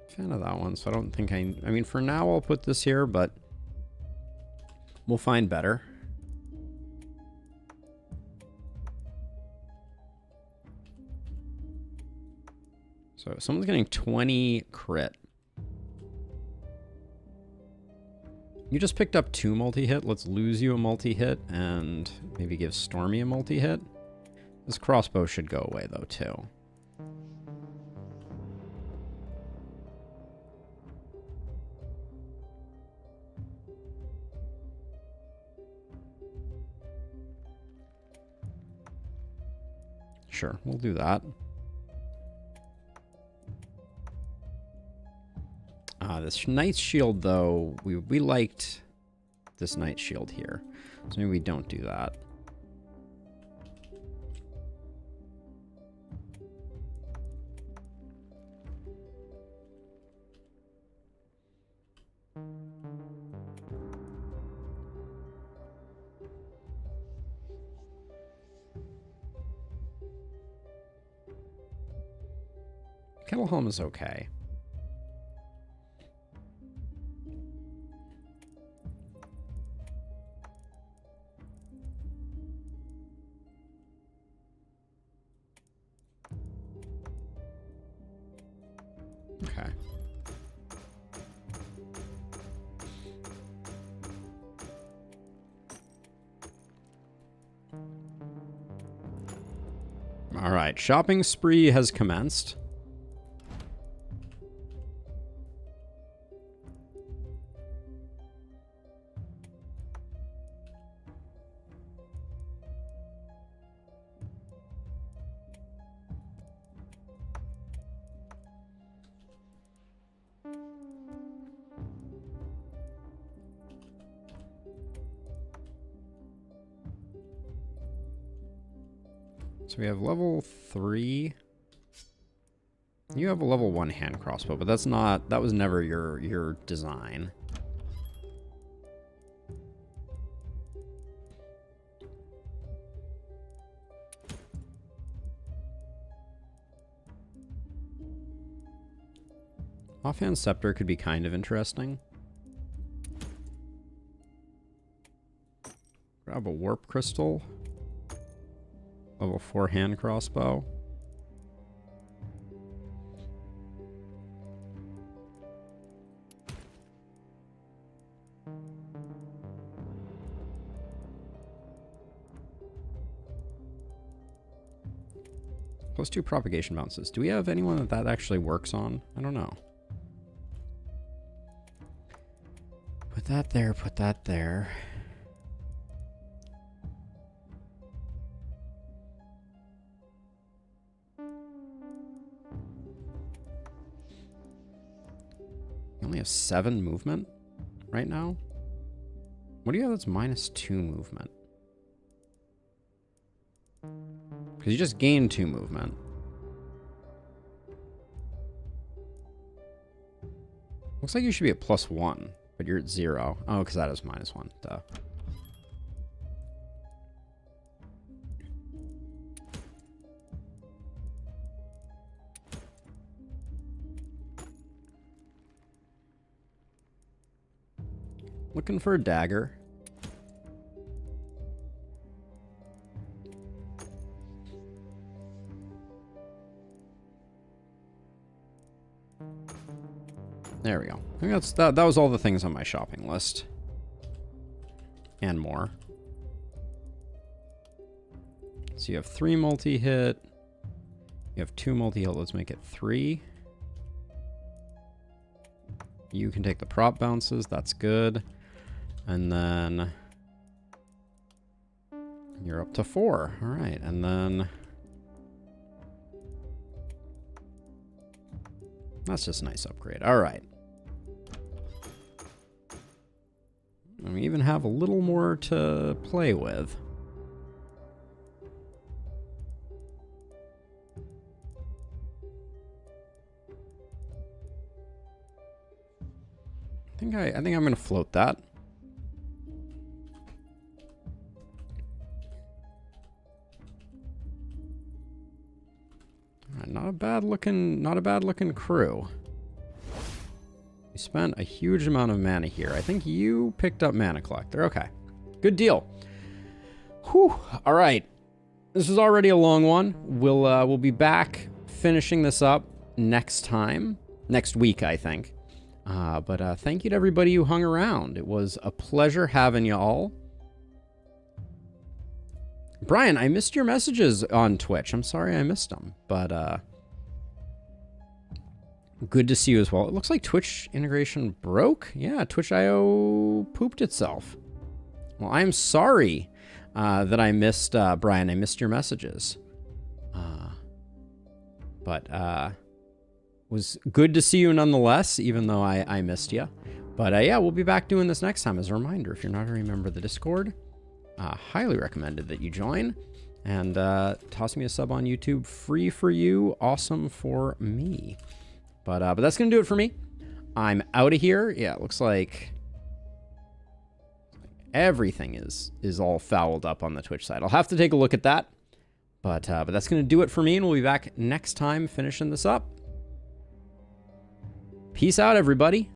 [SPEAKER 1] Fan of that one, so I don't think I mean, for now I'll put this here, but we'll find better. So someone's getting 20 crit. You just picked up 2 multi-hit. Let's lose you a multi-hit and maybe give Stormy a multi-hit. This crossbow should go away though too. Sure, we'll do that. This Knight's Shield, though, we liked this Knight's Shield here. So maybe we don't do that. Kettle Helm is okay. Okay. All right, shopping spree has commenced. So we have level 3. You have a level 1 hand crossbow, but that's not, that was never your design. Offhand scepter could be kind of interesting. Grab a warp crystal. Level 4 hand crossbow. +2 propagation bounces. Do we have anyone that actually works on? I don't know. Put that there, put that there. You only have 7 movement right now? What do you have that's -2 movement? Because you just gained 2 movement. Looks like you should be at +1, but you're at 0. Oh, because that is -1. Duh. Looking for a dagger. There we go. I think that was all the things on my shopping list. And more. So you have 3 multi-hit. You have 2 multi-hit. Let's make it 3. You can take the prop bounces. That's good. And then you're up to 4. All right. And then that's just a nice upgrade. All right. And we even have a little more to play with. I think I'm going to float that. All right, not a bad looking crew. We spent a huge amount of mana here. I think you picked up Mana Collector. Okay. Good deal. Whew. All right. This is already a long one. We'll be back finishing this up next week, I think. But thank you to everybody who hung around. It was a pleasure having you all. Brian, I missed your messages on Twitch. I'm sorry I missed them, but good to see you as well. It looks like Twitch integration broke. Yeah, Twitch.io pooped itself. Well, I'm sorry that I missed, Brian. I missed your messages. But was good to see you nonetheless, even though I missed you. But yeah, we'll be back doing this next time. As a reminder, if you're not a member of the Discord, highly recommended that you join. And toss me a sub on YouTube. Free for you. Awesome for me. But that's going to do it for me. I'm out of here. Yeah, it looks like everything is all fouled up on the Twitch side. I'll have to take a look at that. But that's going to do it for me, and we'll be back next time finishing this up. Peace out, everybody.